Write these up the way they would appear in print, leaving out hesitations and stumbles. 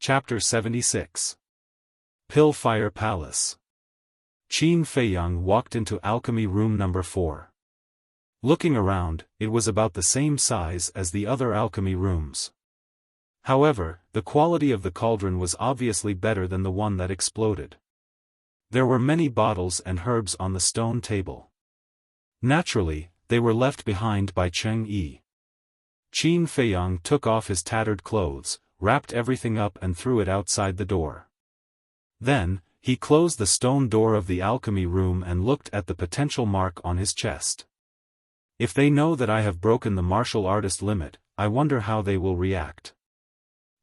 Chapter 76. Pill Fire Palace. Qin Feiyang walked into alchemy room number 4. Looking around, it was about the same size as the other alchemy rooms. However, the quality of the cauldron was obviously better than the one that exploded. There were many bottles and herbs on the stone table. Naturally, they were left behind by Cheng Yi. Qin Feiyang took off his tattered clothes, wrapped everything up and threw it outside the door. Then, he closed the stone door of the alchemy room and looked at the potential mark on his chest. If they know that I have broken the martial artist limit, I wonder how they will react.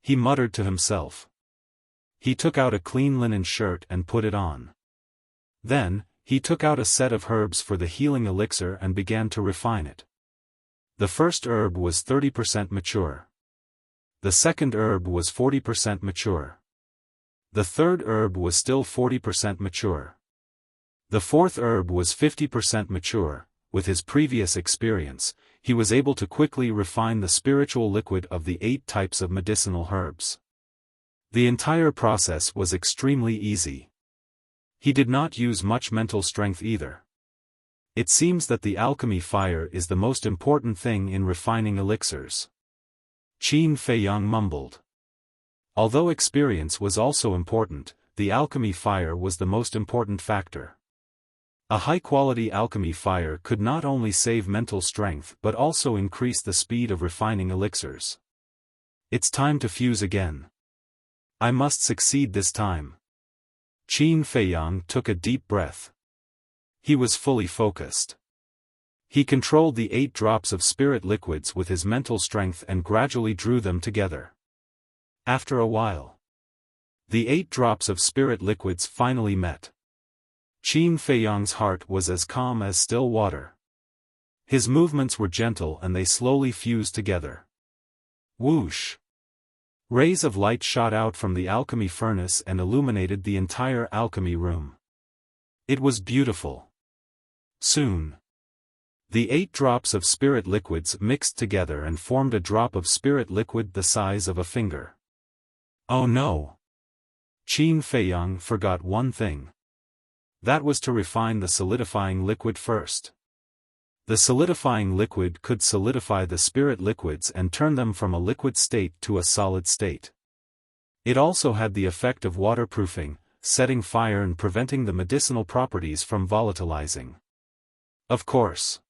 He muttered to himself. He took out a clean linen shirt and put it on. Then, he took out a set of herbs for the healing elixir and began to refine it. The first herb was 30% mature. The second herb was 40% mature. The third herb was still 40% mature. The fourth herb was 50% mature. With his previous experience, he was able to quickly refine the spiritual liquid of the 8 types of medicinal herbs. The entire process was extremely easy. He did not use much mental strength either. It seems that the alchemy fire is the most important thing in refining elixirs. Qin Feiyang mumbled. Although experience was also important, the alchemy fire was the most important factor. A high-quality alchemy fire could not only save mental strength but also increase the speed of refining elixirs. It's time to fuse again. I must succeed this time. Qin Feiyang took a deep breath. He was fully focused. He controlled the 8 drops of spirit liquids with his mental strength and gradually drew them together. After a while, the 8 drops of spirit liquids finally met. Qin Feiyang's heart was as calm as still water. His movements were gentle and they slowly fused together. Whoosh! Rays of light shot out from the alchemy furnace and illuminated the entire alchemy room. It was beautiful. Soon, the 8 drops of spirit liquids mixed together and formed a drop of spirit liquid the size of a finger. Oh no! Qin Feiyang forgot one thing. That was to refine the solidifying liquid first. The solidifying liquid could solidify the spirit liquids and turn them from a liquid state to a solid state. It also had the effect of waterproofing, setting fire and preventing the medicinal properties from volatilizing. Of course,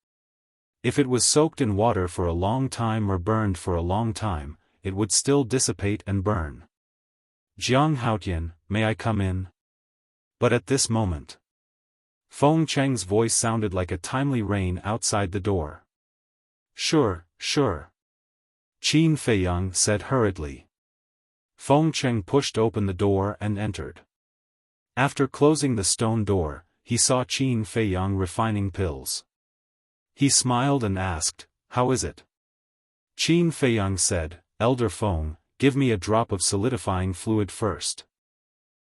if it was soaked in water for a long time or burned for a long time, it would still dissipate and burn. Jiang Haotian, may I come in? But at this moment, Feng Cheng's voice sounded like a timely rain outside the door. Sure, sure. Qin Feiyang said hurriedly. Feng Cheng pushed open the door and entered. After closing the stone door, he saw Qin Feiyang refining pills. He smiled and asked, "How is it?" Qin Feiyang said, "Elder Feng, give me a drop of solidifying fluid first."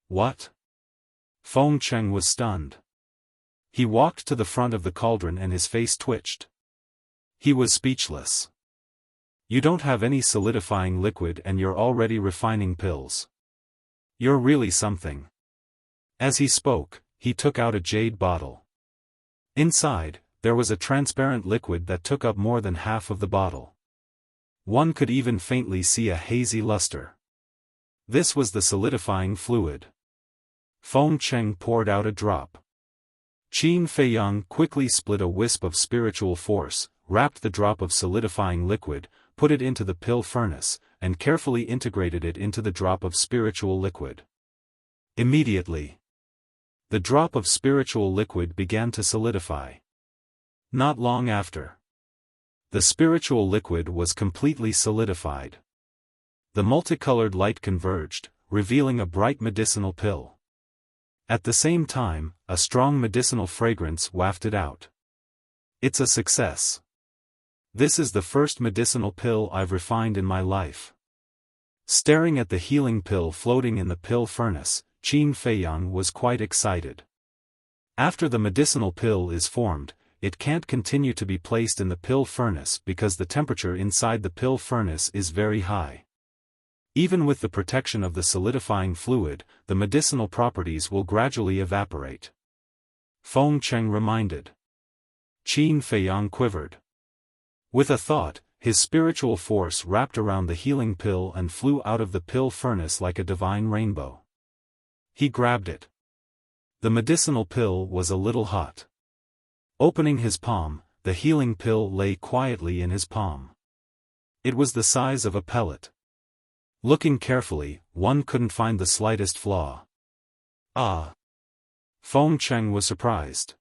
What? Feng Cheng was stunned. He walked to the front of the cauldron and his face twitched. He was speechless. You don't have any solidifying liquid and you're already refining pills. You're really something. As he spoke, he took out a jade bottle. Inside, there was a transparent liquid that took up more than half of the bottle. One could even faintly see a hazy luster. This was the solidifying fluid. Feng Cheng poured out a drop. Qin Feiyang quickly split a wisp of spiritual force, wrapped the drop of solidifying liquid, put it into the pill furnace, and carefully integrated it into the drop of spiritual liquid. Immediately, the drop of spiritual liquid began to solidify. Not long after, the spiritual liquid was completely solidified. The multicolored light converged, revealing a bright medicinal pill. At the same time, a strong medicinal fragrance wafted out. It's a success. This is the first medicinal pill I've refined in my life. Staring at the healing pill floating in the pill furnace, Qin Feiyang was quite excited. After the medicinal pill is formed, it can't continue to be placed in the pill furnace because the temperature inside the pill furnace is very high. Even with the protection of the solidifying fluid, the medicinal properties will gradually evaporate. Feng Cheng reminded. Qin Feiyang quivered. With a thought, his spiritual force wrapped around the healing pill and flew out of the pill furnace like a divine rainbow. He grabbed it. The medicinal pill was a little hot. Opening his palm, the healing pill lay quietly in his palm. It was the size of a pellet. Looking carefully, one couldn't find the slightest flaw. Ah! Feng Cheng was surprised.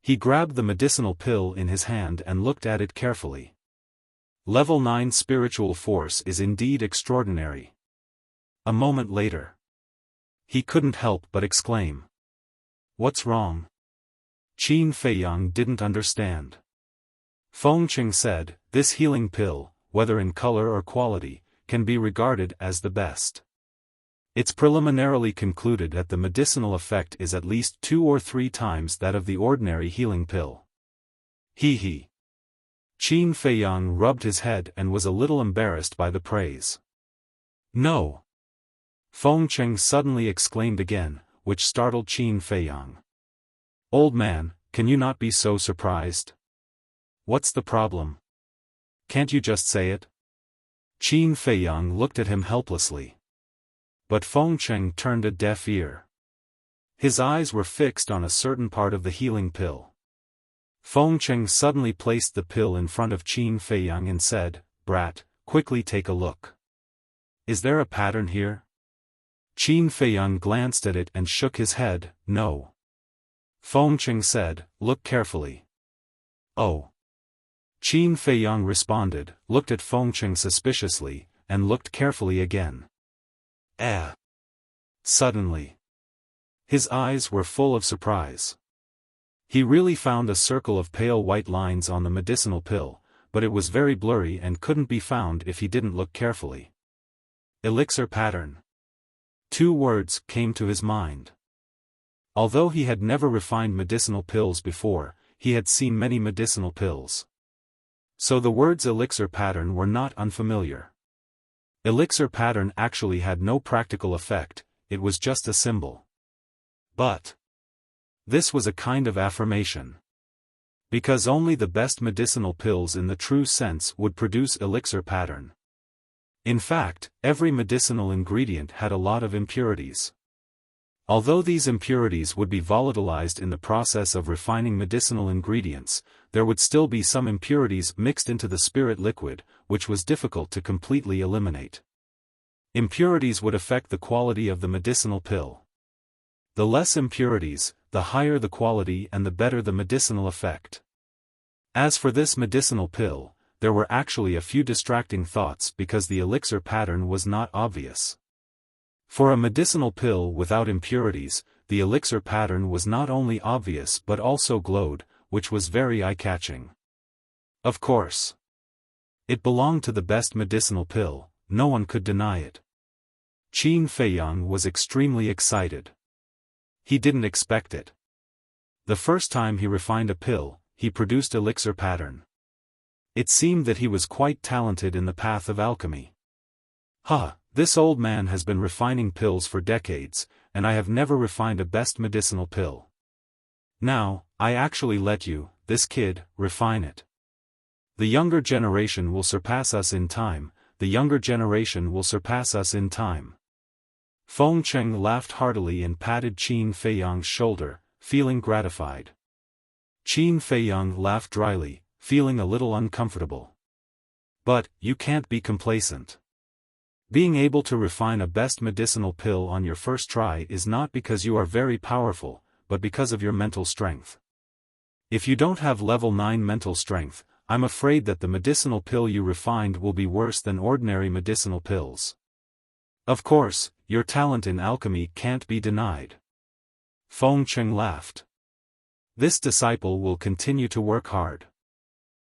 He grabbed the medicinal pill in his hand and looked at it carefully. Level 9 spiritual force is indeed extraordinary. A moment later, he couldn't help but exclaim. What's wrong? Qin Feiyang didn't understand. Feng Cheng said, this healing pill, whether in color or quality, can be regarded as the best. It's preliminarily concluded that the medicinal effect is at least 2 or 3 times that of the ordinary healing pill. He. Qin Feiyang rubbed his head and was a little embarrassed by the praise. No! Feng Cheng suddenly exclaimed again, which startled Qin Feiyang. Old man, can you not be so surprised? What's the problem? Can't you just say it? Qin Feiyang looked at him helplessly. But Feng Cheng turned a deaf ear. His eyes were fixed on a certain part of the healing pill. Feng Cheng suddenly placed the pill in front of Qin Feiyang and said, Brat, quickly take a look. Is there a pattern here? Qin Feiyang glanced at it and shook his head, no. Feng Cheng said, look carefully. Oh. Qin Feiyang responded, looked at Feng Cheng suspiciously, and looked carefully again. Suddenly, his eyes were full of surprise. He really found a circle of pale white lines on the medicinal pill, but it was very blurry and couldn't be found if he didn't look carefully. Elixir pattern. 2 words came to his mind. Although he had never refined medicinal pills before, he had seen many medicinal pills. So the words elixir pattern were not unfamiliar. Elixir pattern actually had no practical effect, it was just a symbol. But this was a kind of affirmation. Because only the best medicinal pills in the true sense would produce elixir pattern. In fact, every medicinal ingredient had a lot of impurities. Although these impurities would be volatilized in the process of refining medicinal ingredients, there would still be some impurities mixed into the spirit liquid, which was difficult to completely eliminate. Impurities would affect the quality of the medicinal pill. The less impurities, the higher the quality and the better the medicinal effect. As for this medicinal pill, there were actually a few distracting thoughts because the elixir pattern was not obvious. For a medicinal pill without impurities, the elixir pattern was not only obvious but also glowed, which was very eye-catching. Of course, it belonged to the best medicinal pill, no one could deny it. Qin Feiyang was extremely excited. He didn't expect it. The first time he refined a pill, he produced elixir pattern. It seemed that he was quite talented in the path of alchemy. This old man has been refining pills for decades, and I have never refined a best medicinal pill. Now, I actually let you, this kid, refine it. The younger generation will surpass us in time, the younger generation will surpass us in time. Feng Cheng laughed heartily and patted Qin Feiyang's shoulder, feeling gratified. Qin Feiyang laughed dryly, feeling a little uncomfortable. But, you can't be complacent. Being able to refine a best medicinal pill on your first try is not because you are very powerful, but because of your mental strength. If you don't have level 9 mental strength, I'm afraid that the medicinal pill you refined will be worse than ordinary medicinal pills. Of course, your talent in alchemy can't be denied. Feng Cheng laughed. This disciple will continue to work hard.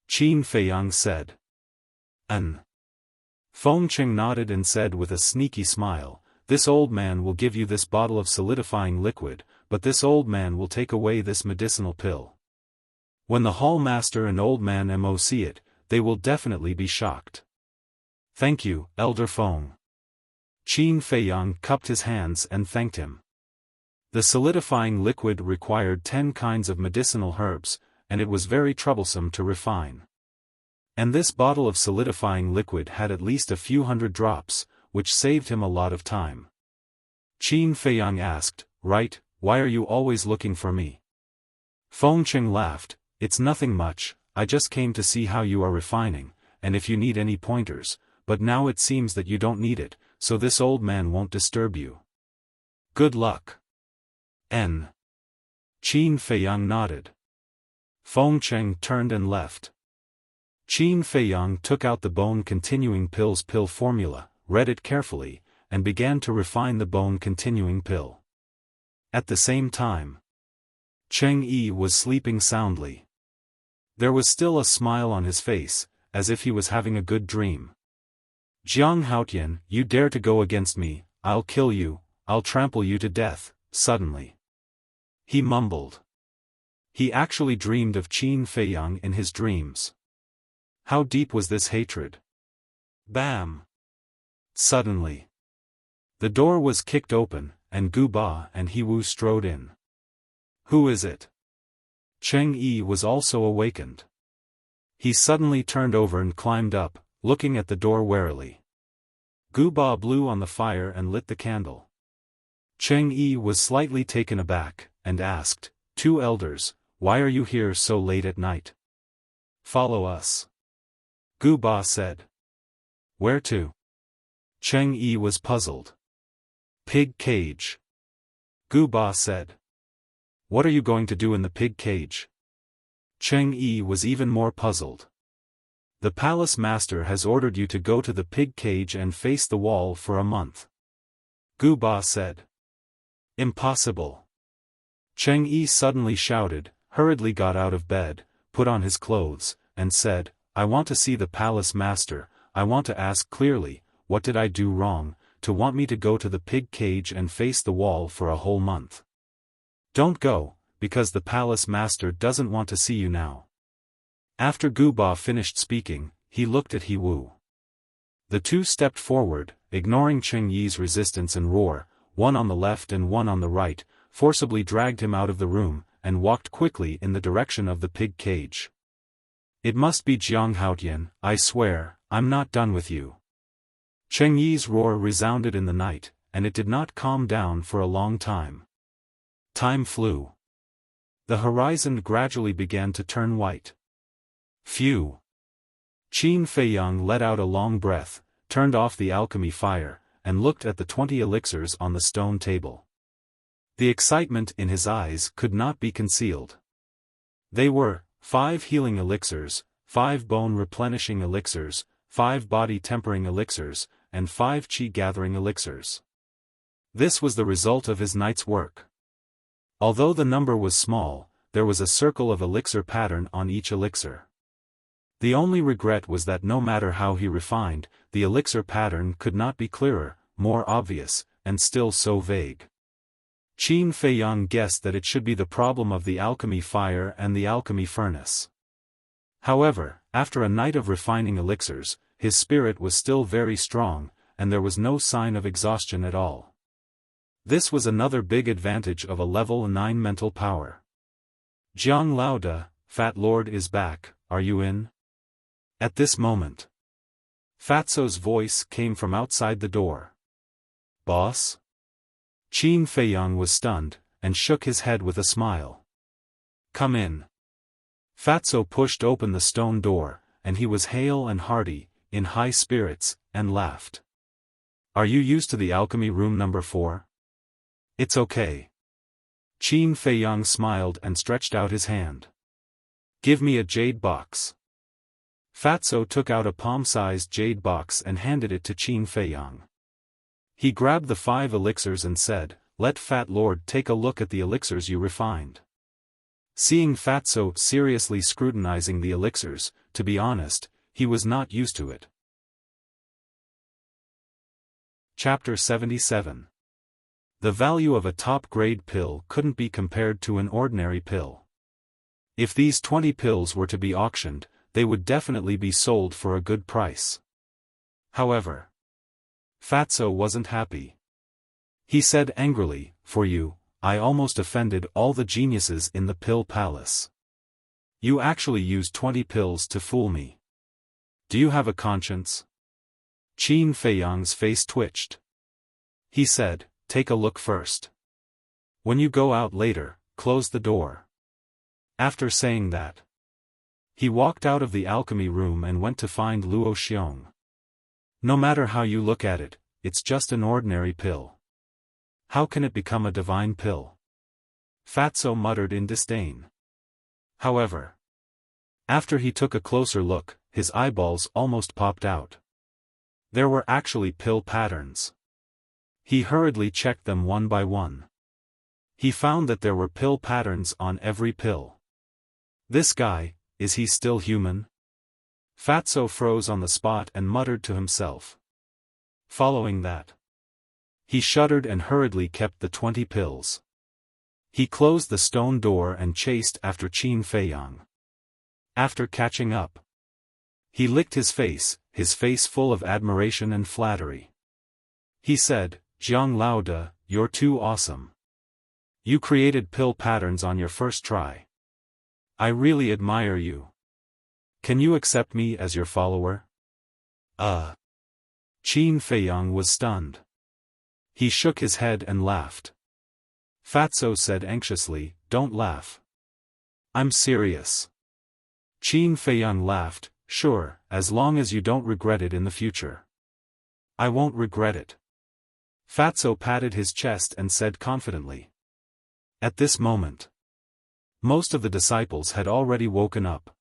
Qin Feiyang said. Feng Cheng nodded and said with a sneaky smile, this old man will give you this bottle of solidifying liquid, but this old man will take away this medicinal pill. When the hall master and old man Mo see it, they will definitely be shocked. Thank you, Elder Feng. Qin Feiyang cupped his hands and thanked him. The solidifying liquid required 10 kinds of medicinal herbs, and it was very troublesome to refine. And this bottle of solidifying liquid had at least a few hundred drops, which saved him a lot of time. Qin Feiyang asked, "Right, why are you always looking for me?" Fengcheng laughed, "It's nothing much, I just came to see how you are refining, and if you need any pointers, but now it seems that you don't need it, so this old man won't disturb you. Good luck." Qin Feiyang nodded. Fengcheng turned and left. Qin Feiyang took out the bone-continuing pills pill formula, read it carefully, and began to refine the bone-continuing pill. At the same time, Cheng Yi was sleeping soundly. There was still a smile on his face, as if he was having a good dream. "Jiang Haotian, you dare to go against me, I'll kill you, I'll trample you to death," suddenly he mumbled. He actually dreamed of Qin Feiyang in his dreams. How deep was this hatred? Bam! Suddenly, the door was kicked open, and Gu Ba and He Wu strode in. "Who is it?" Cheng Yi was also awakened. He suddenly turned over and climbed up, looking at the door warily. Gu Ba blew on the fire and lit the candle. Cheng Yi was slightly taken aback, and asked, "Two elders, why are you here so late at night?" "Follow us," Gu Ba said. "Where to?" Cheng Yi was puzzled. "Pig cage," Gu Ba said. "What are you going to do in the pig cage?" Cheng Yi was even more puzzled. "The palace master has ordered you to go to the pig cage and face the wall for a month," Gu Ba said. "Impossible." Cheng Yi suddenly shouted, hurriedly got out of bed, put on his clothes, and said, "I want to see the palace master, I want to ask clearly, what did I do wrong, to want me to go to the pig cage and face the wall for a whole month? Don't go, because the palace master doesn't want to see you now." After Gu Ba finished speaking, he looked at He Wu. The two stepped forward, ignoring Cheng Yi's resistance and roar, one on the left and one on the right, forcibly dragged him out of the room, and walked quickly in the direction of the pig cage. "It must be Jiang Haotian, I swear, I'm not done with you." Cheng Yi's roar resounded in the night, and it did not calm down for a long time. Time flew. The horizon gradually began to turn white. Phew! Qin Feiyang let out a long breath, turned off the alchemy fire, and looked at the 20 elixirs on the stone table. The excitement in his eyes could not be concealed. They were 5 healing elixirs, 5 bone replenishing elixirs, 5 body tempering elixirs, and 5 qi gathering elixirs. This was the result of his night's work. Although the number was small, there was a circle of elixir pattern on each elixir. The only regret was that no matter how he refined, the elixir pattern could not be clearer, more obvious, and still so vague. Qin Feiyang guessed that it should be the problem of the alchemy fire and the alchemy furnace. However, after a night of refining elixirs, his spirit was still very strong, and there was no sign of exhaustion at all. This was another big advantage of a level 9 mental power. "Jiang Laoda, Fat Lord is back, are you in?" At this moment, Fatso's voice came from outside the door. "Boss?" Qin Feiyang was stunned, and shook his head with a smile. "Come in." Fatso pushed open the stone door, and he was hale and hearty, in high spirits, and laughed. "Are you used to the alchemy room number 4? It's okay." Qin Feiyang smiled and stretched out his hand. "Give me a jade box." Fatso took out a palm-sized jade box and handed it to Qin Feiyang. He grabbed the 5 elixirs and said, "Let Fat Lord take a look at the elixirs you refined." Seeing Fatso seriously scrutinizing the elixirs, to be honest, he was not used to it. Chapter 77. The value of a top-grade pill couldn't be compared to an ordinary pill. If these 20 pills were to be auctioned, they would definitely be sold for a good price. However, Fatso wasn't happy. He said angrily, "For you, I almost offended all the geniuses in the pill palace. You actually used 20 pills to fool me. Do you have a conscience?" Qin Feiyang's face twitched. He said, "Take a look first. When you go out later, close the door." After saying that, he walked out of the alchemy room and went to find Luo Xiong. "No matter how you look at it, it's just an ordinary pill. How can it become a divine pill?" Fatso muttered in disdain. However, after he took a closer look, his eyeballs almost popped out. There were actually pill patterns. He hurriedly checked them one by one. He found that there were pill patterns on every pill. This guy, is he still human? Fatso froze on the spot and muttered to himself. Following that, he shuddered and hurriedly kept the 20 pills. He closed the stone door and chased after Qin Feiyang. After catching up, he licked his face full of admiration and flattery. He said, "Jiang Laoda, you're too awesome. You created pill patterns on your first try. I really admire you. Can you accept me as your follower?" Qin Feiyang was stunned. He shook his head and laughed. Fatso said anxiously, "Don't laugh. I'm serious." Qin Feiyang laughed, "Sure, as long as you don't regret it in the future." "I won't regret it." Fatso patted his chest and said confidently. At this moment, most of the disciples had already woken up.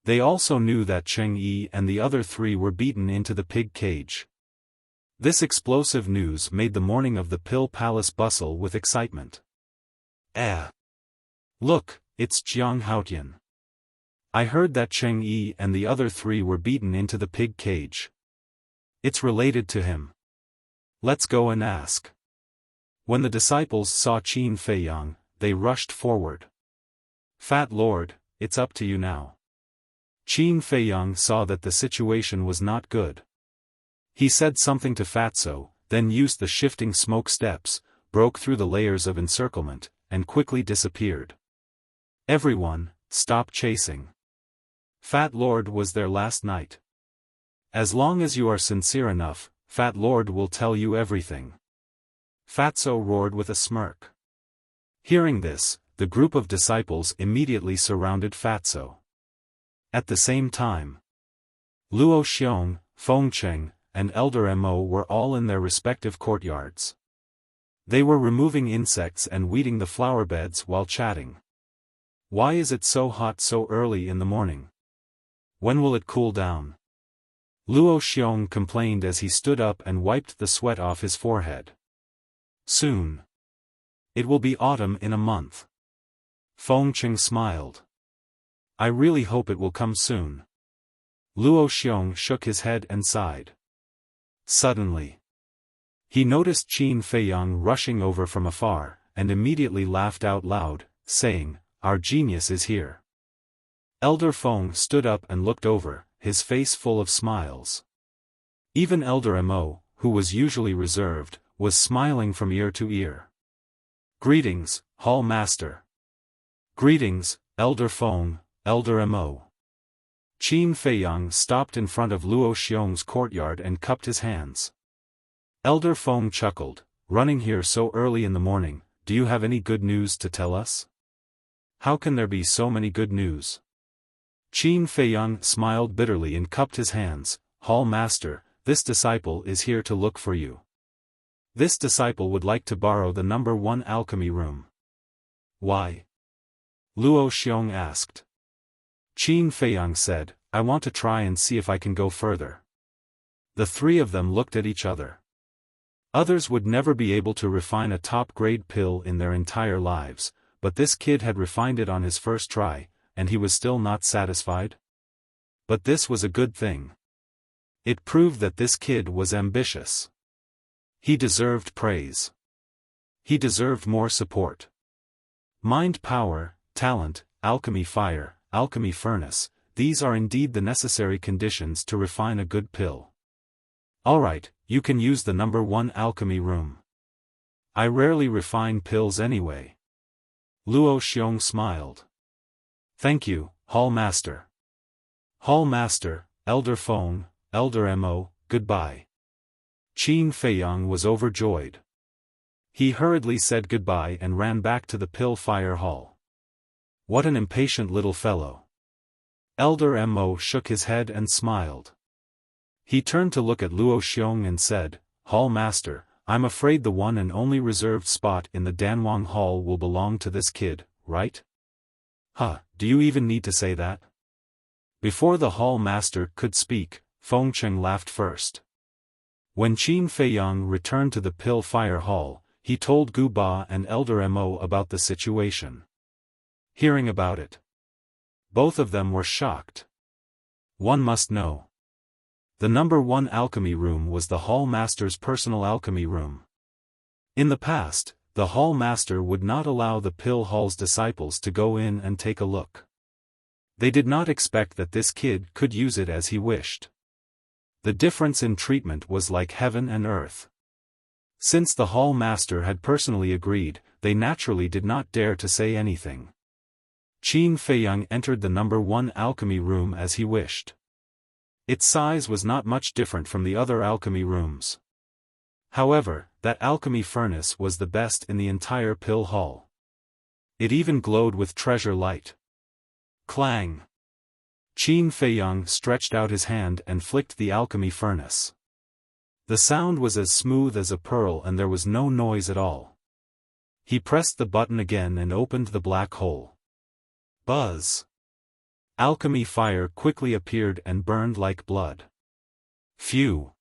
They also knew that Cheng Yi and the other 3 were beaten into the pig cage. This explosive news made the morning of the Pill Palace bustle with excitement. Look, it's Jiang Haotian. I heard that Cheng Yi and the other 3 were beaten into the pig cage. It's related to him. Let's go and ask." When the disciples saw Qin Feiyang, they rushed forward. "Fat Lord, it's up to you now." Qin Feiyang saw that the situation was not good. He said something to Fatso, then used the shifting smoke steps, broke through the layers of encirclement, and quickly disappeared. "Everyone, stop chasing. Fat Lord was there last night. As long as you are sincere enough, Fat Lord will tell you everything." Fatso roared with a smirk. Hearing this, the group of disciples immediately surrounded Fatso. At the same time, Luo Xiong, Fengcheng, and Elder Mo were all in their respective courtyards. They were removing insects and weeding the flower beds while chatting. "Why is it so hot so early in the morning? When will it cool down?" Luo Xiong complained as he stood up and wiped the sweat off his forehead. "Soon. It will be autumn in a month." Fengcheng smiled. "I really hope it will come soon." Luo Xiong shook his head and sighed. Suddenly, he noticed Qin Feiyang rushing over from afar, and immediately laughed out loud, saying, "Our genius is here." Elder Feng stood up and looked over, his face full of smiles. Even Elder Mo, who was usually reserved, was smiling from ear to ear. "Greetings, Hall Master." "Greetings, Elder Feng, Elder Mo." Qin Feiyang stopped in front of Luo Xiong's courtyard and cupped his hands. Elder Feng chuckled, "Running here so early in the morning, do you have any good news to tell us?" "How can there be so many good news?" Qin Feiyang smiled bitterly and cupped his hands. "Hall Master, this disciple is here to look for you. This disciple would like to borrow the number 1 alchemy room." "Why?" Luo Xiong asked. Qin Feiyang said, "I want to try and see if I can go further." The 3 of them looked at each other. Others would never be able to refine a top-grade pill in their entire lives, but this kid had refined it on his first try, and he was still not satisfied? But this was a good thing. It proved that this kid was ambitious. He deserved praise. He deserved more support. Mind power, talent, alchemy fire, alchemy furnace, these are indeed the necessary conditions to refine a good pill. Alright, you can use the number 1 alchemy room. I rarely refine pills anyway. Luo Xiong smiled. Thank you, Hall Master. Hall Master, Elder Feng, Elder Mo, goodbye. Qin Feiyang was overjoyed. He hurriedly said goodbye and ran back to the pill fire hall. What an impatient little fellow. Elder Mo shook his head and smiled. He turned to look at Luo Xiong and said, Hall Master, I'm afraid the one and only reserved spot in the Danwang Hall will belong to this kid, right? Huh, do you even need to say that? Before the Hall Master could speak, Feng Cheng laughed first. When Qin Feiyang returned to the pill fire hall, he told Gu Ba and Elder Mo about the situation. Hearing about it, both of them were shocked. One must know. The number 1 alchemy room was the Hall Master's personal alchemy room. In the past, the Hall Master would not allow the pill hall's disciples to go in and take a look. They did not expect that this kid could use it as he wished. The difference in treatment was like heaven and earth. Since the Hall Master had personally agreed, they naturally did not dare to say anything. Qin Feiyang entered the number 1 alchemy room as he wished. Its size was not much different from the other alchemy rooms. However, that alchemy furnace was the best in the entire pill hall. It even glowed with treasure light. Clang! Qin Feiyang stretched out his hand and flicked the alchemy furnace. The sound was as smooth as a pearl and there was no noise at all. He pressed the button again and opened the black hole. Buzz! Alchemy fire quickly appeared and burned like blood. Phew!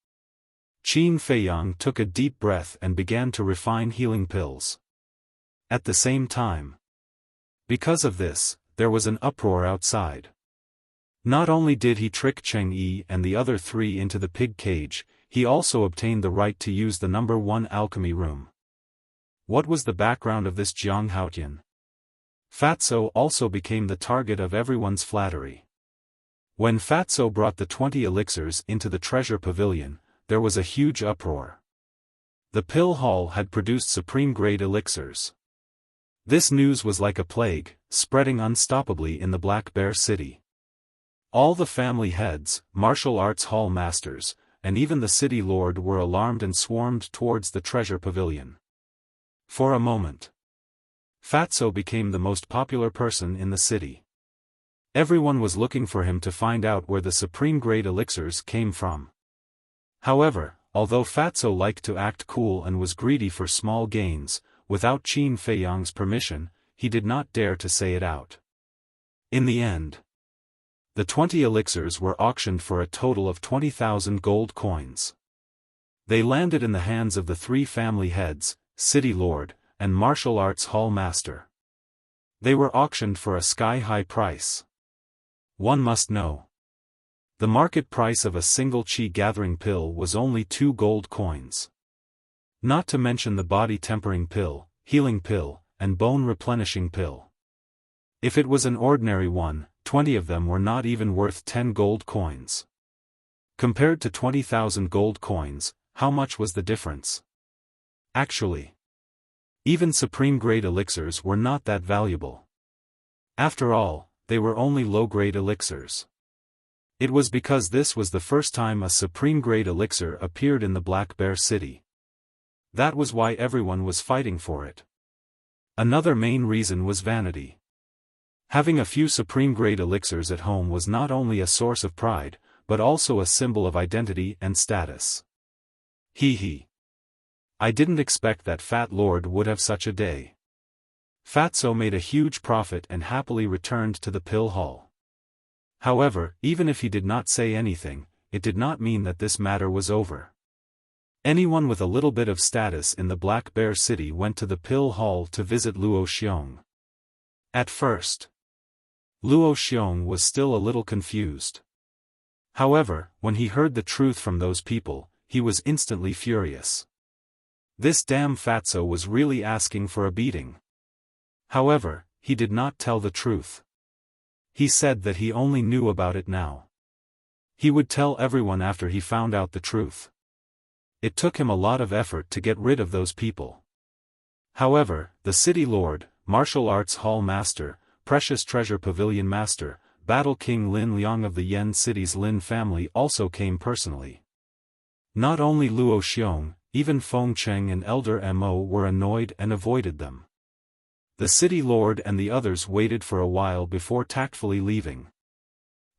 Qin Feiyang took a deep breath and began to refine healing pills. At the same time, because of this, there was an uproar outside. Not only did he trick Cheng Yi and the other 3 into the pig cage, he also obtained the right to use the number 1 alchemy room. What was the background of this Jiang Haotian? Fatso also became the target of everyone's flattery. When Fatso brought the 20 elixirs into the treasure pavilion, there was a huge uproar. The pill hall had produced supreme-grade elixirs. This news was like a plague, spreading unstoppably in the Black Bear City. All the family heads, martial arts hall masters, and even the city lord were alarmed and swarmed towards the treasure pavilion. For a moment, Fatso became the most popular person in the city. Everyone was looking for him to find out where the supreme-grade elixirs came from. However, although Fatso liked to act cool and was greedy for small gains, without Qin Feiyang's permission, he did not dare to say it out. In the end, the 20 elixirs were auctioned for a total of 20,000 gold coins. They landed in the hands of the 3 family heads, city lord, and martial arts hall master. They were auctioned for a sky-high price. One must know. The market price of a single qi-gathering pill was only 2 gold coins. Not to mention the body-tempering pill, healing pill, and bone-replenishing pill. If it was an ordinary one, 20 of them were not even worth 10 gold coins. Compared to 20,000 gold coins, how much was the difference? Actually, even supreme-grade elixirs were not that valuable. After all, they were only low-grade elixirs. It was because this was the first time a supreme-grade elixir appeared in the Black Bear City. That was why everyone was fighting for it. Another main reason was vanity. Having a few supreme-grade elixirs at home was not only a source of pride, but also a symbol of identity and status. Hee. I didn't expect that Fat Lord would have such a day. Fatso made a huge profit and happily returned to the pill hall. However, even if he did not say anything, it did not mean that this matter was over. Anyone with a little bit of status in the Black Bear City went to the pill hall to visit Luo Xiong. At first, Luo Xiong was still a little confused. However, when he heard the truth from those people, he was instantly furious. This damn Fatso was really asking for a beating. However, he did not tell the truth. He said that he only knew about it now. He would tell everyone after he found out the truth. It took him a lot of effort to get rid of those people. However, the city lord, martial arts hall master, precious treasure pavilion master, battle king Lin Liang of the Yen city's Lin family also came personally. Not only Luo Xiong, even Feng Cheng and Elder Mo were annoyed and avoided them. The city lord and the others waited for a while before tactfully leaving.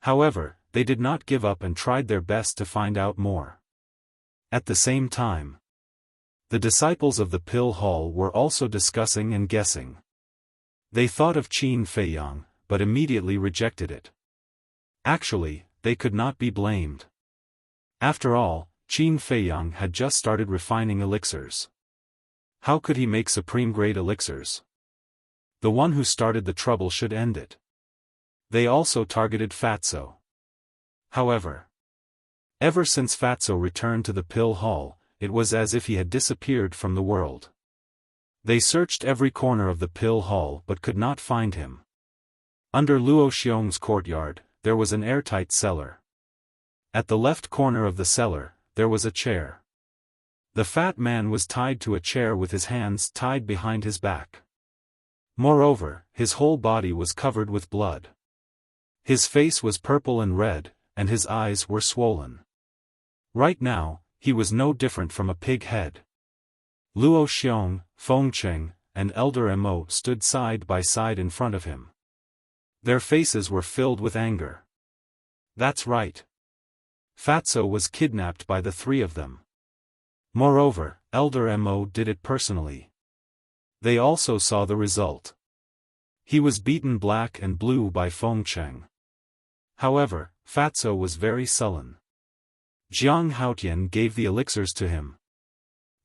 However, they did not give up and tried their best to find out more. At the same time, the disciples of the Pill Hall were also discussing and guessing. They thought of Qin Feiyang, but immediately rejected it. Actually, they could not be blamed. After all, Qin Feiyang had just started refining elixirs. How could he make supreme-grade elixirs? The one who started the trouble should end it. They also targeted Fatso. However, ever since Fatso returned to the Pill Hall, it was as if he had disappeared from the world. They searched every corner of the Pill Hall but could not find him. Under Luo Xiong's courtyard, there was an airtight cellar. At the left corner of the cellar, there was a chair. The fat man was tied to a chair with his hands tied behind his back. Moreover, his whole body was covered with blood. His face was purple and red, and his eyes were swollen. Right now, he was no different from a pig head. Luo Xiong, Feng Cheng, and Elder Mo stood side by side in front of him. Their faces were filled with anger. That's right. Fatso was kidnapped by the three of them. Moreover, Elder Mo did it personally. They also saw the result. He was beaten black and blue by Feng Cheng. However, Fatso was very sullen. Jiang Haotian gave the elixirs to him.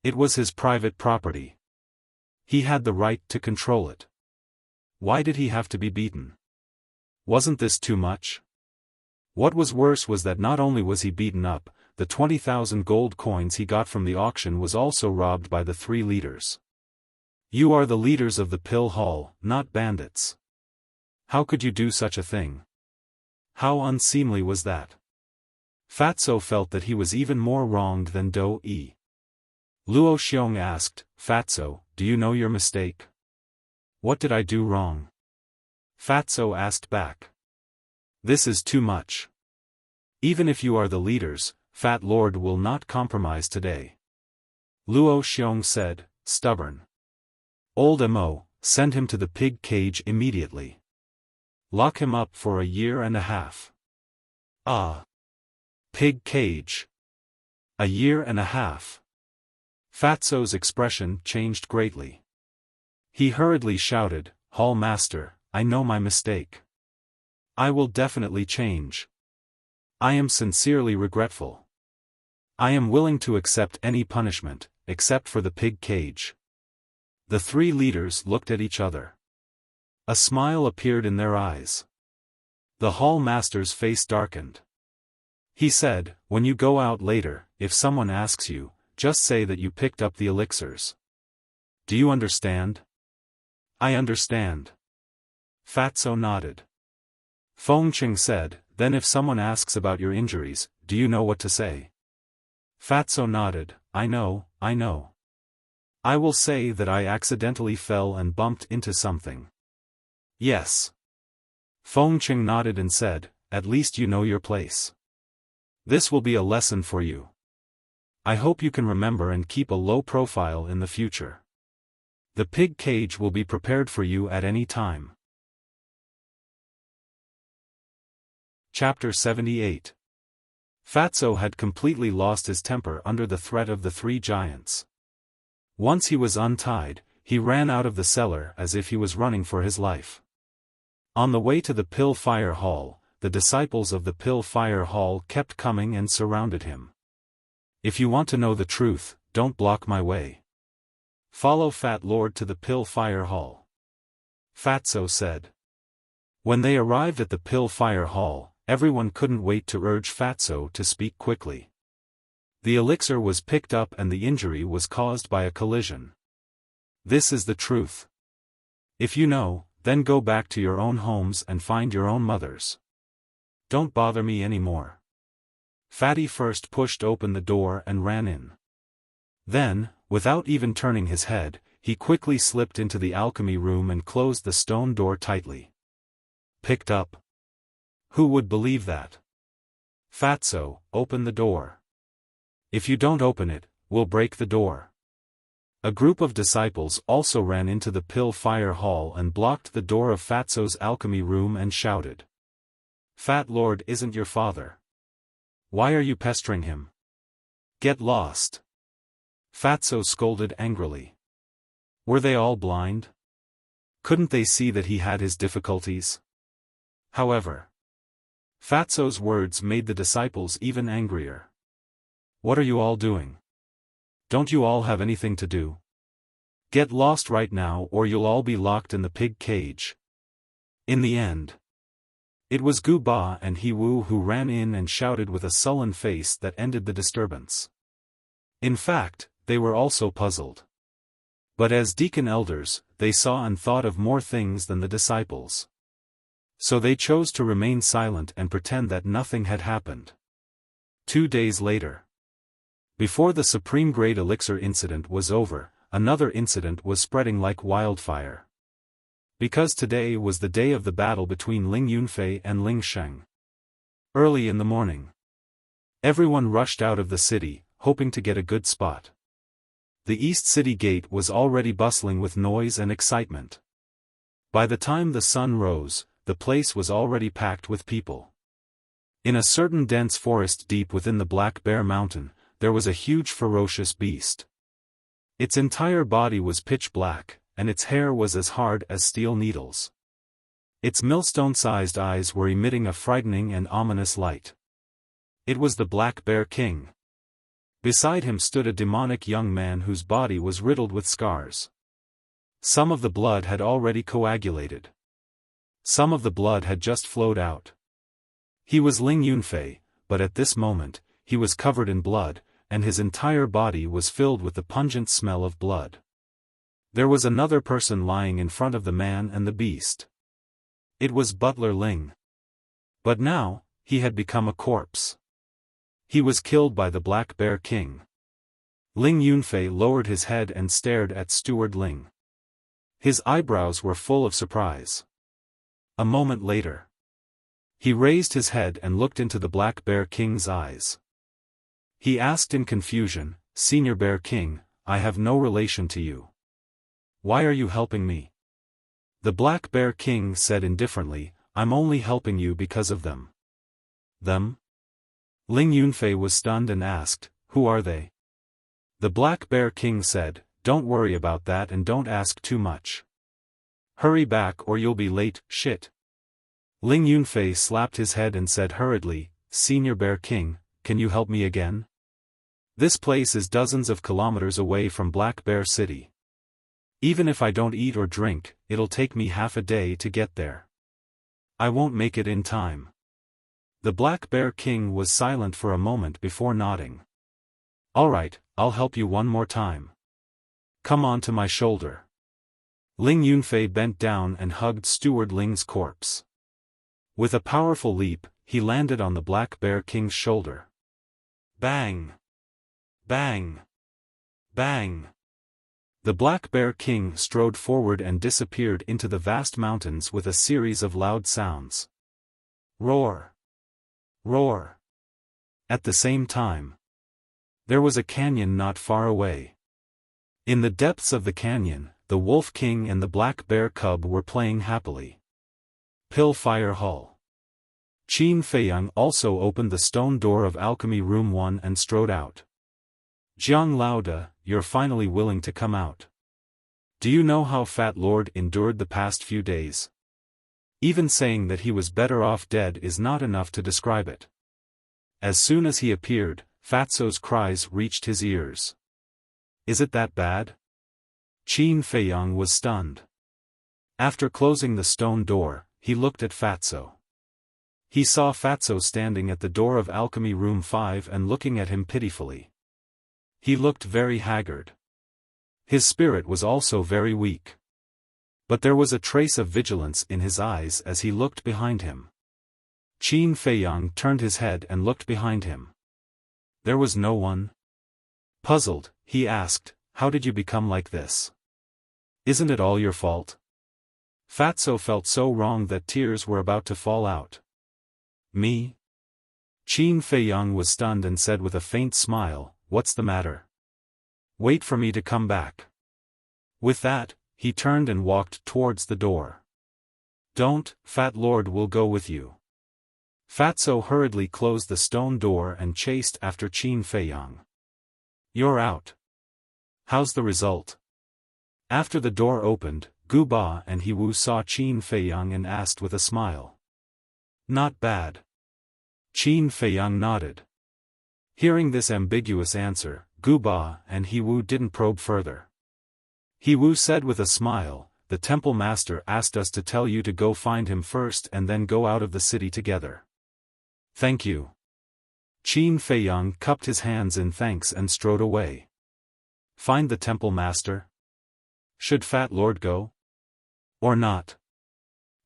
It was his private property. He had the right to control it. Why did he have to be beaten? Wasn't this too much? What was worse was that not only was he beaten up, the 20,000 gold coins he got from the auction was also robbed by the three leaders. You are the leaders of the Pill Hall, not bandits. How could you do such a thing? How unseemly was that? Fatso felt that he was even more wronged than Do Yi. Luo Xiong asked, Fatso, do you know your mistake? What did I do wrong? Fatso asked back. This is too much. Even if you are the leaders, Fat Lord will not compromise today. Luo Xiong said, stubborn. Old Mo, send him to the pig cage immediately. Lock him up for a year and a half. Ah. Pig cage. A year and a half. Fatso's expression changed greatly. He hurriedly shouted, Hall Master, I know my mistake. I will definitely change. I am sincerely regretful. I am willing to accept any punishment, except for the pig cage. The three leaders looked at each other. A smile appeared in their eyes. The Hall Master's face darkened. He said, when you go out later, if someone asks you, just say that you picked up the elixirs. Do you understand? I understand. Fatso nodded. Feng Cheng said, then if someone asks about your injuries, do you know what to say? Fatso nodded, I know. I will say that I accidentally fell and bumped into something. Yes. Feng Cheng nodded and said, at least you know your place. This will be a lesson for you. I hope you can remember and keep a low profile in the future. The pig cage will be prepared for you at any time. Chapter 78. Fatso had completely lost his temper under the threat of the three giants. Once he was untied, he ran out of the cellar as if he was running for his life. On the way to the Pill Fire Hall, the disciples of the Pill Fire Hall kept coming and surrounded him. If you want to know the truth, don't block my way. Follow Fat Lord to the Pill Fire Hall. Fatso said. When they arrived at the Pill Fire Hall, everyone couldn't wait to urge Fatso to speak quickly. The elixir was picked up and the injury was caused by a collision. This is the truth. If you know, then go back to your own homes and find your own mothers. Don't bother me anymore. Fatty first pushed open the door and ran in. Then, without even turning his head, he quickly slipped into the alchemy room and closed the stone door tightly. Picked up. Who would believe that? Fatso, open the door. If you don't open it, we'll break the door. A group of disciples also ran into the Pill Fire Hall and blocked the door of Fatso's alchemy room and shouted. Fat Lord isn't your father. Why are you pestering him? Get lost. Fatso scolded angrily. Were they all blind? Couldn't they see that he had his difficulties? However, Fatso's words made the disciples even angrier. What are you all doing? Don't you all have anything to do? Get lost right now or you'll all be locked in the pig cage. In the end, it was Gu Ba and He Wu who ran in and shouted with a sullen face that ended the disturbance. In fact, they were also puzzled. But as deacon elders, they saw and thought of more things than the disciples. So they chose to remain silent and pretend that nothing had happened. 2 days later. Before the Supreme Grade Elixir incident was over, another incident was spreading like wildfire. Because today was the day of the battle between Ling Yunfei and Ling Sheng. Early in the morning, everyone rushed out of the city, hoping to get a good spot. The East City Gate was already bustling with noise and excitement. By the time the sun rose, the place was already packed with people. In a certain dense forest deep within the Black Bear Mountain, there was a huge ferocious beast. Its entire body was pitch black, and its hair was as hard as steel needles. Its millstone-sized eyes were emitting a frightening and ominous light. It was the Black Bear King. Beside him stood a demonic young man whose body was riddled with scars. Some of the blood had already coagulated. Some of the blood had just flowed out. He was Ling Yunfei, but at this moment, he was covered in blood, and his entire body was filled with the pungent smell of blood. There was another person lying in front of the man and the beast. It was Butler Ling. But now, he had become a corpse. He was killed by the Black Bear King. Ling Yunfei lowered his head and stared at Steward Ling. His eyebrows were full of surprise. A moment later, he raised his head and looked into the Black Bear King's eyes. He asked in confusion, Senior Bear King, I have no relation to you. Why are you helping me? The Black Bear King said indifferently, I'm only helping you because of them. Them? Ling Yunfei was stunned and asked, who are they? The Black Bear King said, don't worry about that and don't ask too much. Hurry back or you'll be late, shit. Ling Yunfei slapped his head and said hurriedly, Senior Bear King, can you help me again? This place is dozens of kilometers away from Black Bear City. Even if I don't eat or drink, it'll take me half a day to get there. I won't make it in time. The Black Bear King was silent for a moment before nodding. All right, I'll help you one more time. Come on to my shoulder. Ling Yunfei bent down and hugged Steward Ling's corpse. With a powerful leap, he landed on the Black Bear King's shoulder. Bang! Bang! Bang! The Black Bear King strode forward and disappeared into the vast mountains with a series of loud sounds. Roar! Roar! At the same time, there was a canyon not far away. In the depths of the canyon, the Wolf King and the Black Bear Cub were playing happily. Pill Fire Hall. Qin Feiyang also opened the stone door of Alchemy Room 1 and strode out. Jiang Laoda, you're finally willing to come out. Do you know how Fat Lord endured the past few days? Even saying that he was better off dead is not enough to describe it. As soon as he appeared, Fatso's cries reached his ears. Is it that bad? Qin Feiyang was stunned. After closing the stone door, he looked at Fatso. He saw Fatso standing at the door of Alchemy Room 5 and looking at him pitifully. He looked very haggard. His spirit was also very weak. But there was a trace of vigilance in his eyes as he looked behind him. Qin Feiyang turned his head and looked behind him. There was no one. Puzzled, he asked, how did you become like this? Isn't it all your fault? Fatso felt so wrong that tears were about to fall out. Me? Qin Feiyang was stunned and said with a faint smile, what's the matter? Wait for me to come back. With that, he turned and walked towards the door. Don't, Fat Lord will go with you. Fatso hurriedly closed the stone door and chased after Qin Feiyang. You're out. How's the result? After the door opened, Gu Ba and He Wu saw Qin Feiyang and asked with a smile. Not bad. Qin Feiyang nodded. Hearing this ambiguous answer, Gu Ba and He Wu didn't probe further. He Wu said with a smile, the temple master asked us to tell you to go find him first and then go out of the city together. Thank you. Qin Feiyang cupped his hands in thanks and strode away. Find the temple master? Should Fat Lord go? Or not?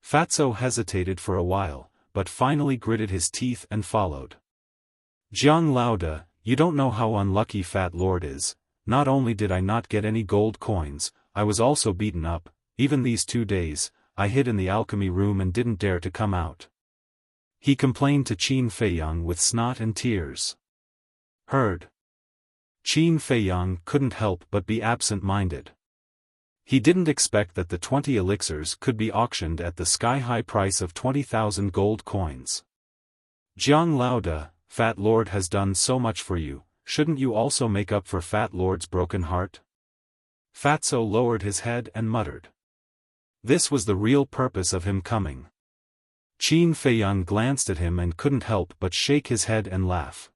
Fatso hesitated for a while, but finally gritted his teeth and followed. Jiang Laoda, you don't know how unlucky Fat Lord is. Not only did I not get any gold coins, I was also beaten up. Even these 2 days, I hid in the alchemy room and didn't dare to come out. He complained to Qin Feiyang with snot and tears. Heard. Qin Feiyang couldn't help but be absent-minded. He didn't expect that the 20 elixirs could be auctioned at the sky-high price of 20,000 gold coins. Jiang Laoda, Fat Lord has done so much for you, shouldn't you also make up for Fat Lord's broken heart? Fatso lowered his head and muttered. This was the real purpose of him coming. Qin Feiyang glanced at him and couldn't help but shake his head and laugh.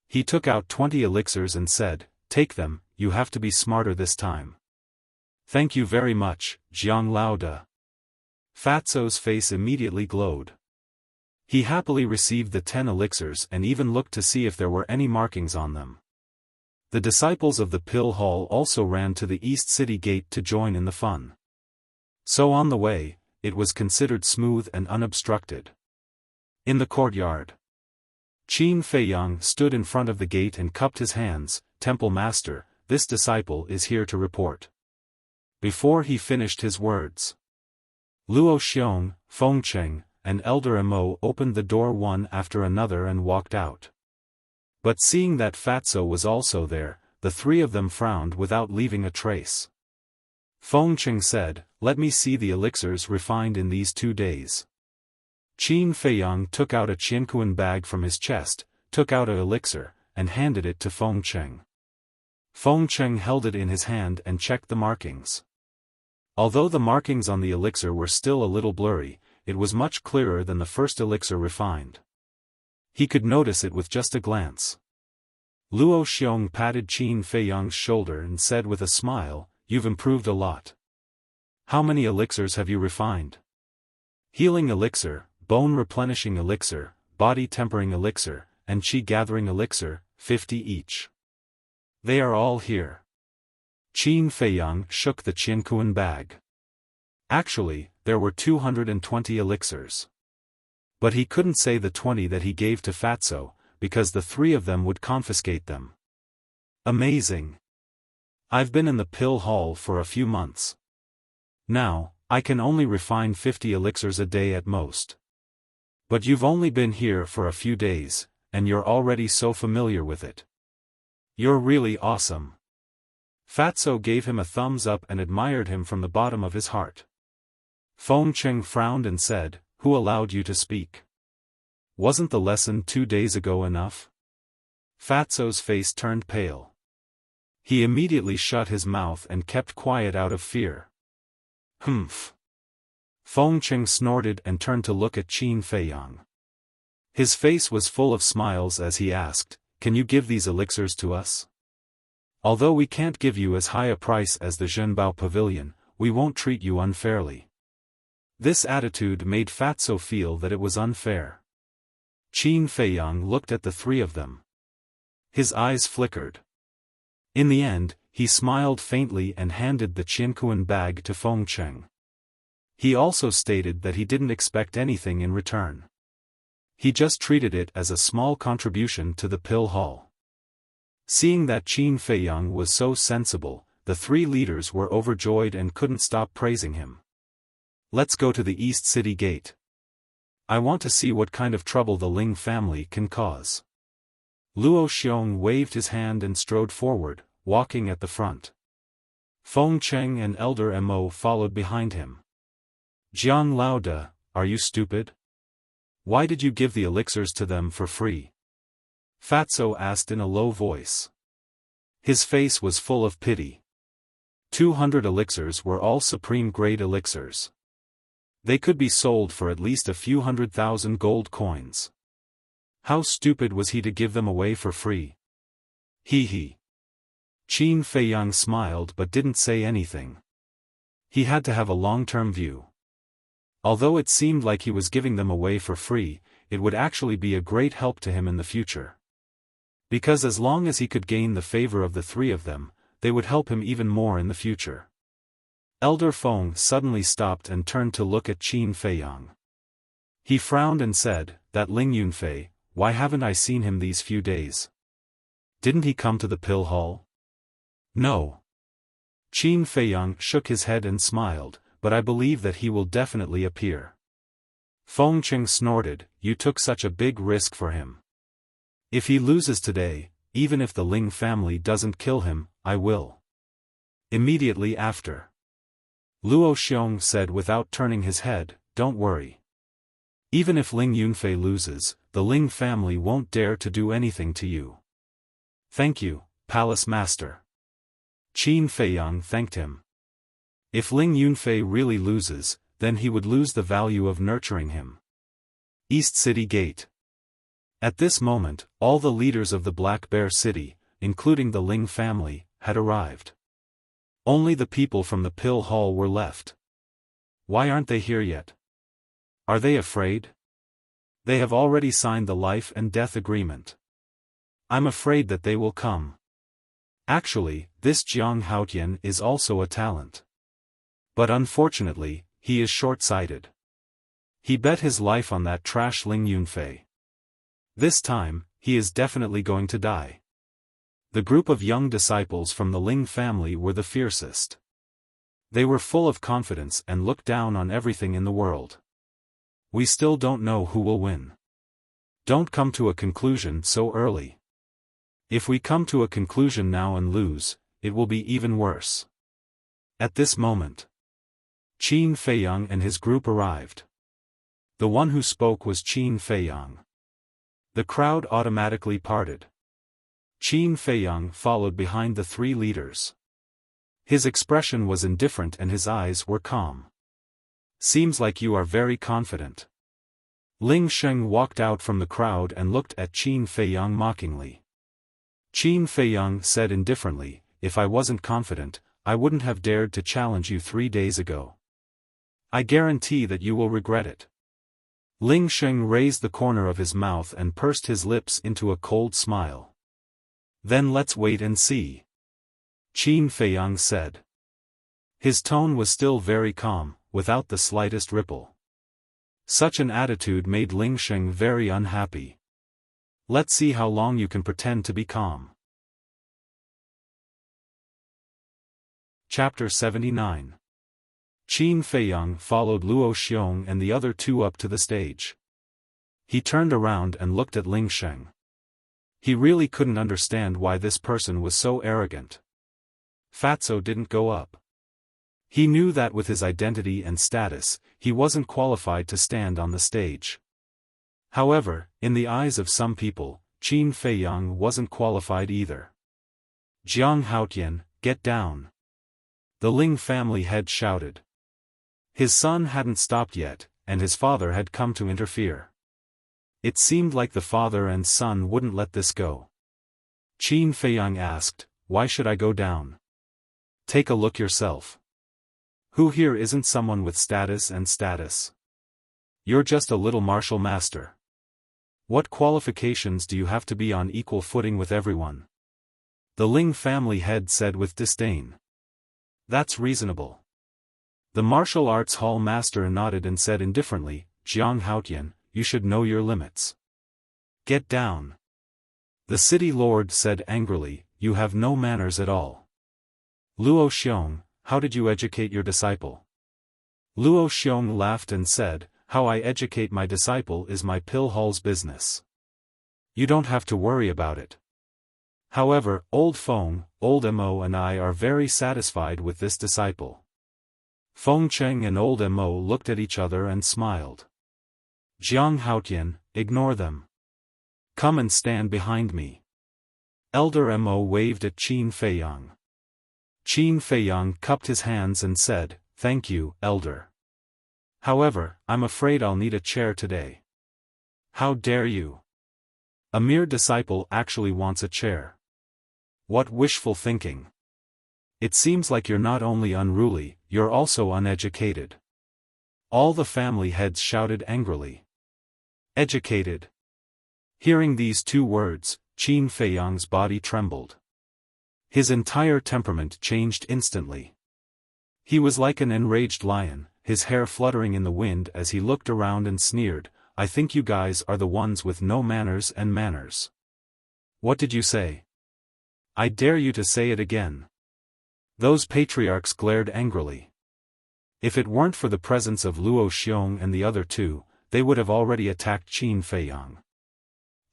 He took out 20 elixirs and said, take them, you have to be smarter this time. Thank you very much, Jiang Laoda. Fatso's face immediately glowed. He happily received the 10 elixirs and even looked to see if there were any markings on them. The disciples of the Pill Hall also ran to the East City Gate to join in the fun. So on the way, it was considered smooth and unobstructed. In the courtyard, Qin Feiyang stood in front of the gate and cupped his hands. Temple Master, this disciple is here to report. Before he finished his words, Luo Xiong, Fengcheng, and Elder Emo opened the door one after another and walked out. But seeing that Fatso was also there, the three of them frowned without leaving a trace. Fengcheng said, let me see the elixirs refined in these 2 days. Qin Feiyang took out a Qianquan bag from his chest, took out an elixir, and handed it to Fengcheng. Fengcheng held it in his hand and checked the markings. Although the markings on the elixir were still a little blurry, it was much clearer than the first elixir refined. He could notice it with just a glance. Luo Xiong patted Qin Feiyang's shoulder and said with a smile, you've improved a lot. How many elixirs have you refined? Healing elixir, bone replenishing elixir, body tempering elixir, and qi gathering elixir, 50 each. They are all here. Qin Feiyang shook the Qianquan bag. Actually, there were 220 elixirs. But he couldn't say the 20 that he gave to Fatso, because the 3 of them would confiscate them. Amazing. I've been in the Pill Hall for a few months. Now, I can only refine 50 elixirs a day at most. But you've only been here for a few days, and you're already so familiar with it. You're really awesome. Fatso gave him a thumbs up and admired him from the bottom of his heart. Fengcheng frowned and said, who allowed you to speak? Wasn't the lesson 2 days ago enough? Fatso's face turned pale. He immediately shut his mouth and kept quiet out of fear. Humph. Fengcheng snorted and turned to look at Qin Feiyang. His face was full of smiles as he asked, can you give these elixirs to us? Although we can't give you as high a price as the Zhenbao Pavilion, we won't treat you unfairly. This attitude made Fatso feel that it was unfair. Qin Feiyang looked at the 3 of them. His eyes flickered. In the end, he smiled faintly and handed the Qianquan bag to Fengcheng. He also stated that he didn't expect anything in return. He just treated it as a small contribution to the Pill Hall. Seeing that Qin Feiyang was so sensible, the three leaders were overjoyed and couldn't stop praising him. Let's go to the East City Gate. I want to see what kind of trouble the Ling family can cause. Luo Xiong waved his hand and strode forward, walking at the front. Feng Cheng and Elder Mo followed behind him. Jiang Laoda, are you stupid? Why did you give the elixirs to them for free? Fatso asked in a low voice. His face was full of pity. 200 elixirs were all supreme-grade elixirs. They could be sold for at least a few 100,000 gold coins. How stupid was he to give them away for free? He. Qin Feiyang smiled but didn't say anything. He had to have a long-term view. Although it seemed like he was giving them away for free, it would actually be a great help to him in the future. Because as long as he could gain the favor of the three of them, they would help him even more in the future. Elder Feng suddenly stopped and turned to look at Qin Feiyang. He frowned and said, "That Ling Yunfei, why haven't I seen him these few days? Didn't he come to the pill hall?" "No." Qin Feiyang shook his head and smiled, "But I believe that he will definitely appear." Feng Cheng snorted, "You took such a big risk for him. If he loses today, even if the Ling family doesn't kill him, I will." Immediately after, Luo Xiong said without turning his head, "Don't worry. Even if Ling Yunfei loses, the Ling family won't dare to do anything to you." "Thank you, Palace Master." Qin Feiyang thanked him. If Ling Yunfei really loses, then he would lose the value of nurturing him. East City Gate. At this moment, all the leaders of the Black Bear City, including the Ling family, had arrived. Only the people from the pill hall were left. Why aren't they here yet? Are they afraid? They have already signed the life and death agreement. I'm afraid that they will come. Actually, this Jiang Haotian is also a talent. But unfortunately, he is short-sighted. He bet his life on that trash Ling Yunfei. This time, he is definitely going to die. The group of young disciples from the Ling family were the fiercest. They were full of confidence and looked down on everything in the world. We still don't know who will win. Don't come to a conclusion so early. If we come to a conclusion now and lose, it will be even worse. At this moment, Qin Feiyang and his group arrived. The one who spoke was Qin Feiyang. The crowd automatically parted. Qin Feiyang followed behind the three leaders. His expression was indifferent and his eyes were calm. "Seems like you are very confident." Ling Sheng walked out from the crowd and looked at Qin Feiyang mockingly. Qin Feiyang said indifferently, "If I wasn't confident, I wouldn't have dared to challenge you 3 days ago. I guarantee that you will regret it." Ling Sheng raised the corner of his mouth and pursed his lips into a cold smile. "Then let's wait and see," Qin Feiyang said. His tone was still very calm, without the slightest ripple. Such an attitude made Ling Sheng very unhappy. "Let's see how long you can pretend to be calm." Chapter 79. Qin Feiyang followed Luo Xiong and the other two up to the stage. He turned around and looked at Ling Sheng. He really couldn't understand why this person was so arrogant. Fatso didn't go up. He knew that with his identity and status, he wasn't qualified to stand on the stage. However, in the eyes of some people, Qin Feiyang wasn't qualified either. "Jiang Haotian, get down!" The Ling family head shouted. His son hadn't stopped yet, and his father had come to interfere. It seemed like the father and son wouldn't let this go. Qin Feiyang asked, "Why should I go down? Take a look yourself. Who here isn't someone with status and status? You're just a little martial master. What qualifications do you have to be on equal footing with everyone?" The Ling family head said with disdain. "That's reasonable." The martial arts hall master nodded and said indifferently, "Jiang Haotian, you should know your limits. Get down." The city lord said angrily, "You have no manners at all. Luo Xiong, how did you educate your disciple?" Luo Xiong laughed and said, "How I educate my disciple is my pill hall's business. You don't have to worry about it. However, Old Feng, Old Mo and I are very satisfied with this disciple." Feng Cheng and Old Mo looked at each other and smiled. "Jiang Haotian, ignore them. Come and stand behind me." Elder Mo waved at Qin Feiyang. Qin Feiyang cupped his hands and said, "Thank you, Elder. However, I'm afraid I'll need a chair today." "How dare you? A mere disciple actually wants a chair. What wishful thinking. It seems like you're not only unruly, you're also uneducated." All the family heads shouted angrily. "Educated?" Hearing these two words, Qin Feiyang's body trembled. His entire temperament changed instantly. He was like an enraged lion, his hair fluttering in the wind as he looked around and sneered, "I think you guys are the ones with no manners and manners." "What did you say?" "I dare you to say it again." Those patriarchs glared angrily. If it weren't for the presence of Luo Xiong and the other two, they would have already attacked Qin Feiyang.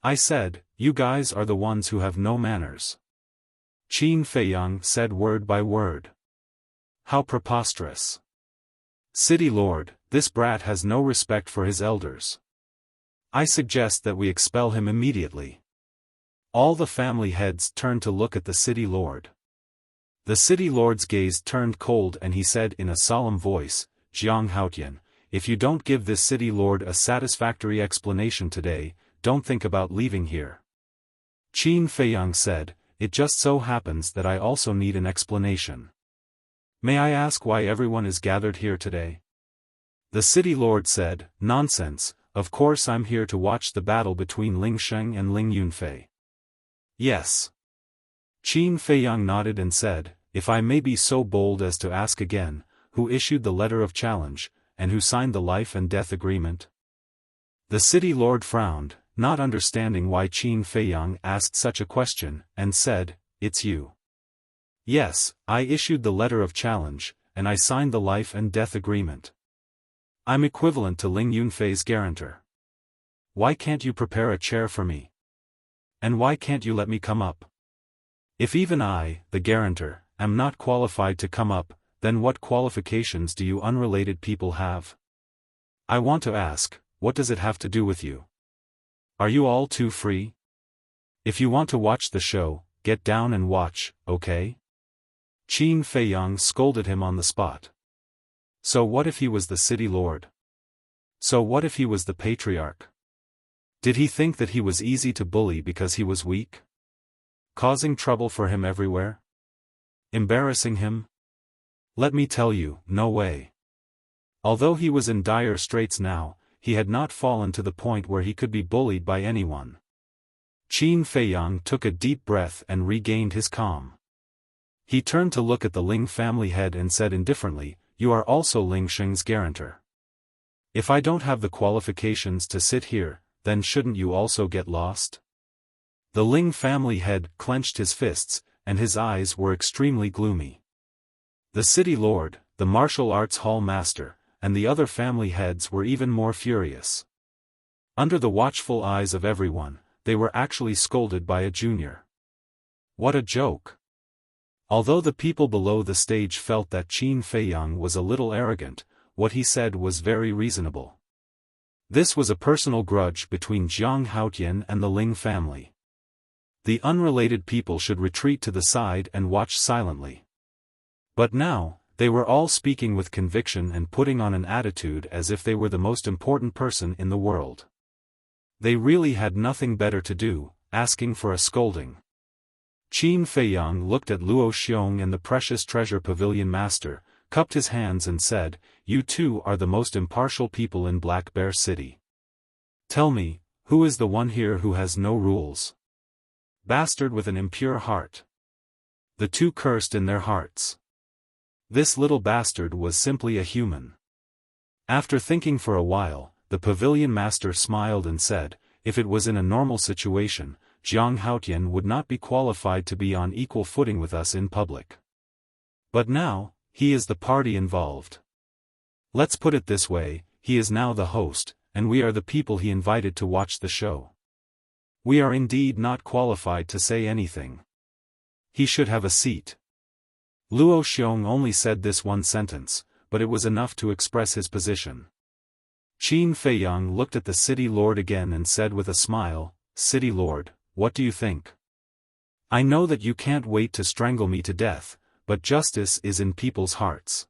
"I said, you guys are the ones who have no manners." Qin Feiyang said word by word. "How preposterous. City Lord, this brat has no respect for his elders. I suggest that we expel him immediately." All the family heads turned to look at the city lord. The city lord's gaze turned cold and he said in a solemn voice, "Jiang Haotian, if you don't give this city lord a satisfactory explanation today, don't think about leaving here." Qin Feiyang said, "It just so happens that I also need an explanation. May I ask why everyone is gathered here today?" The city lord said, "Nonsense, of course I'm here to watch the battle between Ling Sheng and Ling Yunfei." "Yes." Qin Feiyang nodded and said, "If I may be so bold as to ask again, who issued the letter of challenge, and who signed the life and death agreement?" The city lord frowned, not understanding why Qin Feiyang asked such a question, and said, "It's you." "Yes, I issued the letter of challenge, and I signed the life and death agreement. I'm equivalent to Ling Yunfei's guarantor. Why can't you prepare a chair for me? And why can't you let me come up? If even I, the guarantor, am not qualified to come up, then what qualifications do you unrelated people have? I want to ask, what does it have to do with you? Are you all too free? If you want to watch the show, get down and watch, okay?" Qin Feiyang scolded him on the spot. So what if he was the city lord? So what if he was the patriarch? Did he think that he was easy to bully because he was weak? Causing trouble for him everywhere? Embarrassing him? Let me tell you, no way. Although he was in dire straits now, he had not fallen to the point where he could be bullied by anyone. Qin Feiyang took a deep breath and regained his calm. He turned to look at the Ling family head and said indifferently, "You are also Ling Sheng's guarantor. If I don't have the qualifications to sit here, then shouldn't you also get lost?" The Ling family head clenched his fists, and his eyes were extremely gloomy. The city lord, the martial arts hall master, and the other family heads were even more furious. Under the watchful eyes of everyone, they were actually scolded by a junior. What a joke! Although the people below the stage felt that Qin Feiyang was a little arrogant, what he said was very reasonable. This was a personal grudge between Jiang Haotian and the Ling family. The unrelated people should retreat to the side and watch silently. But now, they were all speaking with conviction and putting on an attitude as if they were the most important person in the world. They really had nothing better to do, asking for a scolding. Qin Feiyang looked at Luo Xiong and the precious treasure pavilion master, cupped his hands and said, "You two are the most impartial people in Black Bear City. Tell me, who is the one here who has no rules? Bastard with an impure heart." The two cursed in their hearts. This little bastard was simply a human. After thinking for a while, the pavilion master smiled and said, "If it was in a normal situation, Jiang Haotian would not be qualified to be on equal footing with us in public. But now, he is the party involved. Let's put it this way, he is now the host, and we are the people he invited to watch the show. We are indeed not qualified to say anything. He should have a seat. Luo Xiong only said this one sentence, but it was enough to express his position. Qin Feiyang looked at the city lord again and said with a smile, "City lord, what do you think? I know that you can't wait to strangle me to death, but justice is in people's hearts.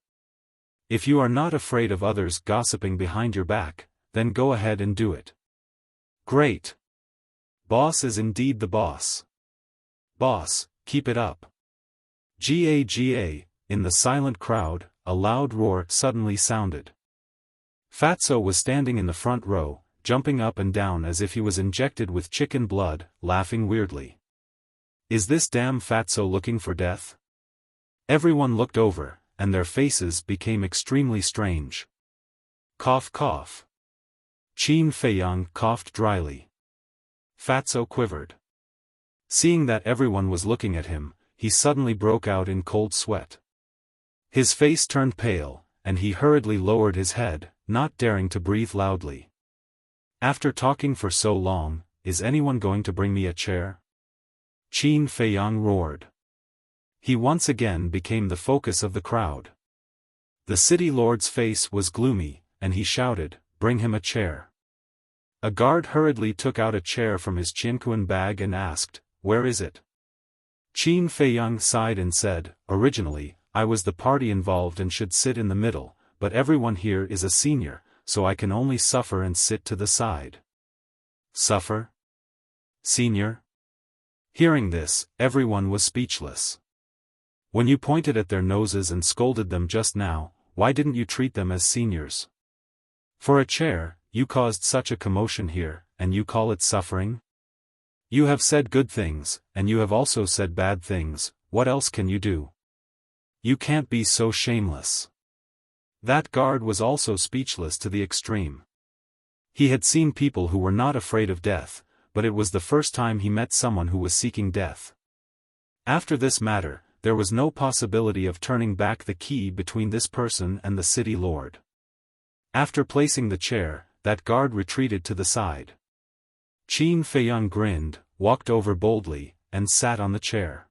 If you are not afraid of others gossiping behind your back, then go ahead and do it." Great. Boss is indeed the boss. Boss, keep it up. Ga, in the silent crowd, a loud roar suddenly sounded. Fatso was standing in the front row, jumping up and down as if he was injected with chicken blood, laughing weirdly. Is this damn Fatso looking for death? Everyone looked over, and their faces became extremely strange. Cough cough. Qin Feiyang coughed dryly. Fatso quivered. Seeing that everyone was looking at him, he suddenly broke out in cold sweat. His face turned pale, and he hurriedly lowered his head, not daring to breathe loudly. After talking for so long, is anyone going to bring me a chair? Qin Feiyang roared. He once again became the focus of the crowd. The city lord's face was gloomy, and he shouted, "Bring him a chair." A guard hurriedly took out a chair from his Qinquan bag and asked, "Where is it?" Qin Feiyang sighed and said, "Originally, I was the party involved and should sit in the middle, but everyone here is a senior, so I can only suffer and sit to the side." Suffer? Senior? Hearing this, everyone was speechless. When you pointed at their noses and scolded them just now, why didn't you treat them as seniors? For a chair, you caused such a commotion here, and you call it suffering? You have said good things, and you have also said bad things, what else can you do? You can't be so shameless. That guard was also speechless to the extreme. He had seen people who were not afraid of death, but it was the first time he met someone who was seeking death. After this matter, there was no possibility of turning back the key between this person and the city lord. After placing the chair, that guard retreated to the side. Qin Feiyang grinned, walked over boldly, and sat on the chair.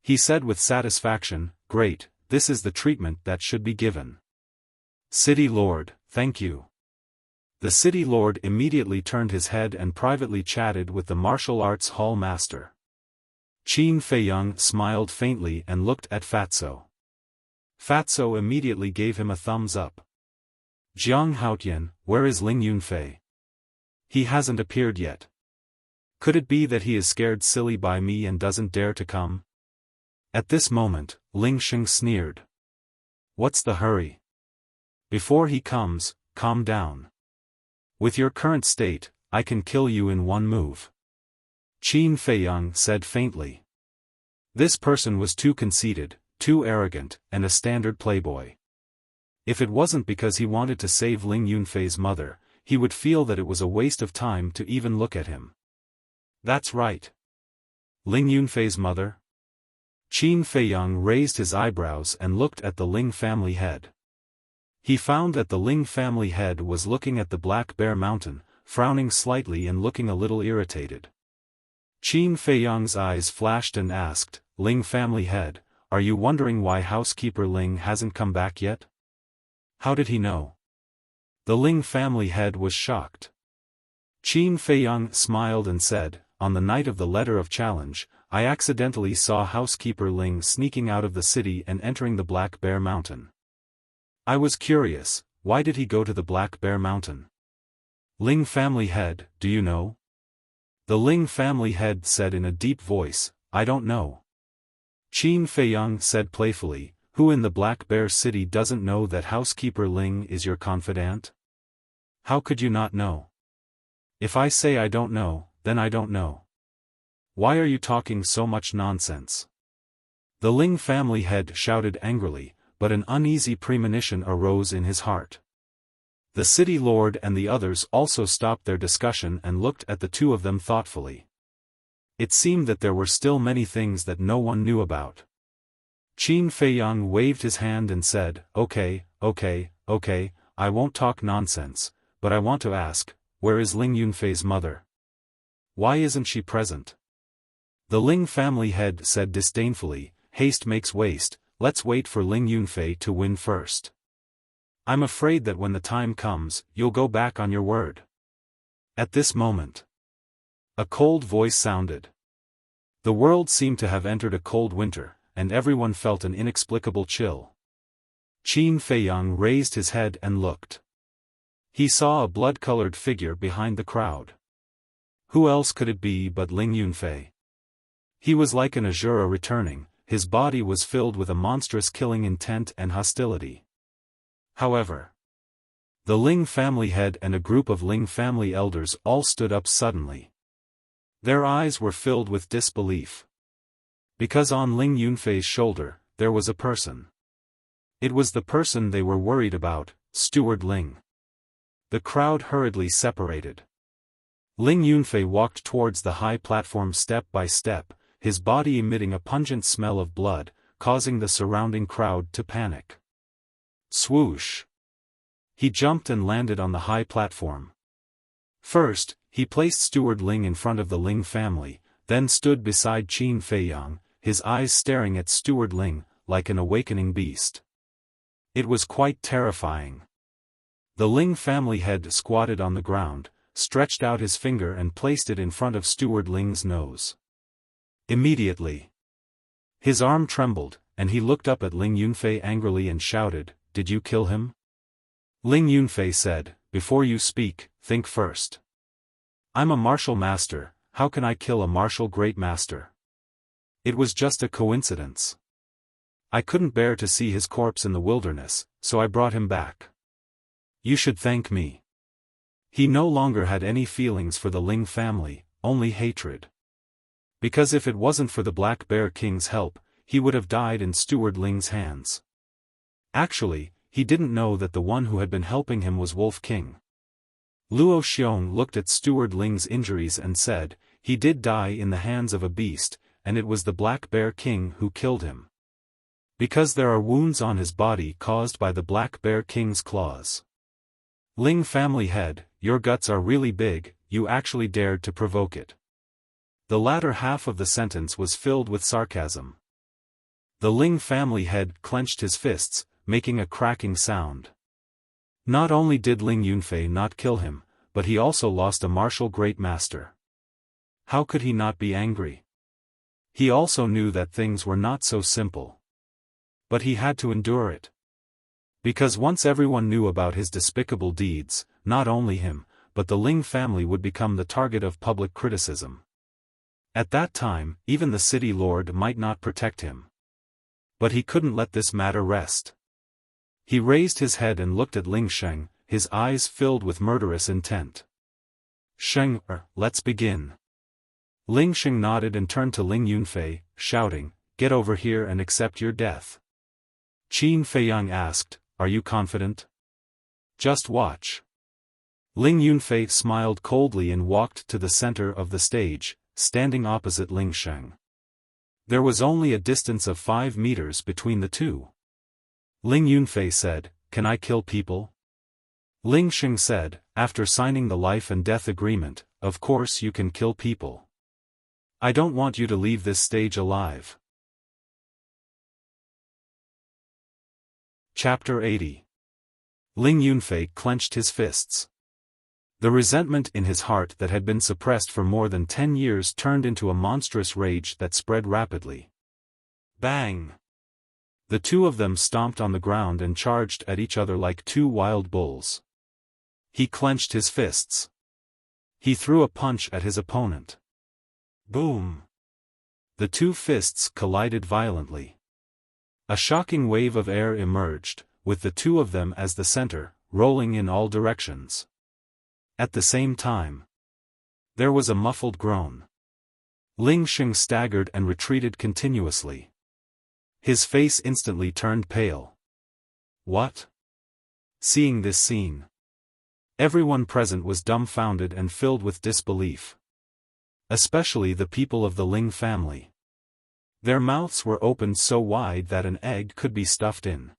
He said with satisfaction, "Great, this is the treatment that should be given. City lord, thank you." The city lord immediately turned his head and privately chatted with the martial arts hall master. Qin Feiyang smiled faintly and looked at Fatso. Fatso immediately gave him a thumbs up. "Jiang Haotian, where is Ling Yunfei? He hasn't appeared yet. Could it be that he is scared silly by me and doesn't dare to come?" At this moment, Ling Sheng sneered. "What's the hurry? Before he comes, calm down. With your current state, I can kill you in one move." Qin Feiyang said faintly. This person was too conceited, too arrogant, and a standard playboy. If it wasn't because he wanted to save Ling Yunfei's mother, he would feel that it was a waste of time to even look at him. That's right. Ling Yunfei's mother? Qin Feiyang raised his eyebrows and looked at the Ling family head. He found that the Ling family head was looking at the Black Bear Mountain, frowning slightly and looking a little irritated. Qin Feiyang's eyes flashed and asked, "Ling family head, are you wondering why housekeeper Ling hasn't come back yet?" How did he know? The Ling family head was shocked. Qin Feiyang smiled and said, "On the night of the letter of challenge, I accidentally saw housekeeper Ling sneaking out of the city and entering the Black Bear Mountain. I was curious, why did he go to the Black Bear Mountain?" Ling family head, do you know? The Ling family head said in a deep voice, "I don't know." Qin Feiyang said playfully, "Who in the Black Bear City doesn't know that housekeeper Ling is your confidant? How could you not know? If I say I don't know, then I don't know. Why are you talking so much nonsense?" The Ling family head shouted angrily, but an uneasy premonition arose in his heart. The city lord and the others also stopped their discussion and looked at the two of them thoughtfully. It seemed that there were still many things that no one knew about. Qin Feiyang waved his hand and said, okay, I won't talk nonsense, but I want to ask, where is Ling Yunfei's mother? Why isn't she present? The Ling family head said disdainfully, haste makes waste, let's wait for Ling Yunfei to win first. I'm afraid that when the time comes, you'll go back on your word. At this moment, a cold voice sounded. The world seemed to have entered a cold winter, and everyone felt an inexplicable chill. Qin Feiyang raised his head and looked. He saw a blood-colored figure behind the crowd. Who else could it be but Ling Yunfei? He was like an Azura returning, his body was filled with a monstrous killing intent and hostility. However, the Ling family head and a group of Ling family elders all stood up suddenly. Their eyes were filled with disbelief. Because on Ling Yunfei's shoulder, there was a person. It was the person they were worried about, Steward Ling. The crowd hurriedly separated. Ling Yunfei walked towards the high platform step by step, his body emitting a pungent smell of blood, causing the surrounding crowd to panic. Swoosh! He jumped and landed on the high platform. First, he placed Steward Ling in front of the Ling family, then stood beside Qin Feiyang, his eyes staring at Steward Ling, like an awakening beast. It was quite terrifying. The Ling family head squatted on the ground, stretched out his finger and placed it in front of Steward Ling's nose. Immediately, his arm trembled, and he looked up at Ling Yunfei angrily and shouted, "Did you kill him?" Ling Yunfei said, "Before you speak, think first. I'm a martial master, how can I kill a martial great master? It was just a coincidence. I couldn't bear to see his corpse in the wilderness, so I brought him back. You should thank me." He no longer had any feelings for the Ling family, only hatred. Because if it wasn't for the Black Bear King's help, he would have died in Steward Ling's hands. Actually, he didn't know that the one who had been helping him was Wolf King. Luo Xiong looked at Steward Ling's injuries and said, he did die in the hands of a beast, and it was the Black Bear King who killed him. Because there are wounds on his body caused by the Black Bear King's claws. Ling family head, your guts are really big, you actually dared to provoke it. The latter half of the sentence was filled with sarcasm. The Ling family head clenched his fists, making a cracking sound. Not only did Ling Yunfei not kill him, but he also lost a martial great master. How could he not be angry? He also knew that things were not so simple. But he had to endure it. Because once everyone knew about his despicable deeds, not only him, but the Ling family would become the target of public criticism. At that time, even the city lord might not protect him. But he couldn't let this matter rest. He raised his head and looked at Ling Sheng, his eyes filled with murderous intent. "Sheng, let's begin." Ling Sheng nodded and turned to Ling Yunfei, shouting, "Get over here and accept your death." Qin Feiyang asked, "Are you confident?" "Just watch." Ling Yunfei smiled coldly and walked to the center of the stage, standing opposite Ling Sheng. There was only a distance of 5 meters between the two. Ling Yunfei said, "Can I kill people?" Ling Sheng said, "After signing the life and death agreement, of course you can kill people. I don't want you to leave this stage alive." Chapter 80. Ling Yunfei clenched his fists. The resentment in his heart that had been suppressed for more than 10 years turned into a monstrous rage that spread rapidly. Bang! The two of them stomped on the ground and charged at each other like two wild bulls. He clenched his fists. He threw a punch at his opponent. Boom! The two fists collided violently. A shocking wave of air emerged, with the two of them as the center, rolling in all directions. At the same time, there was a muffled groan. Ling Sheng staggered and retreated continuously. His face instantly turned pale. What? Seeing this scene, everyone present was dumbfounded and filled with disbelief. especially the people of the Ling family. Their mouths were opened so wide that an egg could be stuffed in.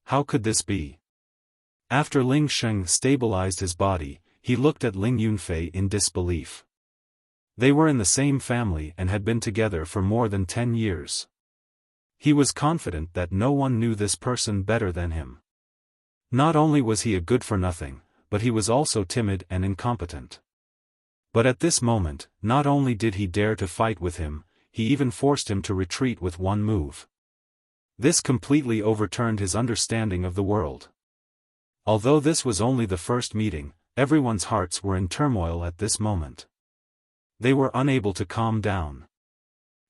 How could this be? After Ling Sheng stabilized his body, he looked at Ling Yunfei in disbelief. They were in the same family and had been together for more than 10 years. He was confident that no one knew this person better than him. Not only was he a good-for-nothing, but he was also timid and incompetent. But at this moment, not only did he dare to fight with him, he even forced him to retreat with one move. This completely overturned his understanding of the world. Although this was only the first meeting, everyone's hearts were in turmoil at this moment. They were unable to calm down.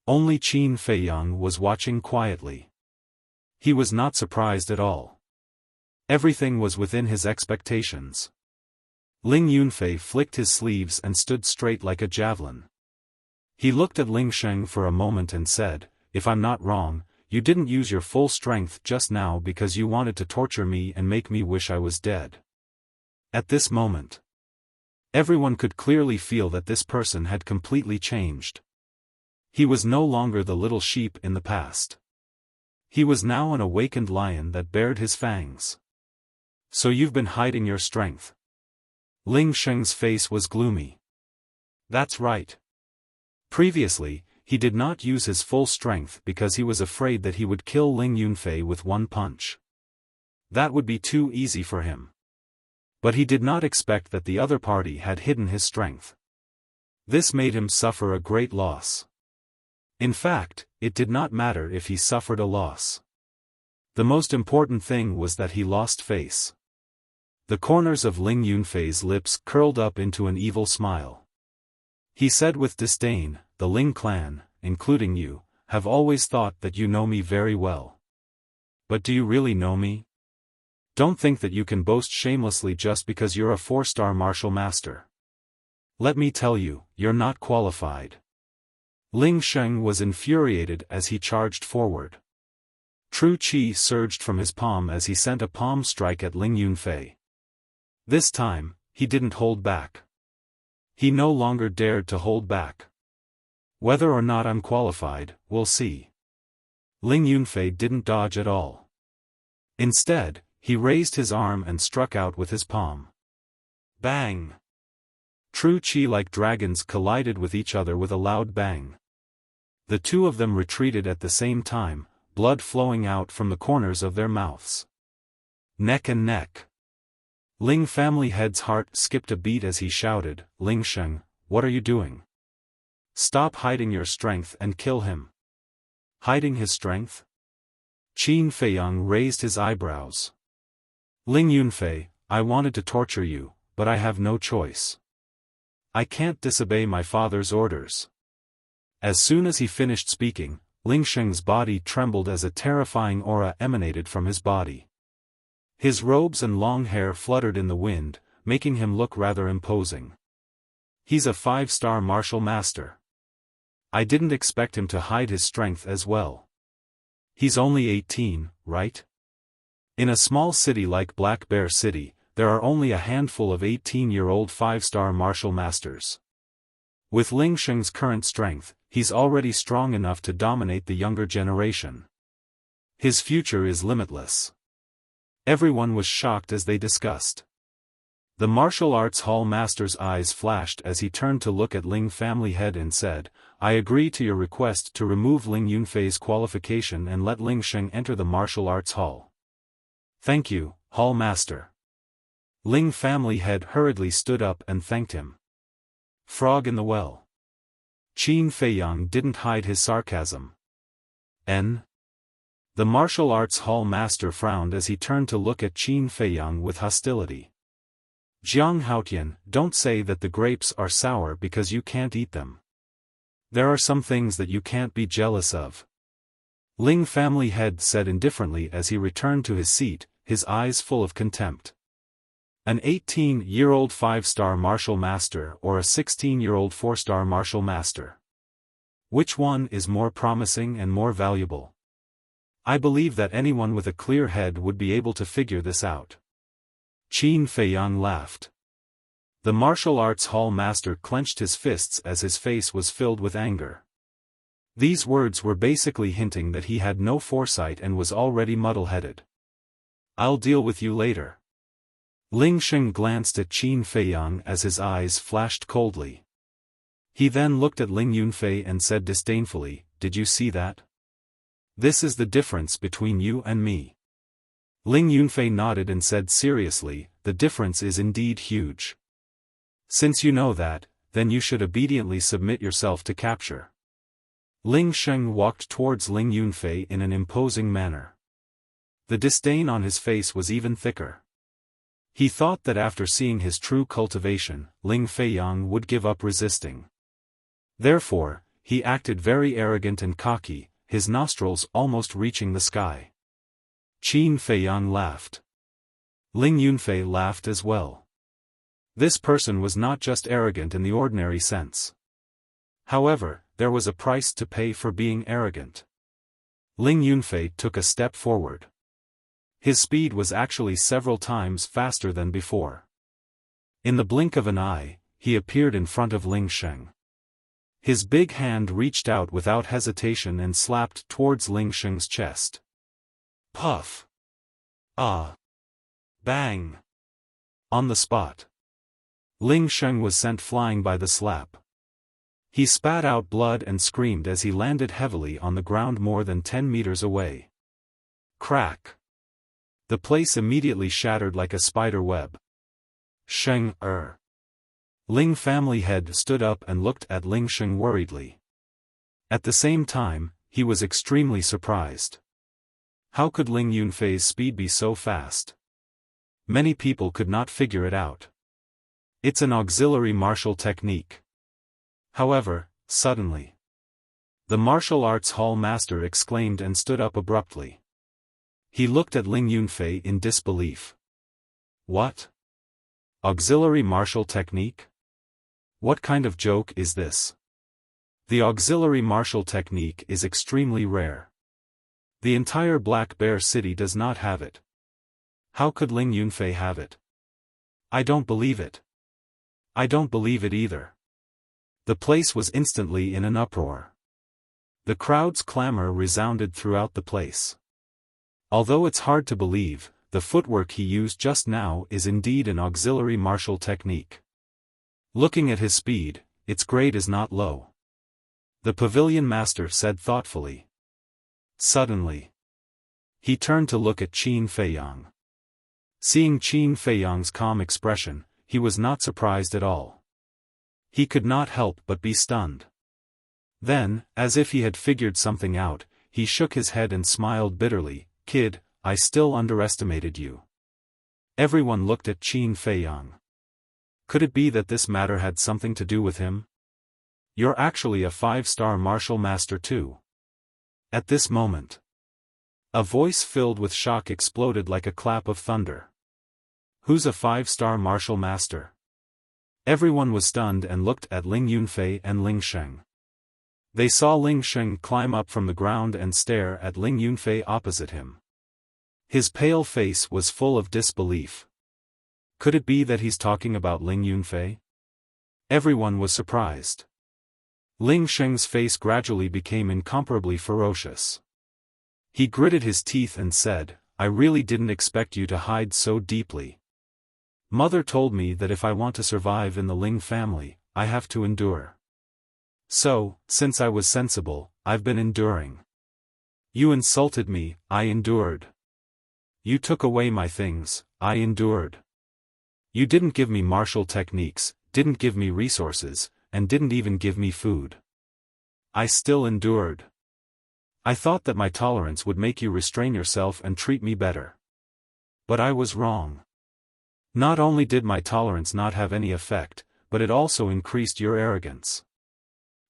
Only Qin Feiyang was watching quietly. He was not surprised at all. Everything was within his expectations. Ling Yunfei flicked his sleeves and stood straight like a javelin. He looked at Ling Sheng for a moment and said, "If I'm not wrong, you didn't use your full strength just now because you wanted to torture me and make me wish I was dead." At this moment, everyone could clearly feel that this person had completely changed. He was no longer the little sheep in the past. He was now an awakened lion that bared his fangs. "So you've been hiding your strength." Ling Sheng's face was gloomy. "That's right. Previously, he did not use his full strength because he was afraid that he would kill Ling Yunfei with one punch. That would be too easy for him. But he did not expect that the other party had hidden his strength. This made him suffer a great loss. In fact, it did not matter if he suffered a loss. The most important thing was that he lost face. The corners of Ling Yunfei's lips curled up into an evil smile. He said with disdain, "The Ling clan, including you, have always thought that you know me very well. But do you really know me? Don't think that you can boast shamelessly just because you're a 4-star martial master. Let me tell you, you're not qualified." Ling Sheng was infuriated as he charged forward. True Qi surged from his palm as he sent a palm strike at Ling Yunfei. This time, he didn't hold back. He no longer dared to hold back. "Whether or not I'm qualified, we'll see." Ling Yunfei didn't dodge at all. Instead, he raised his arm and struck out with his palm. Bang! True Qi like dragons collided with each other with a loud bang. The two of them retreated at the same time, blood flowing out from the corners of their mouths. Neck and neck. Ling family head's heart skipped a beat as he shouted, "Ling Sheng, what are you doing? Stop hiding your strength and kill him." Hiding his strength? Qin Feiyang raised his eyebrows. "Ling Yunfei, I wanted to torture you, but I have no choice. I can't disobey my father's orders." As soon as he finished speaking, Ling Sheng's body trembled as a terrifying aura emanated from his body. His robes and long hair fluttered in the wind, making him look rather imposing. He's a 5-star martial master. I didn't expect him to hide his strength as well. He's only 18, right? In a small city like Black Bear City, there are only a handful of 18-year-old 5-star martial masters. With Ling Sheng's current strength, he's already strong enough to dominate the younger generation. His future is limitless. Everyone was shocked as they discussed. The martial arts hall master's eyes flashed as he turned to look at Ling family head and said, "I agree to your request to remove Ling Yunfei's qualification and let Ling Sheng enter the martial arts hall." "Thank you, hall master." Ling family head hurriedly stood up and thanked him. Frog in the well. Qin Feiyang didn't hide his sarcasm. The martial arts hall master frowned as he turned to look at Qin Feiyang with hostility. "Jiang Haotian, don't say that the grapes are sour because you can't eat them. There are some things that you can't be jealous of." Ling family head said indifferently as he returned to his seat, his eyes full of contempt. An 18-year-old 5-star martial master or a 16-year-old 4-star martial master? Which one is more promising and more valuable? I believe that anyone with a clear head would be able to figure this out. Qin Feiyang laughed. The martial arts hall master clenched his fists as his face was filled with anger. These words were basically hinting that he had no foresight and was already muddle-headed. "I'll deal with you later." Ling Sheng glanced at Qin Feiyang as his eyes flashed coldly. He then looked at Ling Yunfei and said disdainfully, "Did you see that? This is the difference between you and me." Ling Yunfei nodded and said seriously, "The difference is indeed huge. Since you know that, then you should obediently submit yourself to capture." Ling Sheng walked towards Ling Yunfei in an imposing manner. The disdain on his face was even thicker. He thought that after seeing his true cultivation, Ling Feiyang would give up resisting. Therefore, he acted very arrogant and cocky, his nostrils almost reaching the sky. Qin Feiyang laughed. Ling Yunfei laughed as well. This person was not just arrogant in the ordinary sense. However, there was a price to pay for being arrogant. Ling Yunfei took a step forward. His speed was actually several times faster than before. In the blink of an eye, he appeared in front of Ling Sheng. His big hand reached out without hesitation and slapped towards Ling Sheng's chest. Puff! Ah! Bang! On the spot. Ling Sheng was sent flying by the slap. He spat out blood and screamed as he landed heavily on the ground more than 10 meters away. Crack! The place immediately shattered like a spider web. Sheng. Ling family head stood up and looked at Ling Sheng worriedly. At the same time, he was extremely surprised. How could Ling Yunfei's speed be so fast? Many people could not figure it out. It's an auxiliary martial technique. However, suddenly, the martial arts hall master exclaimed and stood up abruptly. He looked at Ling Yunfei in disbelief. What? Auxiliary martial technique? What kind of joke is this? The auxiliary martial technique is extremely rare. The entire Black Bear City does not have it. How could Ling Yunfei have it? I don't believe it. I don't believe it either. The place was instantly in an uproar. The crowd's clamor resounded throughout the place. Although it's hard to believe, the footwork he used just now is indeed an auxiliary martial technique. Looking at his speed, its grade is not low. The pavilion master said thoughtfully. Suddenly, he turned to look at Qin Feiyang. Seeing Qin Feiyang's calm expression, he was not surprised at all. He could not help but be stunned. Then, as if he had figured something out, he shook his head and smiled bitterly. "Kid, I still underestimated you." Everyone looked at Qin Feiyang. Could it be that this matter had something to do with him? "You're actually a 5-star martial master too." At this moment, a voice filled with shock exploded like a clap of thunder. "Who's a 5-star martial master?" Everyone was stunned and looked at Ling Yunfei and Ling Sheng. They saw Ling Sheng climb up from the ground and stare at Ling Yunfei opposite him. His pale face was full of disbelief. Could it be that he's talking about Ling Yunfei? Everyone was surprised. Ling Sheng's face gradually became incomparably ferocious. He gritted his teeth and said, "I really didn't expect you to hide so deeply. Mother told me that if I want to survive in the Ling family, I have to endure. So, since I was sensible, I've been enduring. You insulted me, I endured. You took away my things, I endured. You didn't give me martial techniques, didn't give me resources, and didn't even give me food. I still endured. I thought that my tolerance would make you restrain yourself and treat me better. But I was wrong. Not only did my tolerance not have any effect, but it also increased your arrogance.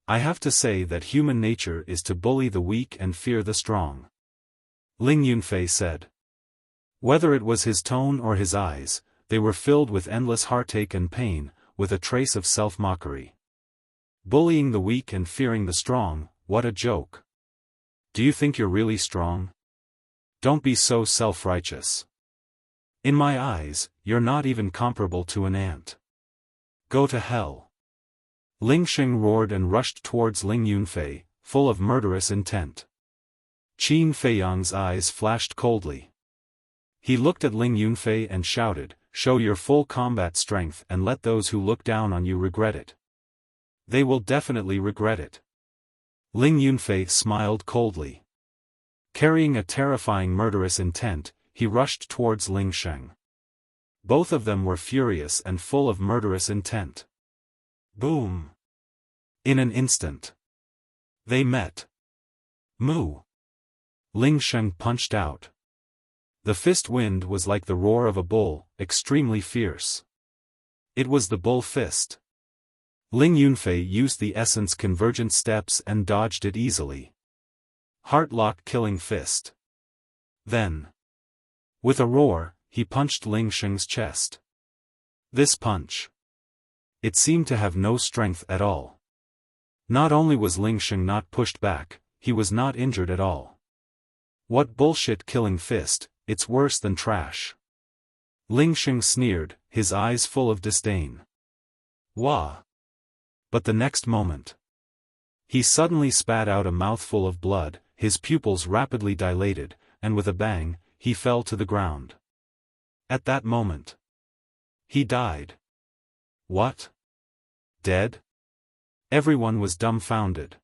I have to say that human nature is to bully the weak and fear the strong." Ling Yunfei said. Whether it was his tone or his eyes, they were filled with endless heartache and pain, with a trace of self-mockery. Bullying the weak and fearing the strong, what a joke. Do you think you're really strong? Don't be so self-righteous. In my eyes, you're not even comparable to an ant. Go to hell. Ling Sheng roared and rushed towards Ling Yunfei, full of murderous intent. Qin Feiyang's eyes flashed coldly. He looked at Ling Yunfei and shouted, "Show your full combat strength and let those who look down on you regret it. They will definitely regret it." Ling Yunfei smiled coldly. Carrying a terrifying murderous intent, he rushed towards Ling Sheng. Both of them were furious and full of murderous intent. Boom! In an instant, they met. Moo! Ling Sheng punched out. The fist wind was like the roar of a bull, extremely fierce. It was the bull fist. Ling Yunfei used the essence convergent steps and dodged it easily. Heartlock killing fist. Then, with a roar, he punched Ling Sheng's chest. This punch. It seemed to have no strength at all. Not only was Ling Sheng not pushed back, he was not injured at all. What bullshit killing fist, it's worse than trash. Ling Sheng sneered, his eyes full of disdain. Wah! But the next moment, he suddenly spat out a mouthful of blood, his pupils rapidly dilated, and with a bang, he fell to the ground. At that moment, he died. What? Dead? Everyone was dumbfounded.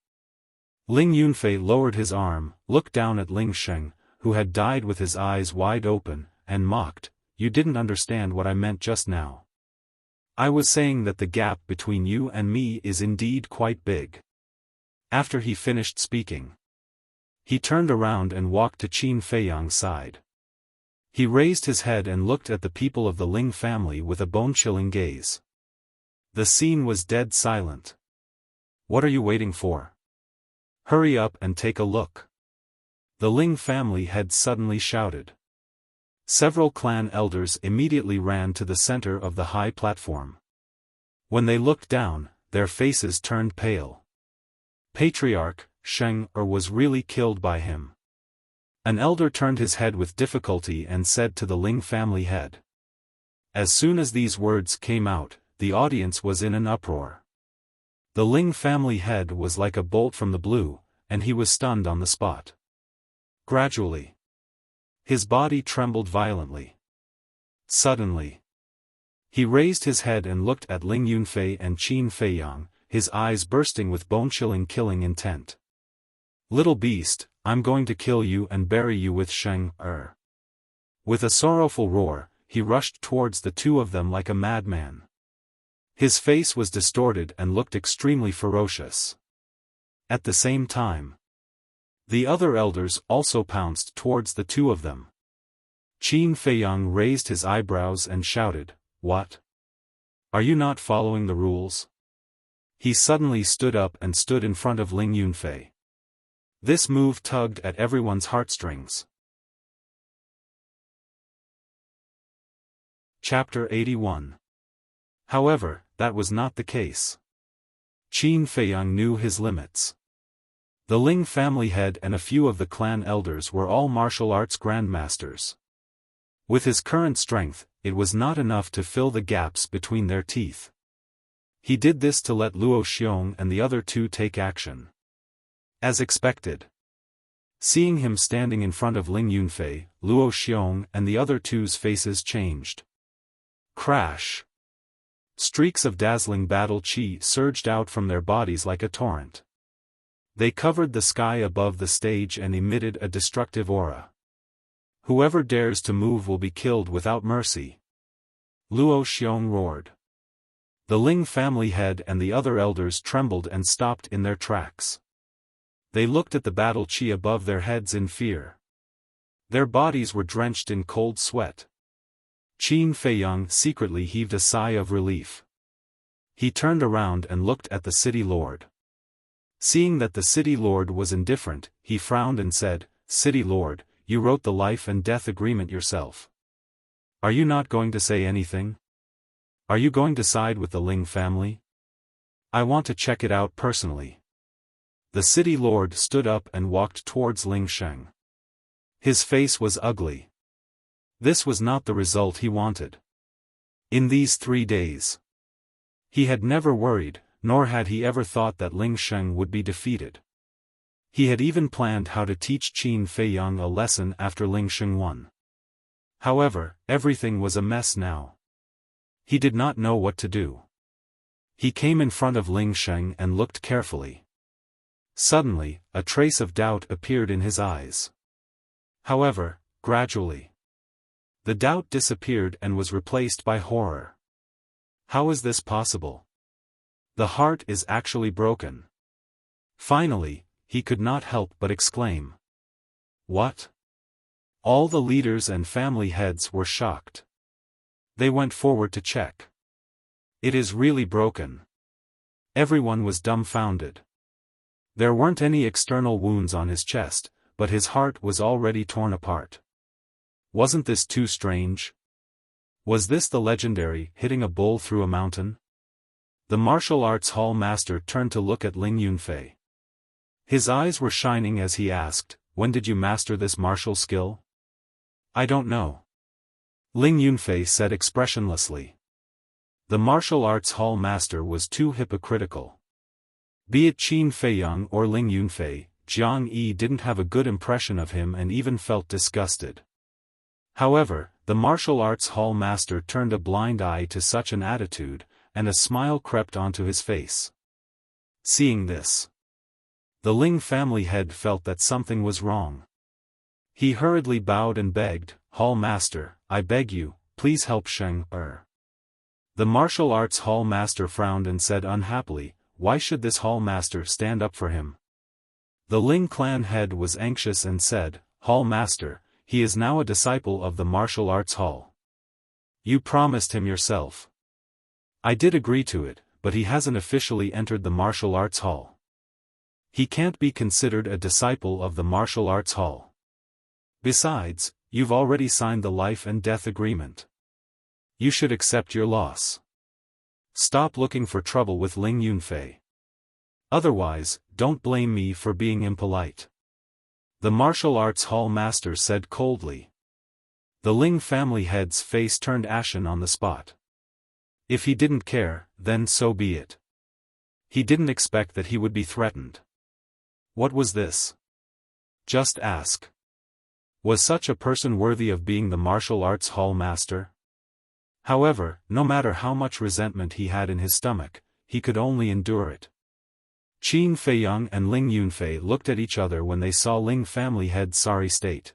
Ling Yunfei lowered his arm, looked down at Ling Sheng, who had died with his eyes wide open, and mocked, "You didn't understand what I meant just now. I was saying that the gap between you and me is indeed quite big." After he finished speaking, he turned around and walked to Qin Feiyang's side. He raised his head and looked at the people of the Ling family with a bone-chilling gaze. The scene was dead silent. "What are you waiting for? Hurry up and take a look." The Ling family head suddenly shouted. Several clan elders immediately ran to the center of the high platform. When they looked down, their faces turned pale. Patriarch Sheng was really killed by him. An elder turned his head with difficulty and said to the Ling family head. As soon as these words came out, the audience was in an uproar. The Ling family head was like a bolt from the blue, and he was stunned on the spot. Gradually, his body trembled violently. Suddenly, he raised his head and looked at Ling Yunfei and Qin Feiyang, his eyes bursting with bone-chilling killing intent. "Little beast, I'm going to kill you and bury you with Sheng." With a sorrowful roar, he rushed towards the two of them like a madman. His face was distorted and looked extremely ferocious. At the same time, the other elders also pounced towards the two of them. Qin Feiyang raised his eyebrows and shouted, "What? Are you not following the rules?" He suddenly stood up and stood in front of Ling Yunfei. This move tugged at everyone's heartstrings. Chapter 81. However, that was not the case. Qin Feiyang knew his limits. The Ling family head and a few of the clan elders were all martial arts grandmasters. With his current strength, it was not enough to fill the gaps between their teeth. He did this to let Luo Xiong and the other two take action. As expected. Seeing him standing in front of Ling Yunfei, Luo Xiong and the other two's faces changed. Crash! Streaks of dazzling battle chi surged out from their bodies like a torrent. They covered the sky above the stage and emitted a destructive aura. "Whoever dares to move will be killed without mercy," Luo Xiong roared. The Ling family head and the other elders trembled and stopped in their tracks. They looked at the battle chi above their heads in fear. Their bodies were drenched in cold sweat. Qin Feiyang secretly heaved a sigh of relief. He turned around and looked at the city lord. Seeing that the city lord was indifferent, he frowned and said, "City lord, you wrote the life and death agreement yourself. Are you not going to say anything? Are you going to side with the Ling family? I want to check it out personally." The city lord stood up and walked towards Ling Sheng. His face was ugly. This was not the result he wanted. In these 3 days, He had never worried, nor had he ever thought that Ling Sheng would be defeated. He had even planned how to teach Qin Feiyang a lesson after Ling Sheng won. However, everything was a mess now. He did not know what to do. He came in front of Ling Sheng and looked carefully. Suddenly, a trace of doubt appeared in his eyes. However, gradually, the doubt disappeared and was replaced by horror. How is this possible? The heart is actually broken. Finally, he could not help but exclaim. What? All the leaders and family heads were shocked. They went forward to check. It is really broken. Everyone was dumbfounded. There weren't any external wounds on his chest, but his heart was already torn apart. Wasn't this too strange? Was this the legendary hitting a bull through a mountain? The martial arts hall master turned to look at Ling Yunfei. His eyes were shining as he asked, "When did you master this martial skill?" "I don't know," Ling Yunfei said expressionlessly. The martial arts hall master was too hypocritical. Be it Qin Feiyang or Ling Yunfei, Jiang Yi didn't have a good impression of him and even felt disgusted. However, the martial arts hall master turned a blind eye to such an attitude, and a smile crept onto his face. Seeing this, the Ling family head felt that something was wrong. He hurriedly bowed and begged, "Hall master, I beg you, please help Sheng Er." The martial arts hall master frowned and said unhappily, "Why should this hall master stand up for him?" The Ling clan head was anxious and said, "Hall master, he is now a disciple of the martial arts hall. You promised him yourself." "I did agree to it, but he hasn't officially entered the martial arts hall. He can't be considered a disciple of the martial arts hall. Besides, you've already signed the life and death agreement. You should accept your loss. Stop looking for trouble with Ling Yunfei. Otherwise, don't blame me for being impolite," the martial arts hall master said coldly. The Ling family head's face turned ashen on the spot. If he didn't care, then so be it. He didn't expect that he would be threatened. What was this? Just ask. Was such a person worthy of being the martial arts hall master? However, no matter how much resentment he had in his stomach, he could only endure it. Qin Feiyang and Ling Yunfei looked at each other when they saw Ling family head's sorry state.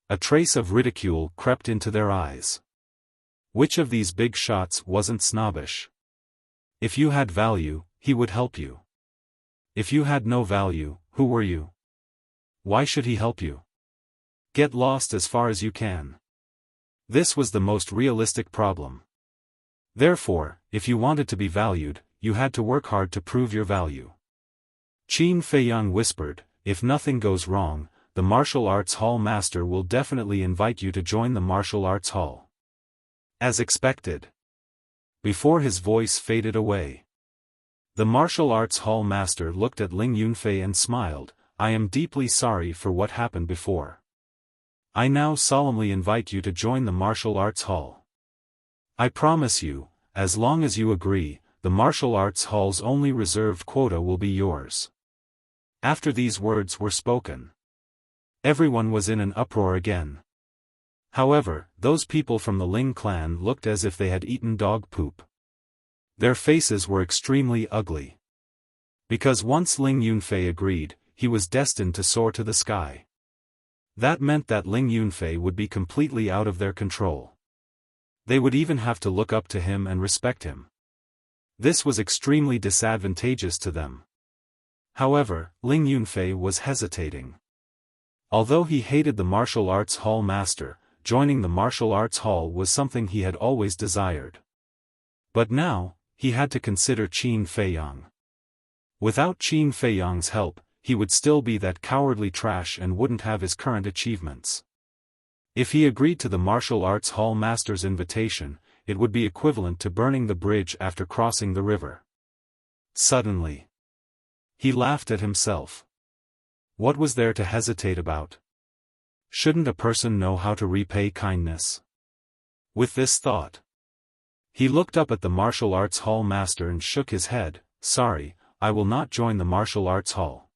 A trace of ridicule crept into their eyes. Which of these big shots wasn't snobbish? If you had value, he would help you. If you had no value, who were you? Why should he help you? Get lost as far as you can. This was the most realistic problem. Therefore, if you wanted to be valued, you had to work hard to prove your value. Qin Feiyang whispered, "If nothing goes wrong, the martial arts hall master will definitely invite you to join the martial arts hall." As expected. Before his voice faded away, the martial arts hall master looked at Ling Yunfei and smiled, "I am deeply sorry for what happened before. I now solemnly invite you to join the martial arts hall. I promise you, as long as you agree, the martial arts hall's only reserved quota will be yours." After these words were spoken, everyone was in an uproar again. However, those people from the Ling clan looked as if they had eaten dog poop. Their faces were extremely ugly. Because once Ling Yunfei agreed, he was destined to soar to the sky. That meant that Ling Yunfei would be completely out of their control. They would even have to look up to him and respect him. This was extremely disadvantageous to them. However, Ling Yunfei was hesitating. Although he hated the martial arts hall master, joining the martial arts hall was something he had always desired. But now, he had to consider Qin Feiyang. Without Qin Feiyang's help, he would still be that cowardly trash and wouldn't have his current achievements. If he agreed to the martial arts hall master's invitation, it would be equivalent to burning the bridge after crossing the river. Suddenly, he laughed at himself. What was there to hesitate about? Shouldn't a person know how to repay kindness? With this thought, He looked up at the martial arts hall master and shook his head. Sorry, I will not join the martial arts hall.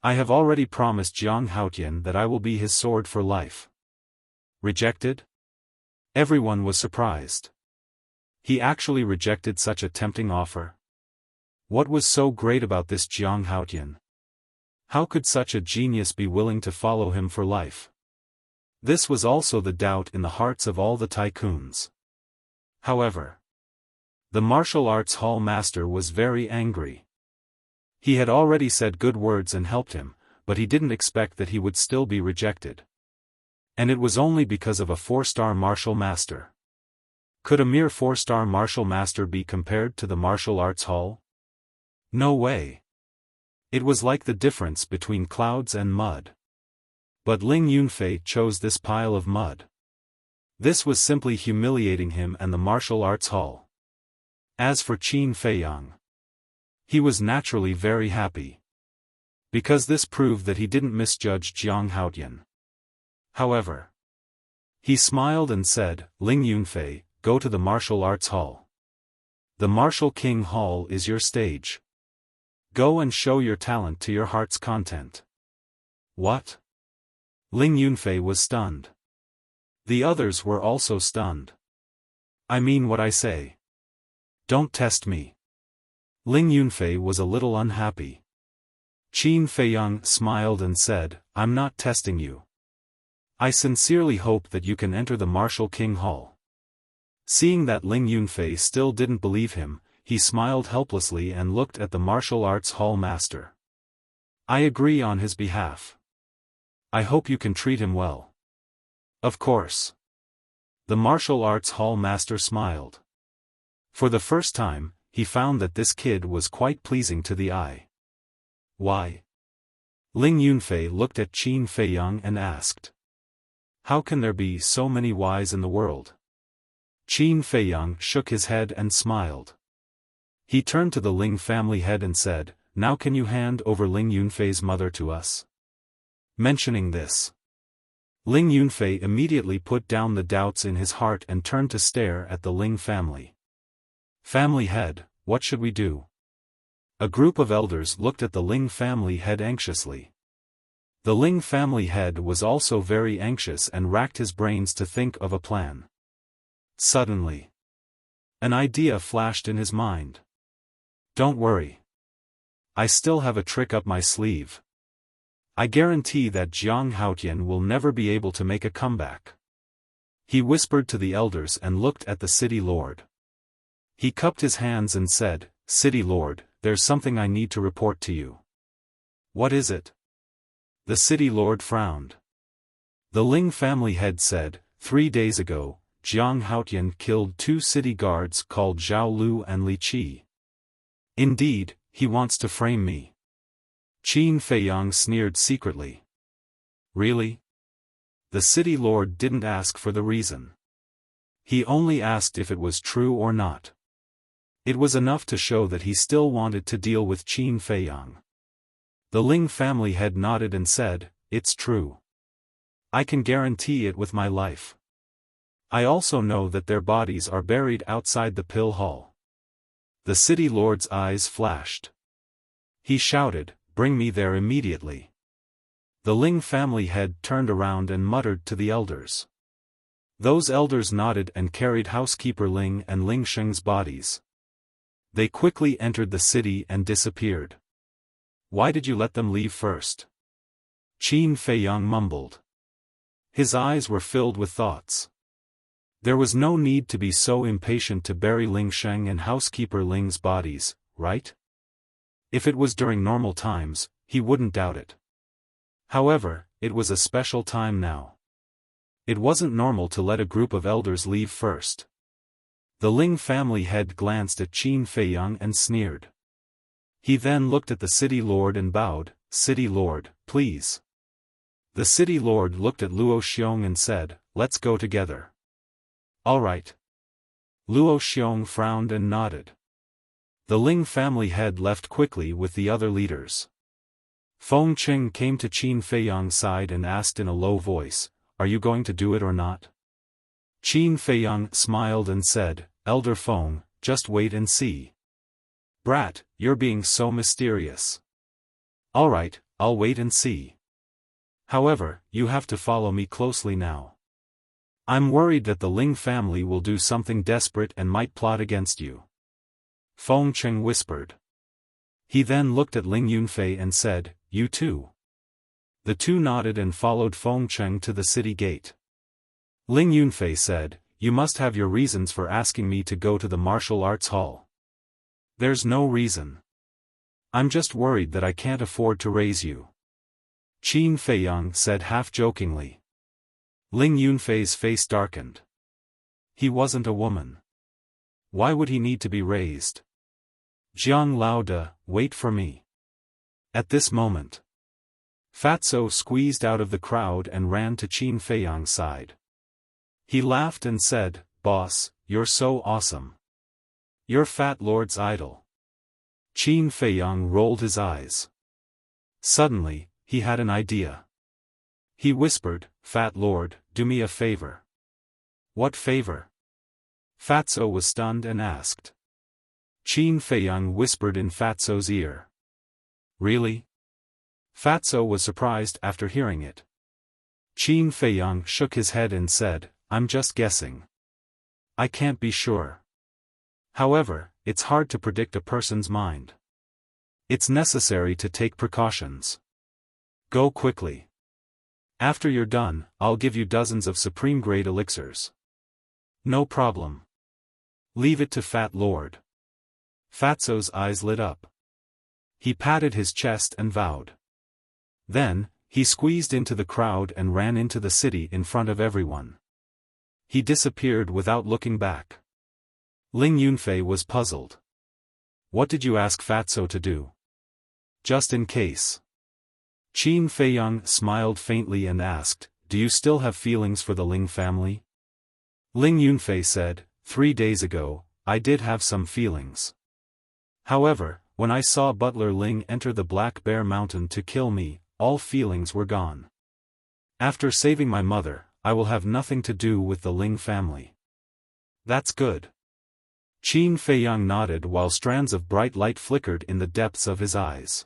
I have already promised Jiang Haotian that I will be his sword for life. Rejected? Everyone was surprised. He actually rejected such a tempting offer? What was so great about this Jiang Haotian? How could such a genius be willing to follow him for life? This was also the doubt in the hearts of all the tycoons. However, the martial arts hall master was very angry. He had already said good words and helped him, but he didn't expect that he would still be rejected. And it was only because of a 4-star martial master. Could a mere 4-star martial master be compared to the martial arts hall? No way. It was like the difference between clouds and mud. But Ling Yunfei chose this pile of mud. This was simply humiliating him and the martial arts hall. As for Qin Feiyang, he was naturally very happy. Because this proved that he didn't misjudge Jiang Haotian. However, he smiled and said, Ling Yunfei, go to the martial arts hall. The Martial King Hall is your stage. Go and show your talent to your heart's content. What? Ling Yunfei was stunned. The others were also stunned. I mean what I say. Don't test me. Ling Yunfei was a little unhappy. Qin Feiyang smiled and said, I'm not testing you. I sincerely hope that you can enter the Martial King Hall. Seeing that Ling Yunfei still didn't believe him, he smiled helplessly and looked at the martial arts hall master. I agree on his behalf. I hope you can treat him well. Of course. The martial arts hall master smiled. For the first time, he found that this kid was quite pleasing to the eye. Why? Ling Yunfei looked at Qin Feiyang and asked. How can there be so many whys in the world? Qin Feiyang shook his head and smiled. He turned to the Ling family head and said, now can you hand over Ling Yunfei's mother to us? Mentioning this, Ling Yunfei immediately put down the doubts in his heart and turned to stare at the Ling family. Family head, what should we do? A group of elders looked at the Ling family head anxiously. The Ling family head was also very anxious and racked his brains to think of a plan. Suddenly, an idea flashed in his mind. Don't worry. I still have a trick up my sleeve. I guarantee that Jiang Haotian will never be able to make a comeback. He whispered to the elders and looked at the city lord. He cupped his hands and said, City lord, there's something I need to report to you. What is it? The city lord frowned. The Ling family head said, 3 days ago, Jiang Haotian killed 2 city guards called Zhao Lu and Li Qi. Indeed, he wants to frame me. Qin Feiyang sneered secretly. Really? The city lord didn't ask for the reason. He only asked if it was true or not. It was enough to show that he still wanted to deal with Qin Feiyang. The Ling family head nodded and said, it's true. I can guarantee it with my life. I also know that their bodies are buried outside the pill hall. The city lord's eyes flashed. He shouted, bring me there immediately. The Ling family head turned around and muttered to the elders. Those elders nodded and carried housekeeper Ling and Ling Sheng's bodies. They quickly entered the city and disappeared. Why did you let them leave first? Qin Feiyang mumbled. His eyes were filled with thoughts. There was no need to be so impatient to bury Ling Sheng and housekeeper Ling's bodies, right? If it was during normal times, he wouldn't doubt it. However, it was a special time now. It wasn't normal to let a group of elders leave first. The Ling family head glanced at Qin Feiyang and sneered. He then looked at the city lord and bowed, City lord, please. The city lord looked at Luo Xiong and said, let's go together. All right. Luo Xiong frowned and nodded. The Ling family head left quickly with the other leaders. Feng Qing came to Qin Feiyang's side and asked in a low voice, are you going to do it or not? Qin Feiyang smiled and said, Elder Feng, just wait and see. Brat, you're being so mysterious. Alright, I'll wait and see. However, you have to follow me closely now. I'm worried that the Ling family will do something desperate and might plot against you. Feng Cheng whispered. He then looked at Ling Yunfei and said, You too. The two nodded and followed Feng Cheng to the city gate. Ling Yunfei said, You must have your reasons for asking me to go to the martial arts hall. There's no reason. I'm just worried that I can't afford to raise you. Qin Feiyang said half-jokingly. Ling Yunfei's face darkened. He wasn't a woman. Why would he need to be raised? Jiang Laoda, wait for me. At this moment, Fatso squeezed out of the crowd and ran to Qin Feiyang's side. He laughed and said, Boss, you're so awesome. You're Fat Lord's idol. Qin Feiyang rolled his eyes. Suddenly, he had an idea. He whispered, Fat Lord, do me a favor. What favor? Fatso was stunned and asked. Qin Feiyang whispered in Fatso's ear. Really? Fatso was surprised after hearing it. Qin Feiyang shook his head and said, I'm just guessing. I can't be sure. However, it's hard to predict a person's mind. It's necessary to take precautions. Go quickly. After you're done, I'll give you dozens of supreme-grade elixirs. No problem. Leave it to Fat Lord. Fatso's eyes lit up. He patted his chest and vowed. Then, he squeezed into the crowd and ran into the city in front of everyone. He disappeared without looking back. Ling Yunfei was puzzled. What did you ask Fatso to do? Just in case. Qin Feiyang smiled faintly and asked, Do you still have feelings for the Ling family? Ling Yunfei said, 3 days ago, I did have some feelings. However, when I saw Butler Ling enter the Black Bear Mountain to kill me, all feelings were gone. After saving my mother, I will have nothing to do with the Ling family. That's good. Qin Feiyang nodded while strands of bright light flickered in the depths of his eyes.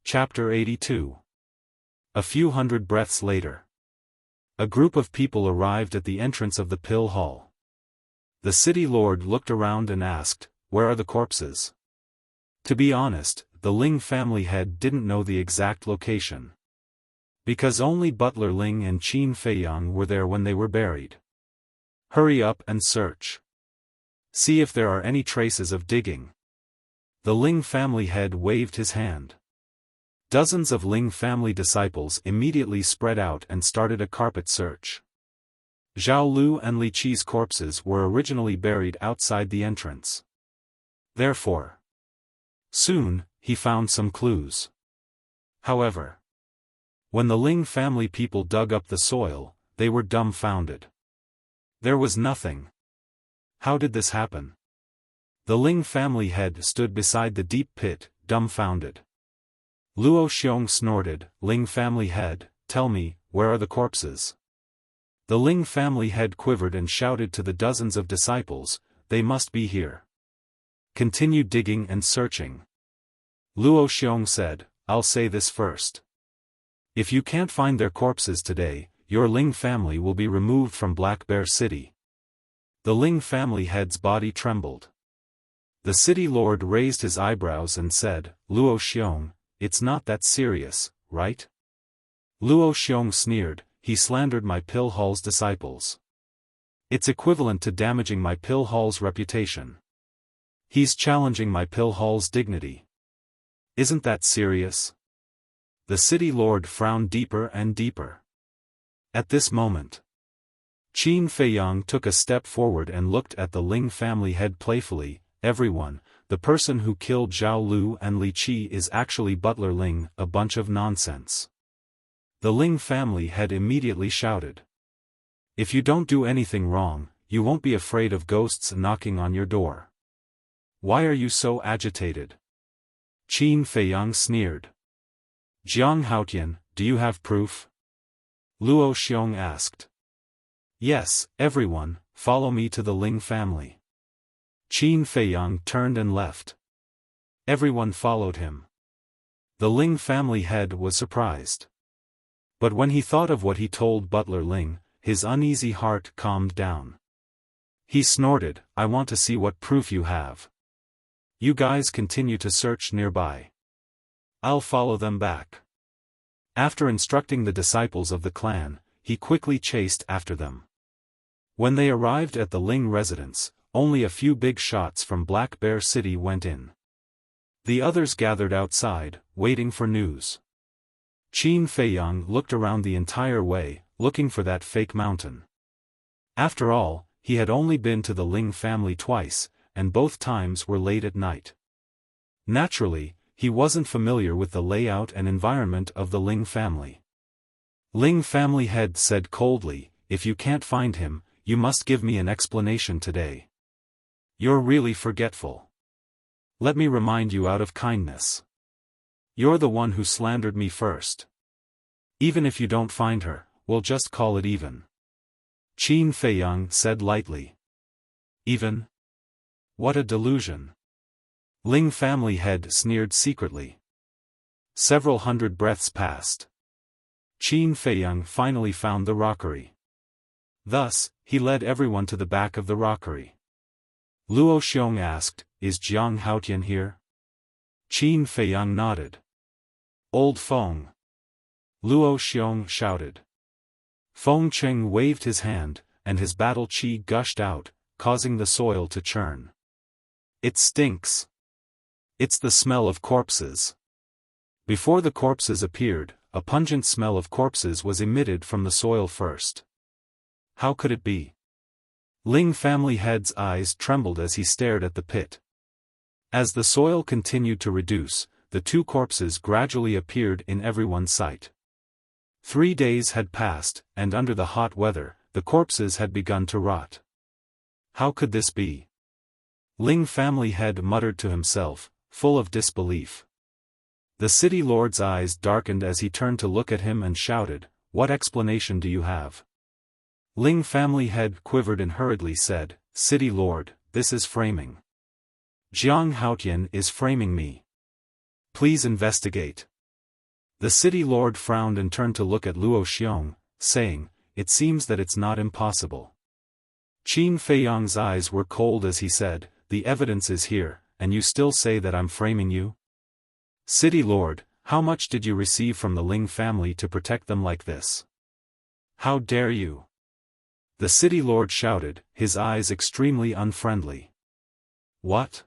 Chapter 82. A few hundred breaths later. A group of people arrived at the entrance of the pill hall. The city lord looked around and asked, Where are the corpses? To be honest, the Ling family head didn't know the exact location. Because only Butler Ling and Qin Feiyang were there when they were buried. Hurry up and search. See if there are any traces of digging. The Ling family head waved his hand. Dozens of Ling family disciples immediately spread out and started a carpet search. Zhao Lu and Li Qi's corpses were originally buried outside the entrance. Therefore, soon, he found some clues. However, when the Ling family people dug up the soil, they were dumbfounded. There was nothing. How did this happen? The Ling family head stood beside the deep pit, dumbfounded. Luo Xiong snorted, Ling family head, tell me, where are the corpses? The Ling family head quivered and shouted to the dozens of disciples, they must be here. Continue digging and searching. Luo Xiong said, I'll say this first. If you can't find their corpses today, your Ling family will be removed from Black Bear City. The Ling family head's body trembled. The city lord raised his eyebrows and said, Luo Xiong, it's not that serious, right? Luo Xiong sneered, he slandered my pill hall's disciples. It's equivalent to damaging my pill hall's reputation. He's challenging my pill hall's dignity. Isn't that serious? The city lord frowned deeper and deeper. At this moment, Qin Feiyang took a step forward and looked at the Ling family head playfully, everyone, the person who killed Zhao Lu and Li Qi is actually Butler Ling, a bunch of nonsense. The Ling family head immediately shouted. If you don't do anything wrong, you won't be afraid of ghosts knocking on your door. Why are you so agitated? Qin Feiyang sneered. Jiang Haotian, do you have proof? Luo Xiong asked. Yes, everyone, follow me to the Ling family. Qin Feiyang turned and left. Everyone followed him. The Ling family head was surprised. But when he thought of what he told Butler Ling, his uneasy heart calmed down. He snorted, I want to see what proof you have. You guys continue to search nearby. I'll follow them back. After instructing the disciples of the clan, he quickly chased after them. When they arrived at the Ling residence, only a few big shots from Black Bear City went in. The others gathered outside, waiting for news. Qin Feiyang looked around the entire way, looking for that fake mountain. After all, he had only been to the Ling family twice, and both times were late at night. Naturally, he wasn't familiar with the layout and environment of the Ling family. Ling family head said coldly, if you can't find him, you must give me an explanation today. You're really forgetful. Let me remind you out of kindness. You're the one who slandered me first. Even if you don't find her, we'll just call it even. Qin Feiyang said lightly. Even? What a delusion. Ling family head sneered secretly. Several hundred breaths passed. Qin Feiyang finally found the rockery. Thus, he led everyone to the back of the rockery. Luo Xiong asked, is Jiang Haotian here? Qin Feiyang nodded. Old Feng. Luo Xiong shouted. Feng Cheng waved his hand, and his battle qi gushed out, causing the soil to churn. It stinks. It's the smell of corpses. Before the corpses appeared, a pungent smell of corpses was emitted from the soil first. How could it be? Ling family head's eyes trembled as he stared at the pit. As the soil continued to reduce, the two corpses gradually appeared in everyone's sight. 3 days had passed, and under the hot weather, the corpses had begun to rot. How could this be? Ling family head muttered to himself, full of disbelief. The city lord's eyes darkened as he turned to look at him and shouted, what explanation do you have? Ling family head quivered and hurriedly said, City Lord, this is framing. Jiang Haotian is framing me. Please investigate. The city lord frowned and turned to look at Luo Xiong, saying, it seems that it's not impossible. Qin Feiyang's eyes were cold as he said, the evidence is here, and you still say that I'm framing you? City Lord, how much did you receive from the Ling family to protect them like this? How dare you? The city lord shouted, his eyes extremely unfriendly. What?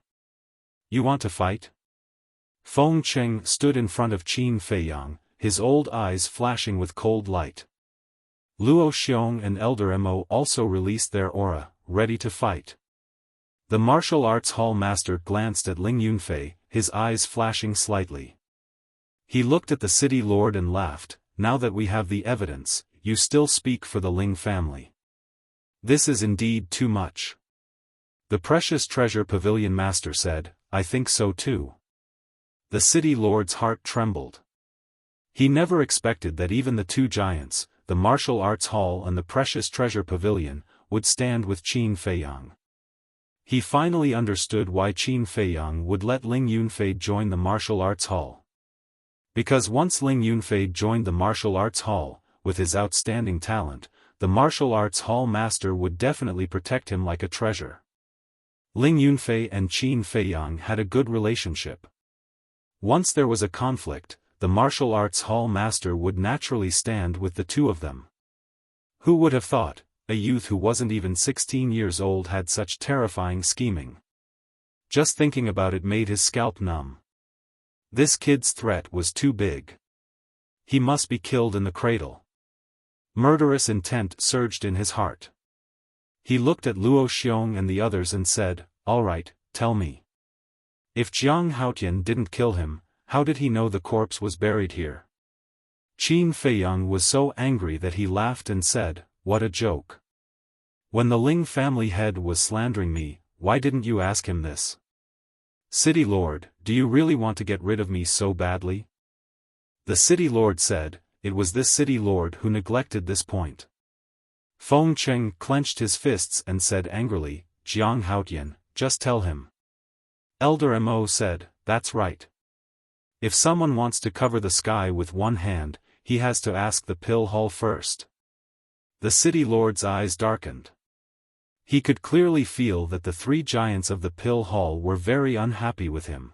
You want to fight? Feng Cheng stood in front of Qin Feiyang, his old eyes flashing with cold light. Luo Xiong and Elder Mo also released their aura, ready to fight. The martial arts hall master glanced at Ling Yunfei, his eyes flashing slightly. He looked at the city lord and laughed, now that we have the evidence, you still speak for the Ling family. This is indeed too much. The precious treasure pavilion master said, I think so too. The city lord's heart trembled. He never expected that even the two giants, the martial arts hall and the precious treasure pavilion, would stand with Qin Feiyang. He finally understood why Qin Feiyang would let Ling Yunfei join the martial arts hall. Because once Ling Yunfei joined the martial arts hall, with his outstanding talent, the martial arts hall master would definitely protect him like a treasure. Ling Yunfei and Qin Feiyang had a good relationship. Once there was a conflict, the martial arts hall master would naturally stand with the two of them. Who would have thought, a youth who wasn't even 16 years old had such terrifying scheming? Just thinking about it made his scalp numb. This kid's threat was too big. He must be killed in the cradle. Murderous intent surged in his heart. He looked at Luo Xiong and the others and said, all right, tell me. If Jiang Haotian didn't kill him, how did he know the corpse was buried here? Qin Feiyang was so angry that he laughed and said, what a joke. When the Ling family head was slandering me, why didn't you ask him this? City Lord, do you really want to get rid of me so badly? The city lord said, it was this city lord who neglected this point. Feng Cheng clenched his fists and said angrily, Jiang Haotian, just tell him. Elder Mo said, that's right. If someone wants to cover the sky with one hand, he has to ask the pill hall first. The city lord's eyes darkened. He could clearly feel that the three giants of the pill hall were very unhappy with him.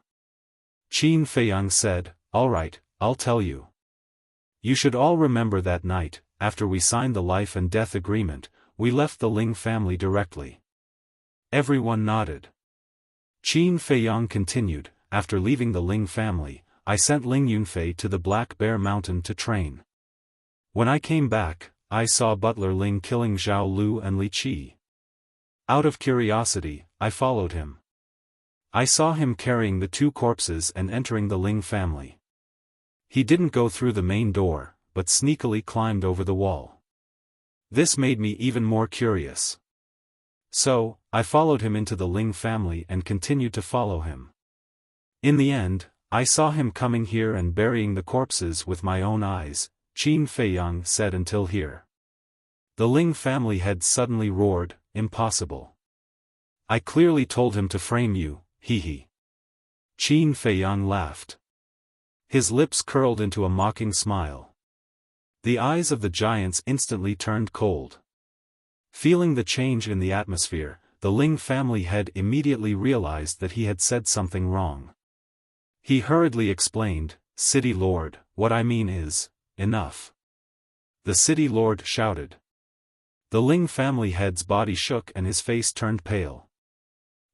Qin Feiyang said, all right, I'll tell you. You should all remember that night, after we signed the life and death agreement, we left the Ling family directly. Everyone nodded. Qin Feiyang continued, after leaving the Ling family, I sent Ling Yunfei to the Black Bear Mountain to train. When I came back, I saw Butler Ling killing Zhao Lu and Li Qi. Out of curiosity, I followed him. I saw him carrying the two corpses and entering the Ling family. He didn't go through the main door, but sneakily climbed over the wall. This made me even more curious. So, I followed him into the Ling family and continued to follow him. In the end, I saw him coming here and burying the corpses with my own eyes, Qin Feiyang said until here. The Ling family head suddenly roared, impossible. I clearly told him to frame you, hee. Qin Feiyang laughed. His lips curled into a mocking smile. The eyes of the giants instantly turned cold. Feeling the change in the atmosphere, the Ling family head immediately realized that he had said something wrong. He hurriedly explained, City Lord, what I mean is, enough. The City Lord shouted. The Ling family head's body shook and his face turned pale.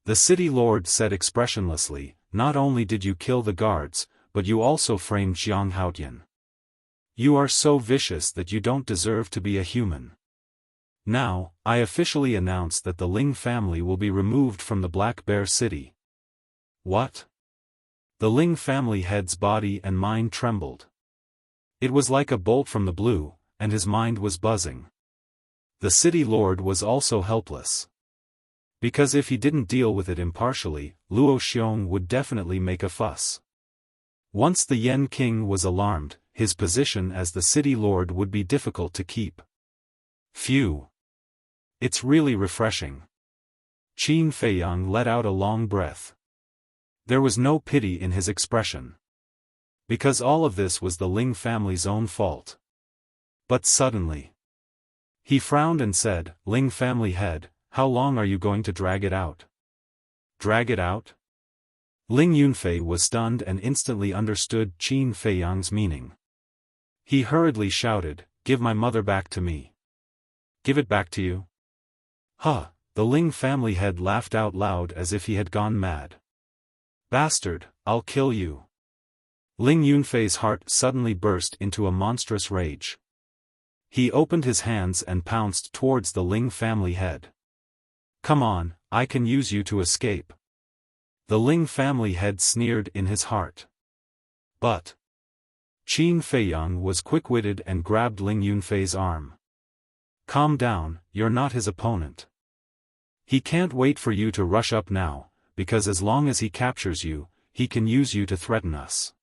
The City Lord said expressionlessly, not only did you kill the guards, but you also framed Jiang Haotian. You are so vicious that you don't deserve to be a human. Now, I officially announce that the Ling family will be removed from the Black Bear City. What? The Ling family head's body and mind trembled. It was like a bolt from the blue, and his mind was buzzing. The City Lord was also helpless. Because if he didn't deal with it impartially, Luo Xiong would definitely make a fuss. Once the Yen King was alarmed, his position as the City Lord would be difficult to keep. Phew. It's really refreshing. Qin Feiyang let out a long breath. There was no pity in his expression. Because all of this was the Ling family's own fault. But suddenly, he frowned and said, Ling family head, how long are you going to drag it out? Drag it out? Ling Yunfei was stunned and instantly understood Qin Feiyang's meaning. He hurriedly shouted, give my mother back to me. Give it back to you? Huh, the Ling family head laughed out loud as if he had gone mad. Bastard, I'll kill you. Ling Yunfei's heart suddenly burst into a monstrous rage. He opened his hands and pounced towards the Ling family head. Come on, I can use you to escape. The Ling family head sneered in his heart. But Qin Feiyang was quick-witted and grabbed Ling Yunfei's arm. Calm down, you're not his opponent. He can't wait for you to rush up now, because as long as he captures you, he can use you to threaten us.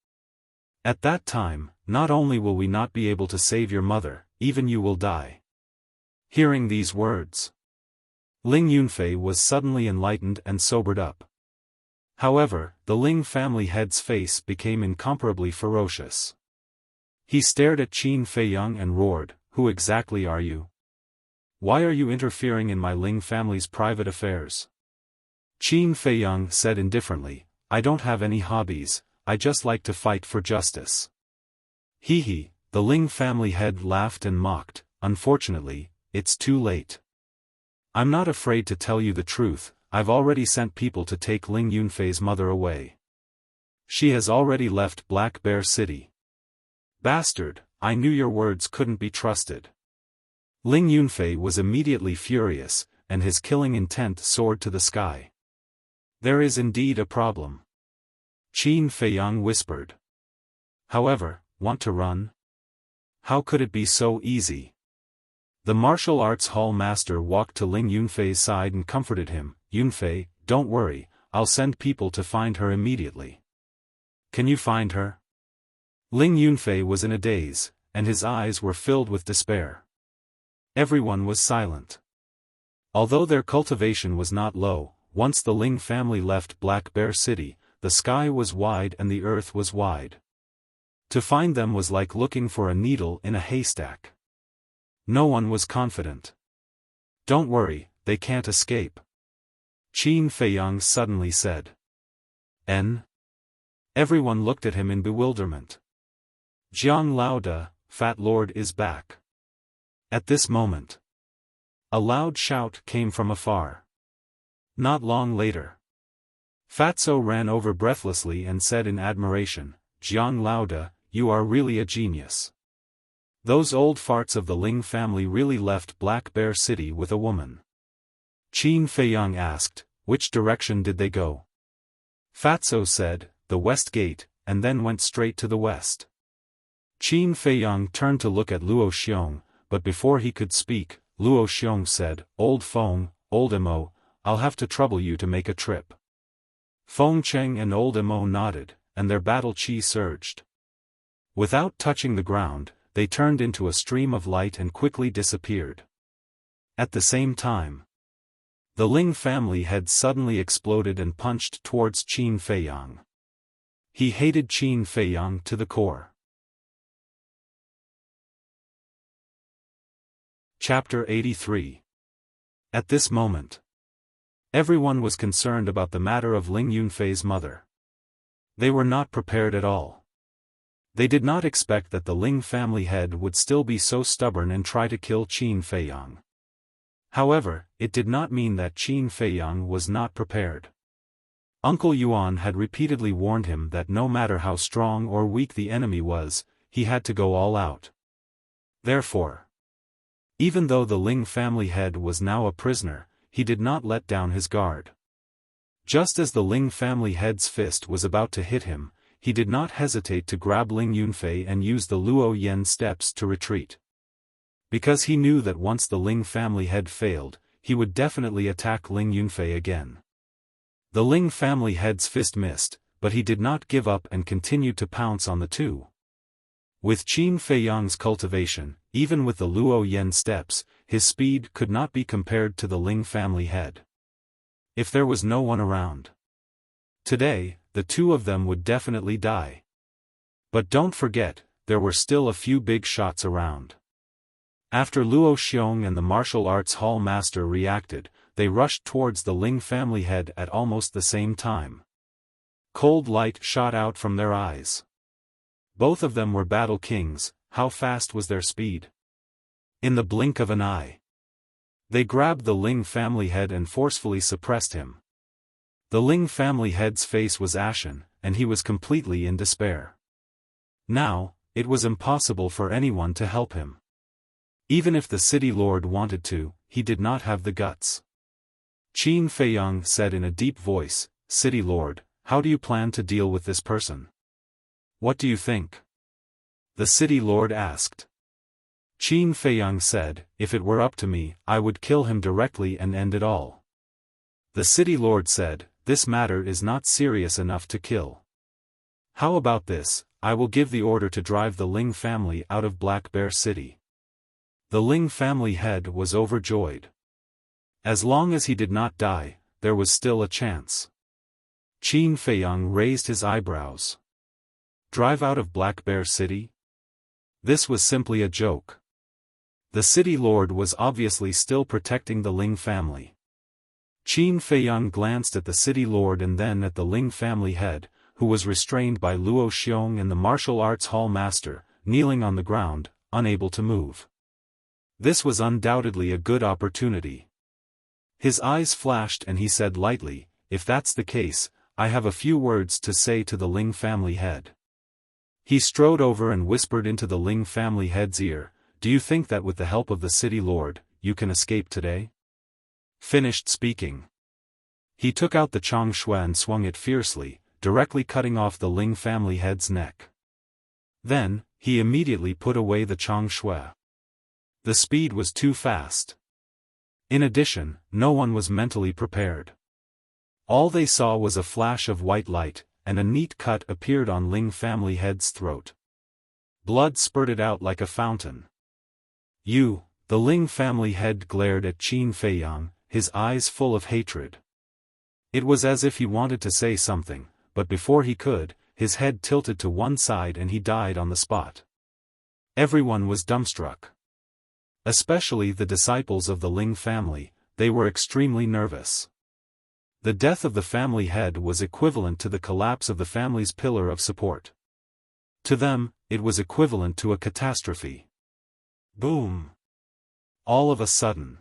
At that time, not only will we not be able to save your mother, even you will die. Hearing these words, Ling Yunfei was suddenly enlightened and sobered up. However, the Ling family head's face became incomparably ferocious. He stared at Qin Feiyang and roared, who exactly are you? Why are you interfering in my Ling family's private affairs? Qin Feiyang said indifferently, I don't have any hobbies, I just like to fight for justice. Hee, the Ling family head laughed and mocked, unfortunately, it's too late. I'm not afraid to tell you the truth, I've already sent people to take Ling Yunfei's mother away. She has already left Black Bear City. Bastard, I knew your words couldn't be trusted. Ling Yunfei was immediately furious, and his killing intent soared to the sky. There is indeed a problem. Qin Feiyang whispered. However, want to run? How could it be so easy? The martial arts hall master walked to Ling Yunfei's side and comforted him, Yunfei, don't worry, I'll send people to find her immediately. Can you find her? Ling Yunfei was in a daze, and his eyes were filled with despair. Everyone was silent. Although their cultivation was not low, once the Ling family left Black Bear City, the sky was wide and the earth was wide. To find them was like looking for a needle in a haystack. No one was confident. "Don't worry, they can't escape," Qin Feiyang suddenly said. "N?" Everyone looked at him in bewilderment. "Jiang Laoda, Fat Lord is back." At this moment, a loud shout came from afar. Not long later, Fatso ran over breathlessly and said in admiration, "Jiang Laoda, you are really a genius. Those old farts of the Ling family really left Black Bear City with a woman." Qin Feiyang asked, "Which direction did they go?" Fatso said, "The west gate," and then went straight to the west. Qin Feiyang turned to look at Luo Xiong, but before he could speak, Luo Xiong said, "Old Feng, Old Emo, I'll have to trouble you to make a trip." Feng Cheng and Old Emo nodded, and their battle chi surged. Without touching the ground, they turned into a stream of light and quickly disappeared. At the same time, the Ling family head suddenly exploded and punched towards Qin Feiyang. He hated Qin Feiyang to the core. Chapter 83. At this moment, everyone was concerned about the matter of Ling Yunfei's mother. They were not prepared at all. They did not expect that the Ling family head would still be so stubborn and try to kill Qin Feiyang. However, it did not mean that Qin Feiyang was not prepared. Uncle Yuan had repeatedly warned him that no matter how strong or weak the enemy was, he had to go all out. Therefore, even though the Ling family head was now a prisoner, he did not let down his guard. Just as the Ling family head's fist was about to hit him, he did not hesitate to grab Ling Yunfei and use the Luo Yen steps to retreat. Because he knew that once the Ling family head failed, he would definitely attack Ling Yunfei again. The Ling family head's fist missed, but he did not give up and continued to pounce on the two. With Qin Feiyang's cultivation, even with the Luo Yen steps, his speed could not be compared to the Ling family head. If there was no one around today, the two of them would definitely die. But don't forget, there were still a few big shots around. After Luo Xiong and the martial arts hall master reacted, they rushed towards the Ling family head at almost the same time. Cold light shot out from their eyes. Both of them were battle kings. How fast was their speed? In the blink of an eye, they grabbed the Ling family head and forcefully suppressed him. The Ling family head's face was ashen, and he was completely in despair. Now, it was impossible for anyone to help him. Even if the city lord wanted to, he did not have the guts. Qin Feiyang said in a deep voice, "City lord, how do you plan to deal with this person? What do you think?" The city lord asked. Qin Feiyang said, "If it were up to me, I would kill him directly and end it all." The city lord said, "This matter is not serious enough to kill. How about this? I will give the order to drive the Ling family out of Black Bear City." The Ling family head was overjoyed. As long as he did not die, there was still a chance. Qin Feiyang raised his eyebrows. Drive out of Black Bear City? This was simply a joke. The city lord was obviously still protecting the Ling family. Qin Feiyang glanced at the city lord and then at the Ling family head, who was restrained by Luo Xiong and the martial arts hall master, kneeling on the ground, unable to move. This was undoubtedly a good opportunity. His eyes flashed and he said lightly, "If that's the case, I have a few words to say to the Ling family head." He strode over and whispered into the Ling family head's ear, "Do you think that with the help of the city lord, you can escape today?" Finished speaking, he took out the changshui and swung it fiercely, directly cutting off the Ling family head's neck. Then, he immediately put away the changshui. The speed was too fast. In addition, no one was mentally prepared. All they saw was a flash of white light, and a neat cut appeared on Ling family head's throat. Blood spurted out like a fountain. "You, The Ling family head glared at Qin Feiyang, his eyes full of hatred. It was as if he wanted to say something, but before he could, his head tilted to one side and he died on the spot. Everyone was dumbstruck. Especially the disciples of the Ling family, they were extremely nervous. The death of the family head was equivalent to the collapse of the family's pillar of support. To them, it was equivalent to a catastrophe. Boom! All of a sudden,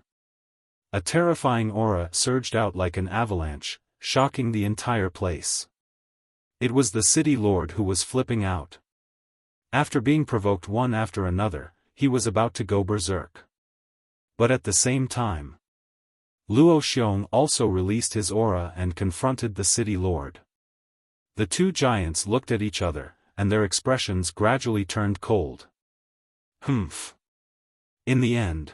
a terrifying aura surged out like an avalanche, shocking the entire place. It was the city lord who was flipping out. After being provoked one after another, he was about to go berserk. But at the same time, Luo Xiong also released his aura and confronted the city lord. The two giants looked at each other, and their expressions gradually turned cold. Humph! In the end,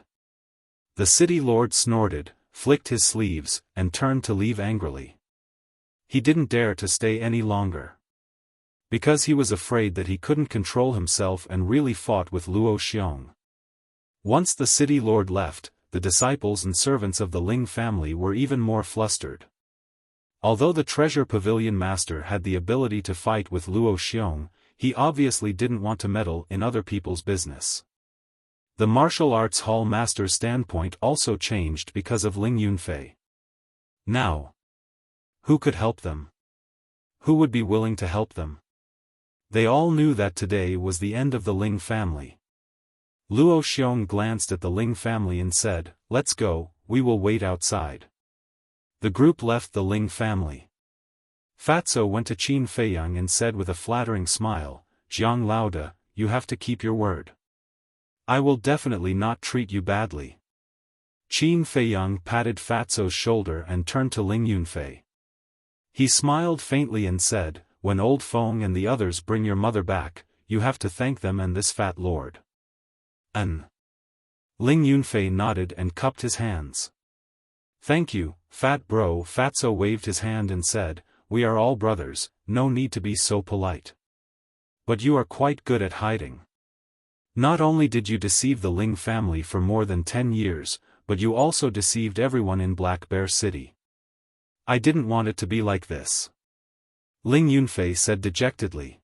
the city lord snorted, flicked his sleeves, and turned to leave angrily. He didn't dare to stay any longer. Because he was afraid that he couldn't control himself and really fought with Luo Xiong. Once the city lord left, the disciples and servants of the Ling family were even more flustered. Although the treasure pavilion master had the ability to fight with Luo Xiong, he obviously didn't want to meddle in other people's business. The martial arts hall master's standpoint also changed because of Ling Yunfei. Now, who could help them? Who would be willing to help them? They all knew that today was the end of the Ling family. Luo Xiong glanced at the Ling family and said, "Let's go, we will wait outside." The group left the Ling family. Fatso went to Qin Feiyang and said with a flattering smile, "Jiang Laoda, you have to keep your word. I will definitely not treat you badly." Qin Feiyang patted Fatso's shoulder and turned to Ling Yunfei. He smiled faintly and said, "When old Feng and the others bring your mother back, you have to thank them and this fat lord." Ling Yunfei nodded and cupped his hands. "Thank you, fat bro." Fatso waved his hand and said, "We are all brothers, no need to be so polite. But you are quite good at hiding. Not only did you deceive the Ling family for more than 10 years, but you also deceived everyone in Black Bear City. I didn't want it to be like this," Ling Yunfei said dejectedly.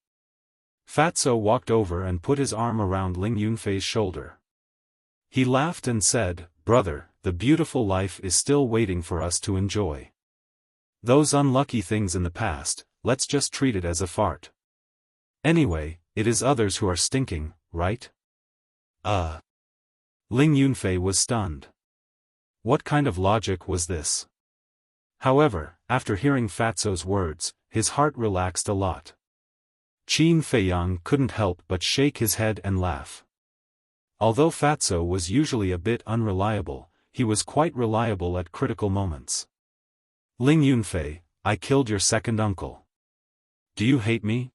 Fatso walked over and put his arm around Ling Yunfei's shoulder. He laughed and said, "Brother, the beautiful life is still waiting for us to enjoy. Those unlucky things in the past, let's just treat it as a fart. Anyway, it is others who are stinking, right?" Ling Yunfei was stunned. What kind of logic was this? However, after hearing Fatso's words, his heart relaxed a lot. Qin Feiyang couldn't help but shake his head and laugh. Although Fatso was usually a bit unreliable, he was quite reliable at critical moments. "Ling Yunfei, I killed your second uncle. Do you hate me?"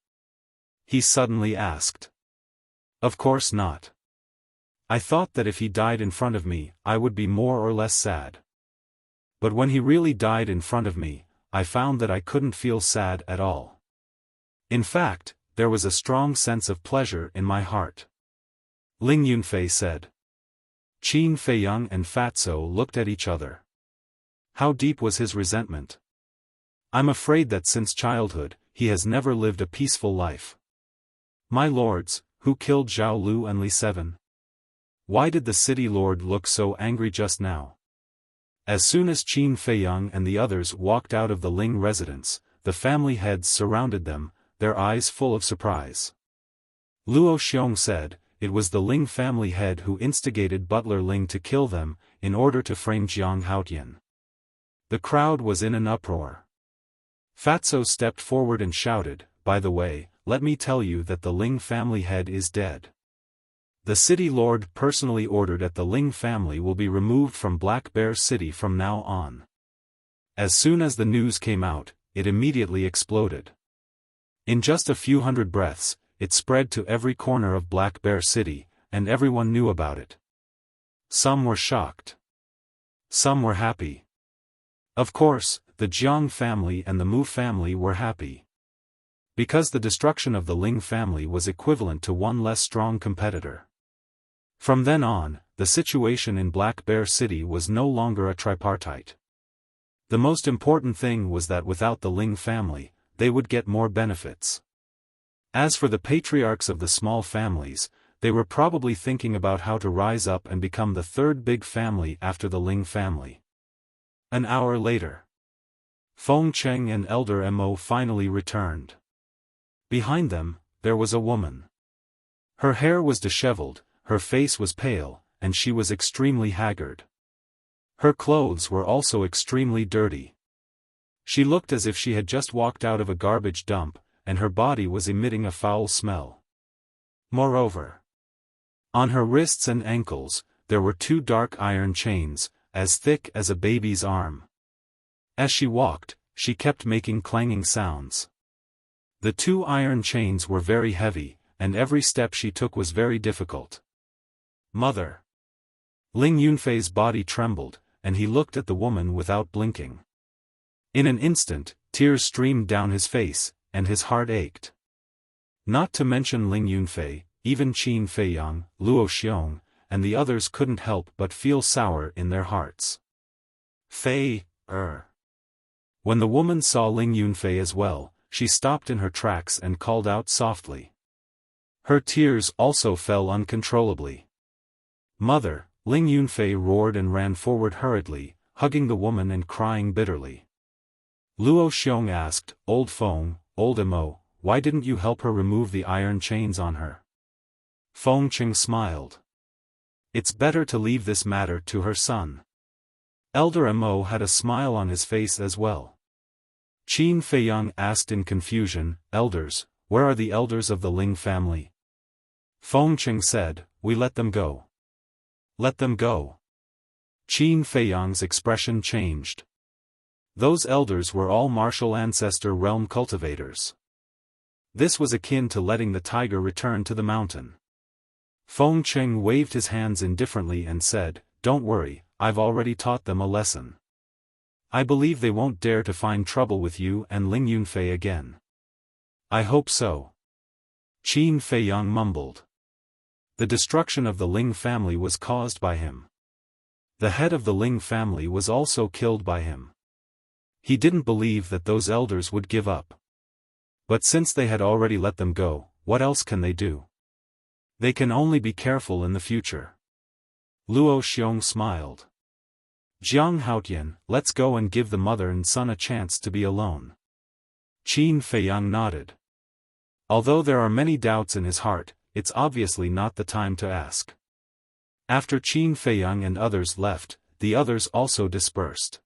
he suddenly asked. "Of course not. I thought that if he died in front of me, I would be more or less sad. But when he really died in front of me, I found that I couldn't feel sad at all. In fact, there was a strong sense of pleasure in my heart," Ling Yunfei said. Qin Feiyang and Fatso looked at each other. How deep was his resentment? "I'm afraid that since childhood, he has never lived a peaceful life. My lords, who killed Zhao Lu and Li Seven? Why did the city lord look so angry just now?" As soon as Qin Feiyang and the others walked out of the Ling residence, the family heads surrounded them, their eyes full of surprise. Luo Xiong said, it was the Ling family head who instigated Butler Ling to kill them, in order to frame Jiang Haotian. The crowd was in an uproar. Fatso stepped forward and shouted, "By the way, let me tell you that the Ling family head is dead. The city lord personally ordered that the Ling family will be removed from Black Bear City from now on." As soon as the news came out, it immediately exploded. In just a few hundred breaths, it spread to every corner of Black Bear City, and everyone knew about it. Some were shocked. Some were happy. Of course, the Jiang family and the Mu family were happy. Because the destruction of the Ling family was equivalent to one less strong competitor. From then on, the situation in Black Bear City was no longer a tripartite. The most important thing was that without the Ling family, they would get more benefits. As for the patriarchs of the small families, they were probably thinking about how to rise up and become the third big family after the Ling family. An hour later, Feng Cheng and Elder Mo finally returned. Behind them, there was a woman. Her hair was disheveled, her face was pale, and she was extremely haggard. Her clothes were also extremely dirty. She looked as if she had just walked out of a garbage dump, and her body was emitting a foul smell. Moreover, on her wrists and ankles, there were 2 dark iron chains, as thick as a baby's arm. As she walked, she kept making clanging sounds. The 2 iron chains were very heavy, and every step she took was very difficult. Mother! Ling Yunfei's body trembled, and he looked at the woman without blinking. In an instant, tears streamed down his face, and his heart ached. Not to mention Ling Yunfei, even Qin Feiyang, Luo Xiong, and the others couldn't help but feel sour in their hearts. When the woman saw Ling Yunfei as well, she stopped in her tracks and called out softly. Her tears also fell uncontrollably. Mother! Ling Yunfei roared and ran forward hurriedly, hugging the woman and crying bitterly. Luo Xiong asked, Old Feng, Old Mo, why didn't you help her remove the iron chains on her? Feng Cheng smiled. It's better to leave this matter to her son. Elder Mo had a smile on his face as well. Qin Feiyang asked in confusion, Elders, where are the elders of the Ling family? Feng Cheng said, we let them go. Let them go. Qin Feiyang's expression changed. Those elders were all martial ancestor realm cultivators. This was akin to letting the tiger return to the mountain. Feng Cheng waved his hands indifferently and said, Don't worry, I've already taught them a lesson. I believe they won't dare to find trouble with you and Ling Yunfei again. I hope so. Qin Feiyang mumbled. The destruction of the Ling family was caused by him. The head of the Ling family was also killed by him. He didn't believe that those elders would give up. But since they had already let them go, what else can they do? They can only be careful in the future. Luo Xiong smiled. Jiang Haotian, let's go and give the mother and son a chance to be alone. Qin Feiyang nodded. Although there are many doubts in his heart, it's obviously not the time to ask. After Qin Feiyang and others left, the others also dispersed.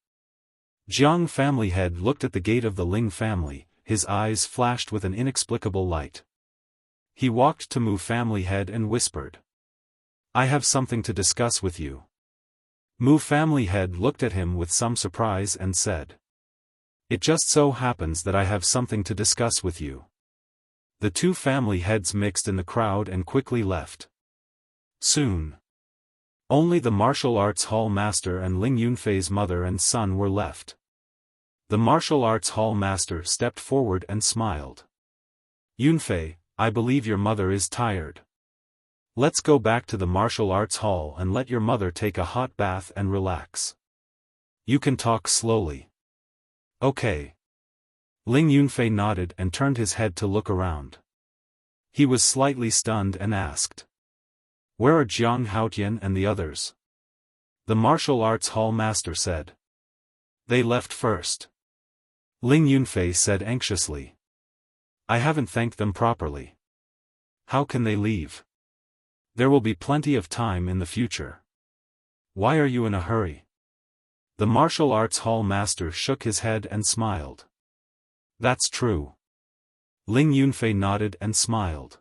Jiang family head looked at the gate of the Ling family, his eyes flashed with an inexplicable light. He walked to Mu family head and whispered. I have something to discuss with you. Mu family head looked at him with some surprise and said. It just so happens that I have something to discuss with you. The 2 family heads mixed in the crowd and quickly left. Soon, only the martial arts hall master and Ling Yunfei's mother and son were left. The martial arts hall master stepped forward and smiled. Yunfei, I believe your mother is tired. Let's go back to the martial arts hall and let your mother take a hot bath and relax. You can talk slowly. Okay. Ling Yunfei nodded and turned his head to look around. He was slightly stunned and asked. Where are Jiang Haotian and the others? The martial arts hall master said. They left first. Ling Yunfei said anxiously. I haven't thanked them properly. How can they leave? There will be plenty of time in the future. Why are you in a hurry? The martial arts hall master shook his head and smiled. That's true. Ling Yunfei nodded and smiled.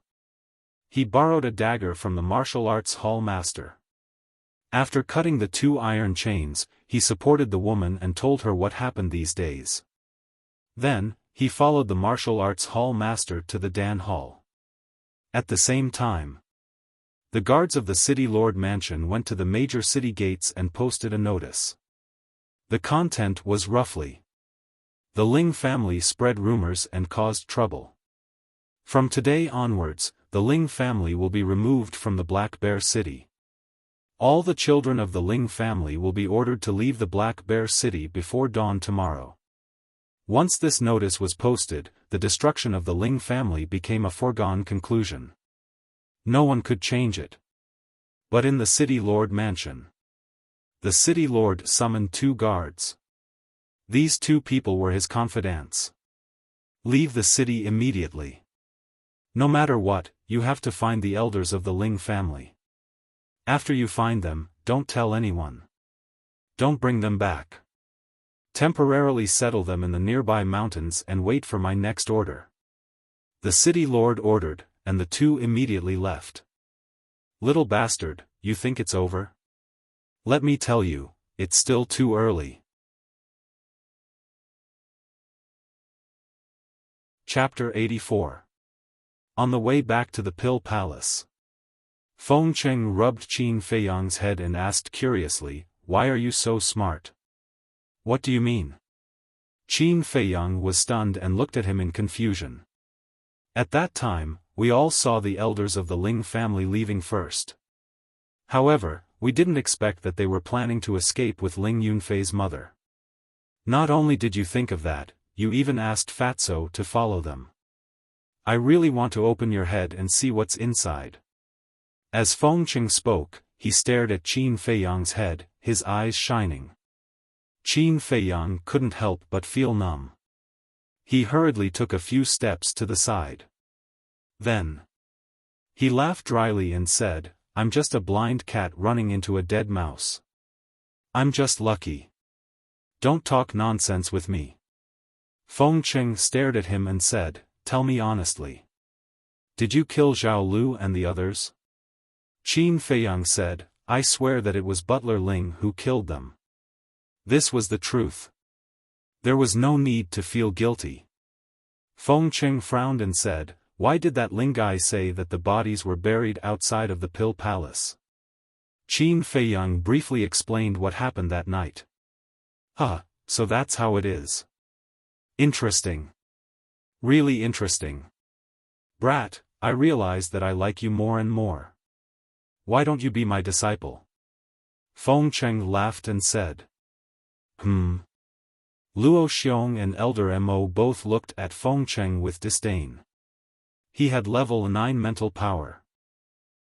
He borrowed a dagger from the martial arts hall master. After cutting the 2 iron chains, he supported the woman and told her what happened these days. Then, he followed the martial arts hall master to the Dan Hall. At the same time, the guards of the city lord mansion went to the major city gates and posted a notice. The content was roughly. The Ling family spread rumors and caused trouble. From today onwards, the Ling family will be removed from the Black Bear City. All the children of the Ling family will be ordered to leave the Black Bear City before dawn tomorrow. Once this notice was posted, the destruction of the Ling family became a foregone conclusion. No one could change it. But in the City Lord mansion, the City Lord summoned 2 guards. These 2 people were his confidants. Leave the city immediately. No matter what, you have to find the elders of the Ling family. After you find them, don't tell anyone. Don't bring them back. Temporarily settle them in the nearby mountains and wait for my next order. The City Lord ordered, and the 2 immediately left. Little bastard, you think it's over? Let me tell you, it's still too early. Chapter 84. On the way back to the Pill Palace, Feng Cheng rubbed Qin Feiyang's head and asked curiously, "Why are you so smart?" "What do you mean?" Qin Feiyang was stunned and looked at him in confusion. At that time, we all saw the elders of the Ling family leaving first. However, we didn't expect that they were planning to escape with Ling Yunfei's mother. Not only did you think of that, you even asked Fatso to follow them. I really want to open your head and see what's inside. As Feng Cheng spoke, he stared at Qin Feiyang's head, his eyes shining. Qin Feiyang couldn't help but feel numb. He hurriedly took a few steps to the side. Then he laughed dryly and said, "I'm just a blind cat running into a dead mouse. I'm just lucky. Don't talk nonsense with me." Feng Cheng stared at him and said, "Tell me honestly. Did you kill Zhao Lu and the others?" Qin Feiyang said, "I swear that it was Butler Ling who killed them." This was the truth. There was no need to feel guilty. Feng Cheng frowned and said, "Why did that Ling guy say that the bodies were buried outside of the Pill Palace?" Qin Feiyang briefly explained what happened that night. So that's how it is. Interesting. Really interesting. Brat, I realize that I like you more and more. Why don't you be my disciple?" Feng Cheng laughed and said. Luo Xiong and Elder Mo both looked at Feng Cheng with disdain. He had level 9 mental power.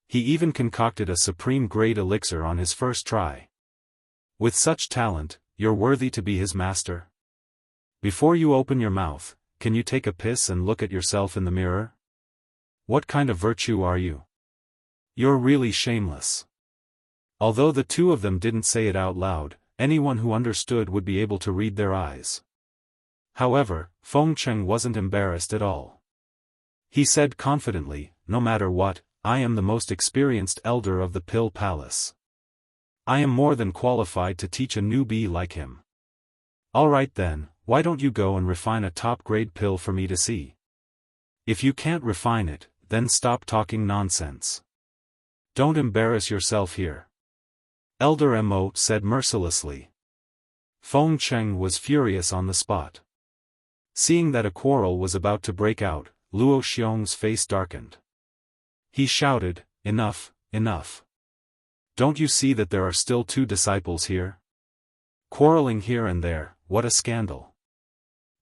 He even concocted a supreme-grade elixir on his first try. With such talent, you're worthy to be his master? Before you open your mouth, can you take a piss and look at yourself in the mirror? What kind of virtue are you? You're really shameless. Although the 2 of them didn't say it out loud, anyone who understood would be able to read their eyes. However, Feng Cheng wasn't embarrassed at all. He said confidently, "No matter what, I am the most experienced elder of the Pill Palace. I am more than qualified to teach a newbie like him. Alright then, why don't you go and refine a top-grade pill for me to see? If you can't refine it, then stop talking nonsense. Don't embarrass yourself here," Elder Mo said mercilessly. Feng Cheng was furious on the spot. Seeing that a quarrel was about to break out, Luo Xiong's face darkened. He shouted, "Enough, enough. Don't you see that there are still 2 disciples here? Quarreling here and there, what a scandal."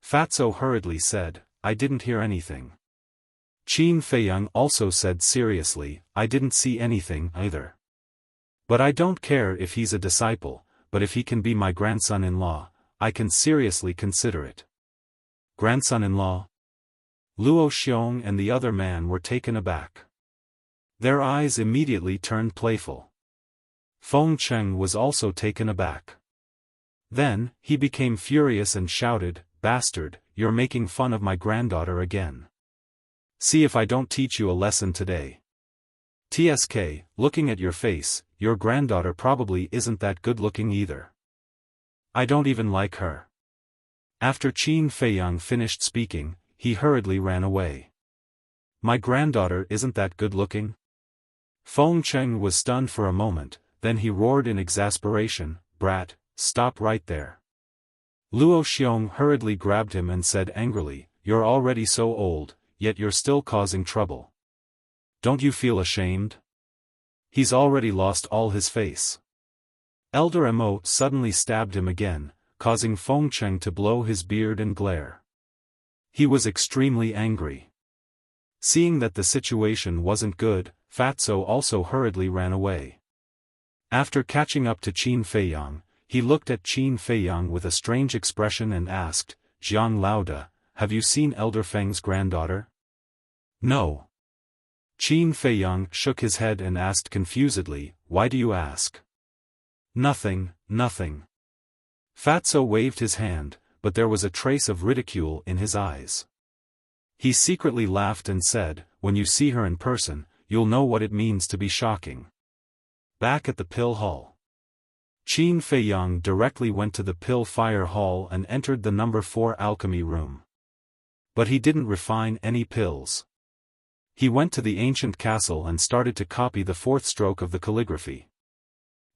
Fatso hurriedly said, "I didn't hear anything." Qin Feiyang also said seriously, "I didn't see anything either. But I don't care if he's a disciple, but if he can be my grandson-in-law, I can seriously consider it." Grandson-in-law? Luo Xiong and the other man were taken aback. Their eyes immediately turned playful. Feng Cheng was also taken aback. Then, he became furious and shouted, "Bastard, you're making fun of my granddaughter again. See if I don't teach you a lesson today. TSK, looking at your face, your granddaughter probably isn't that good-looking either. I don't even like her." After Qin Feiyang finished speaking, he hurriedly ran away. "My granddaughter isn't that good-looking?" Feng Cheng was stunned for a moment, then he roared in exasperation, "Brat, stop right there." Luo Xiong hurriedly grabbed him and said angrily, "You're already so old, yet you're still causing trouble. Don't you feel ashamed?" He's already lost all his face. Elder Mo suddenly stabbed him again, causing Feng Cheng to blow his beard and glare. He was extremely angry. Seeing that the situation wasn't good, Fatso also hurriedly ran away. After catching up to Qin Feiyang, he looked at Qin Feiyang with a strange expression and asked, "Jiang Laoda, have you seen Elder Feng's granddaughter?" "No." Qin Feiyang shook his head and asked confusedly, "Why do you ask?" "Nothing, nothing." Fatso waved his hand, but there was a trace of ridicule in his eyes. He secretly laughed and said, "When you see her in person, you'll know what it means to be shocking." Back at the pill hall, Qin Feiyang directly went to the pill fire hall and entered the number 4 alchemy room. But he didn't refine any pills. He went to the ancient castle and started to copy the 4th stroke of the calligraphy.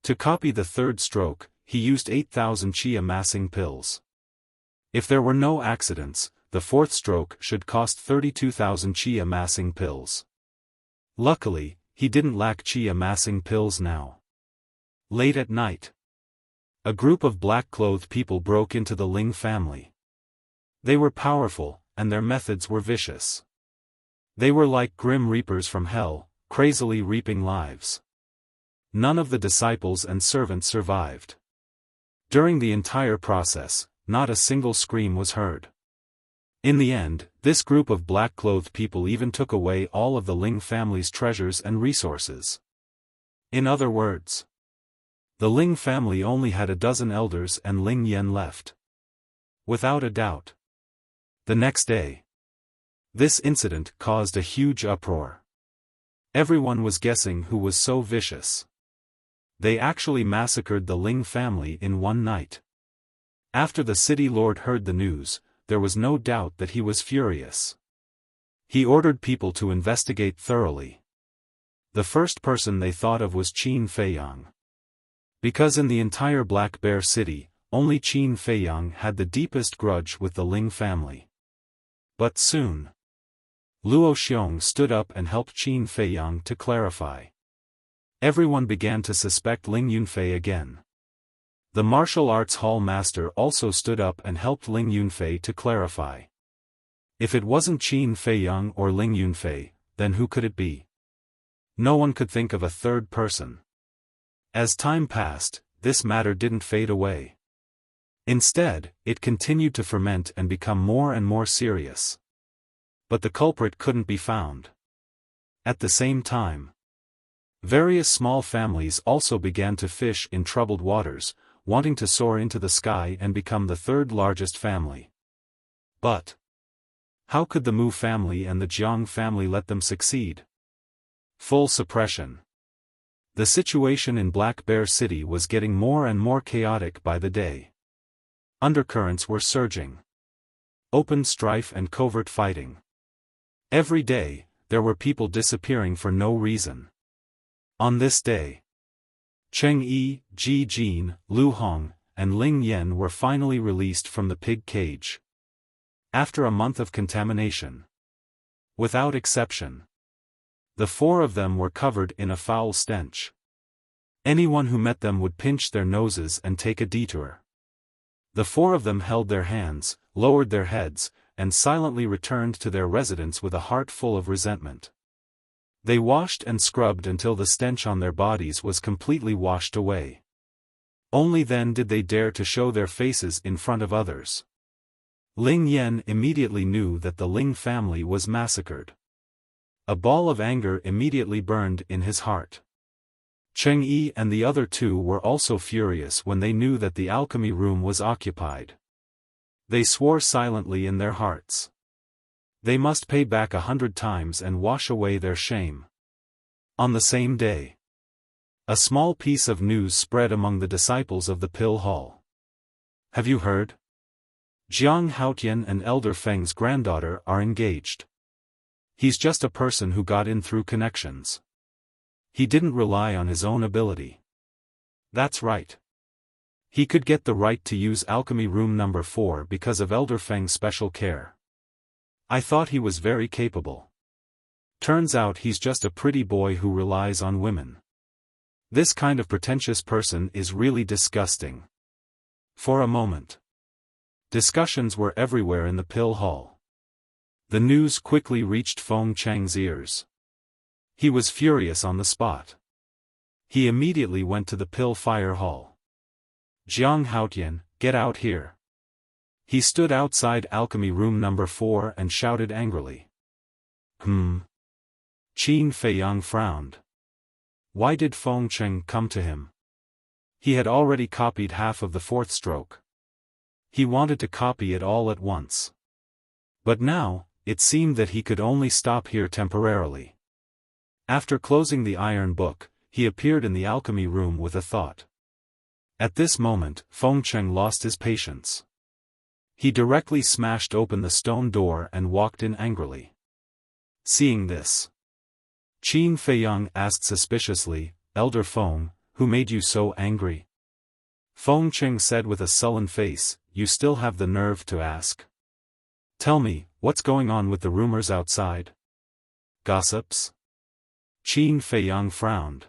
To copy the 3rd stroke, he used 8,000 qi amassing pills. If there were no accidents, the 4th stroke should cost 32,000 qi amassing pills. Luckily, he didn't lack qi amassing pills now. Late at night, a group of black-clothed people broke into the Ling family. They were powerful, and their methods were vicious. They were like grim reapers from hell, crazily reaping lives. None of the disciples and servants survived. During the entire process, not a single scream was heard. In the end, this group of black-clothed people even took away all of the Ling family's treasures and resources. In other words, the Ling family only had a dozen elders and Ling Yan left. Without a doubt. The next day, this incident caused a huge uproar. Everyone was guessing who was so vicious. They actually massacred the Ling family in one night. After the city lord heard the news, there was no doubt that he was furious. He ordered people to investigate thoroughly. The first person they thought of was Qin Feiyang. Because in the entire Black Bear City, only Qin Feiyang had the deepest grudge with the Ling family. But soon, Luo Xiong stood up and helped Qin Feiyang to clarify. Everyone began to suspect Ling Yunfei again. The martial arts hall master also stood up and helped Ling Yunfei to clarify. If it wasn't Qin Feiyang or Ling Yunfei, then who could it be? No one could think of a third person. As time passed, this matter didn't fade away. Instead, it continued to ferment and become more and more serious. But the culprit couldn't be found. At the same time, various small families also began to fish in troubled waters, wanting to soar into the sky and become the 3rd largest family. But how could the Mu family and the Jiang family let them succeed? Full suppression. The situation in Black Bear City was getting more and more chaotic by the day. Undercurrents were surging. Open strife and covert fighting. Every day, there were people disappearing for no reason. On this day, Cheng Yi, Ji Jin, Lu Hong, and Ling Yan were finally released from the pig cage. After a month of contamination. Without exception, the 4 of them were covered in a foul stench. Anyone who met them would pinch their noses and take a detour. The 4 of them held their hands, lowered their heads, and silently returned to their residence with a heart full of resentment. They washed and scrubbed until the stench on their bodies was completely washed away. Only then did they dare to show their faces in front of others. Ling Yan immediately knew that the Ling family was massacred. A ball of anger immediately burned in his heart. Cheng Yi and the other 2 were also furious when they knew that the alchemy room was occupied. They swore silently in their hearts. They must pay back 100 times and wash away their shame. On the same day, a small piece of news spread among the disciples of the Pill Hall. Have you heard? Jiang Haotian and Elder Feng's granddaughter are engaged. He's just a person who got in through connections. He didn't rely on his own ability. That's right. He could get the right to use alchemy room number 4 because of Elder Feng's special care. I thought he was very capable. Turns out he's just a pretty boy who relies on women. This kind of pretentious person is really disgusting. For a moment, discussions were everywhere in the pill hall. The news quickly reached Feng Cheng's ears. He was furious on the spot. He immediately went to the pill fire hall. Jiang Haotian, get out here. He stood outside alchemy room number 4 and shouted angrily. Qin Feiyang frowned. Why did Feng Cheng come to him? He had already copied half of the 4th stroke. He wanted to copy it all at once. But now, it seemed that he could only stop here temporarily. After closing the iron book, he appeared in the alchemy room with a thought. At this moment, Feng Cheng lost his patience. He directly smashed open the stone door and walked in angrily. Seeing this, Qin Feiyang asked suspiciously, Elder Feng, who made you so angry? Feng Cheng said with a sullen face, you still have the nerve to ask? Tell me, what's going on with the rumors outside? Gossips? Qin Feiyang frowned.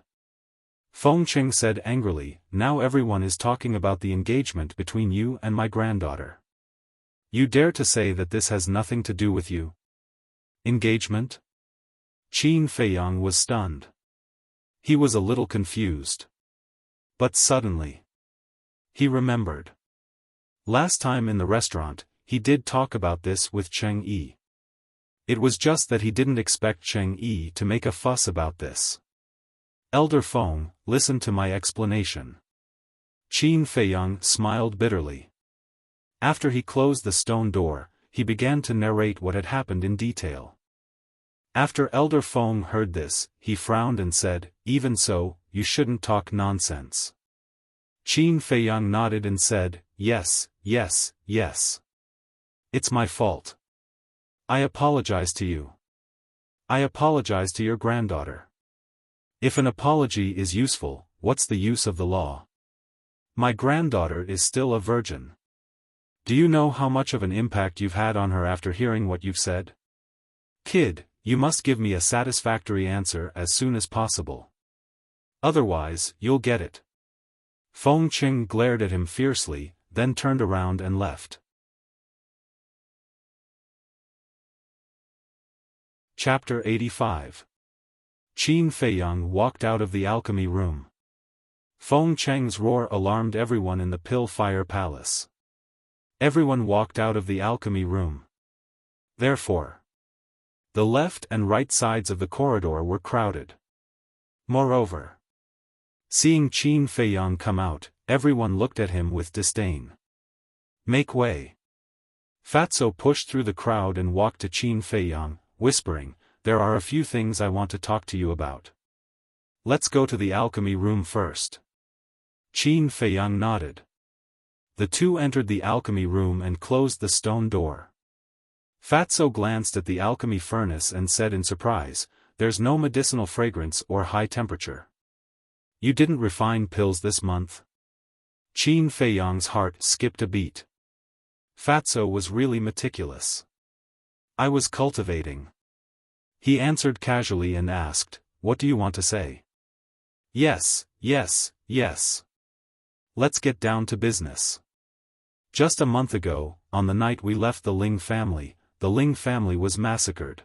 Feng Cheng said angrily, now everyone is talking about the engagement between you and my granddaughter. You dare to say that this has nothing to do with you? Engagement? Qin Feiyang was stunned. He was a little confused. But suddenly, he remembered. Last time in the restaurant, he did talk about this with Cheng Yi. It was just that he didn't expect Cheng Yi to make a fuss about this. Elder Feng, listen to my explanation. Qin Feiyang smiled bitterly. After he closed the stone door, he began to narrate what had happened in detail. After Elder Feng heard this, he frowned and said, even so, you shouldn't talk nonsense. Qin Feiyang nodded and said, yes, yes, yes. It's my fault. I apologize to you. I apologize to your granddaughter. If an apology is useful, what's the use of the law? My granddaughter is still a virgin. Do you know how much of an impact you've had on her after hearing what you've said? Kid, you must give me a satisfactory answer as soon as possible. Otherwise, you'll get it. Feng Cheng glared at him fiercely, then turned around and left. Chapter 85. Qin Feiyang walked out of the alchemy room. Feng Cheng's roar alarmed everyone in the Pill Fire Palace. Everyone walked out of the alchemy room. Therefore, the left and right sides of the corridor were crowded. Moreover, seeing Qin Feiyang come out, everyone looked at him with disdain. Make way. Fatso pushed through the crowd and walked to Qin Feiyang, whispering, there are a few things I want to talk to you about. Let's go to the alchemy room first. Qin Feiyang nodded. The two entered the alchemy room and closed the stone door. Fatso glanced at the alchemy furnace and said in surprise, there's no medicinal fragrance or high temperature. You didn't refine pills this month? Qin Feiyang's heart skipped a beat. Fatso was really meticulous. I was cultivating. He answered casually and asked, what do you want to say? Yes, yes, yes. Let's get down to business. Just a month ago, on the night we left the Ling family was massacred.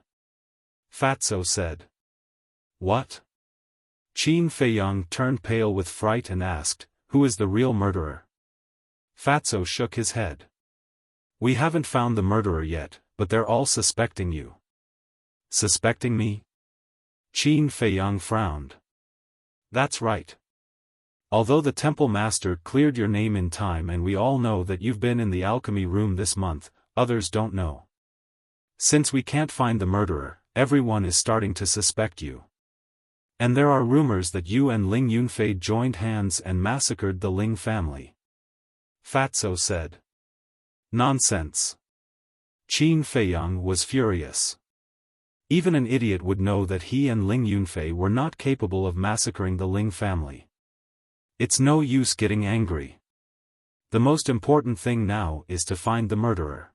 Fatso said. What? Qin Feiyang turned pale with fright and asked, who is the real murderer? Fatso shook his head. We haven't found the murderer yet, but they're all suspecting you. Suspecting me? Qin Feiyang frowned. That's right. Although the temple master cleared your name in time and we all know that you've been in the alchemy room this month, others don't know. Since we can't find the murderer, everyone is starting to suspect you. And there are rumors that you and Ling Yunfei joined hands and massacred the Ling family. Fatso said. Nonsense. Qin Feiyang was furious. Even an idiot would know that he and Ling Yunfei were not capable of massacring the Ling family. It's no use getting angry. The most important thing now is to find the murderer.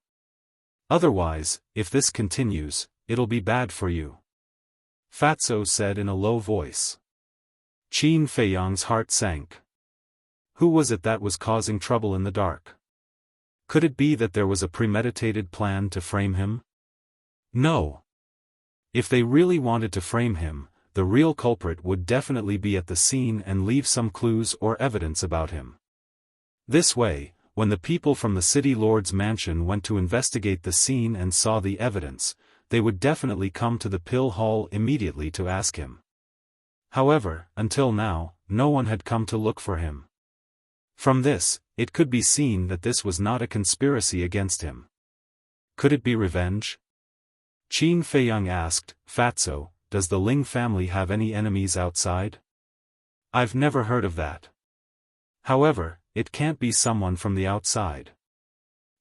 Otherwise, if this continues, it'll be bad for you. Fatso said in a low voice. Qin Feiyang's heart sank. Who was it that was causing trouble in the dark? Could it be that there was a premeditated plan to frame him? No. If they really wanted to frame him, the real culprit would definitely be at the scene and leave some clues or evidence about him. This way, when the people from the city lord's mansion went to investigate the scene and saw the evidence, they would definitely come to the pill hall immediately to ask him. However, until now, no one had come to look for him. From this, it could be seen that this was not a conspiracy against him. Could it be revenge? Qin Feiyang asked, Fatso, does the Ling family have any enemies outside? I've never heard of that. However, it can't be someone from the outside.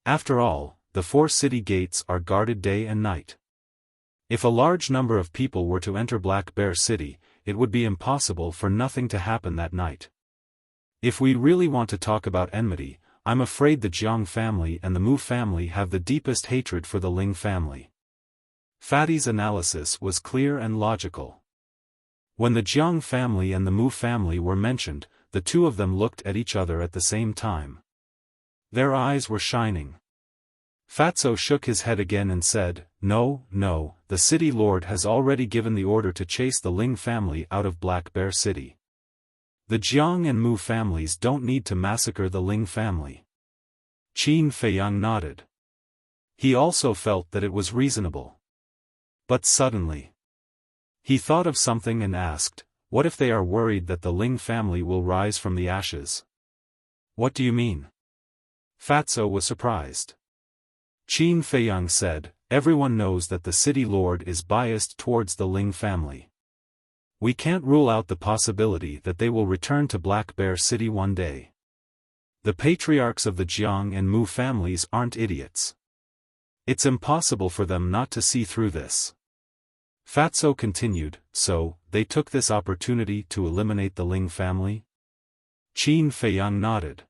After all, the 4 city gates are guarded day and night. If a large number of people were to enter Black Bear City, it would be impossible for nothing to happen that night. If we really want to talk about enmity, I'm afraid the Jiang family and the Mu family have the deepest hatred for the Ling family. Fatty's analysis was clear and logical. When the Jiang family and the Mu family were mentioned, the two of them looked at each other at the same time. Their eyes were shining. Fatso shook his head again and said, No, the city lord has already given the order to chase the Ling family out of Black Bear City. The Jiang and Mu families don't need to massacre the Ling family. Qin Feiyang nodded. He also felt that it was reasonable. But suddenly, he thought of something and asked, what if they are worried that the Ling family will rise from the ashes? What do you mean? Fatso was surprised. Qin Feiyang said, everyone knows that the city lord is biased towards the Ling family. We can't rule out the possibility that they will return to Black Bear City one day. The patriarchs of the Jiang and Mu families aren't idiots. It's impossible for them not to see through this. Fatso continued, so, they took this opportunity to eliminate the Ling family? Qin Feiyang nodded.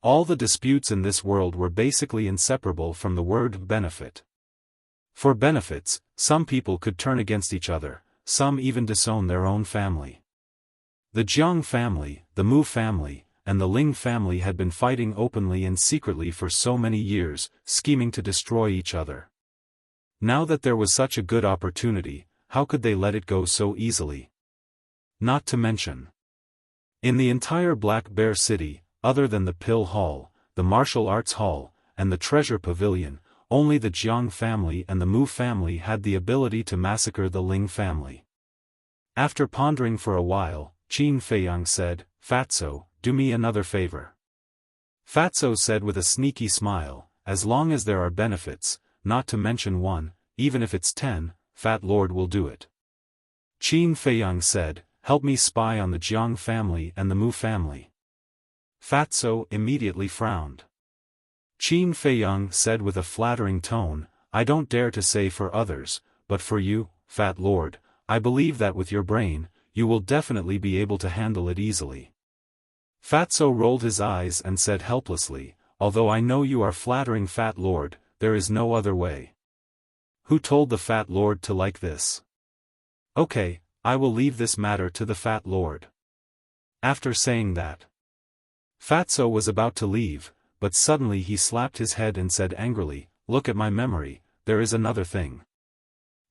All the disputes in this world were basically inseparable from the word benefit. For benefits, some people could turn against each other, some even disown their own family. The Jiang family, the Mu family, and the Ling family had been fighting openly and secretly for so many years, scheming to destroy each other. Now that there was such a good opportunity, how could they let it go so easily? Not to mention, in the entire Black Bear City, other than the Pill Hall, the Martial Arts Hall, and the Treasure Pavilion, only the Jiang family and the Mu family had the ability to massacre the Ling family. After pondering for a while, Qin Feiyang said, Fatso, do me another favor. Fatso said with a sneaky smile, as long as there are benefits, not to mention one, even if it's 10, Fat Lord will do it. Qin Feiyang said, help me spy on the Jiang family and the Mu family. Fatso immediately frowned. Qin Feiyang said with a flattering tone, I don't dare to say for others, but for you, Fat Lord, I believe that with your brain, you will definitely be able to handle it easily. Fatso rolled his eyes and said helplessly, although I know you are flattering Fat Lord, there is no other way. Who told the Fat Lord to like this? Okay, I will leave this matter to the Fat Lord. After saying that, Fatso was about to leave, but suddenly he slapped his head and said angrily, look at my memory, there is another thing.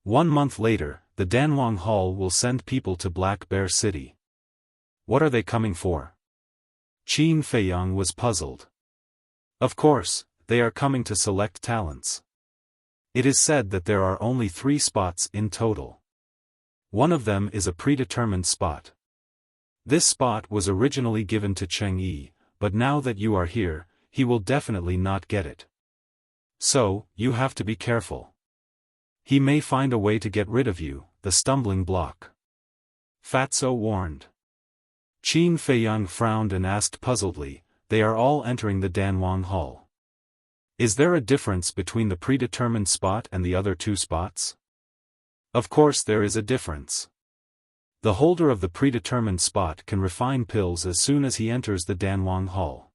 1 month later, the Danwang Hall will send people to Black Bear City. What are they coming for? Qin Feiyang was puzzled. Of course, they are coming to select talents. It is said that there are only 3 spots in total. One of them is a predetermined spot. This spot was originally given to Cheng Yi, but now that you are here, he will definitely not get it. So, you have to be careful. He may find a way to get rid of you, the stumbling block. Fatso warned. Qin Feiyang frowned and asked puzzledly, they are all entering the Danwang Hall. Is there a difference between the predetermined spot and the other 2 spots? Of course there is a difference. The holder of the predetermined spot can refine pills as soon as he enters the Danwang Hall.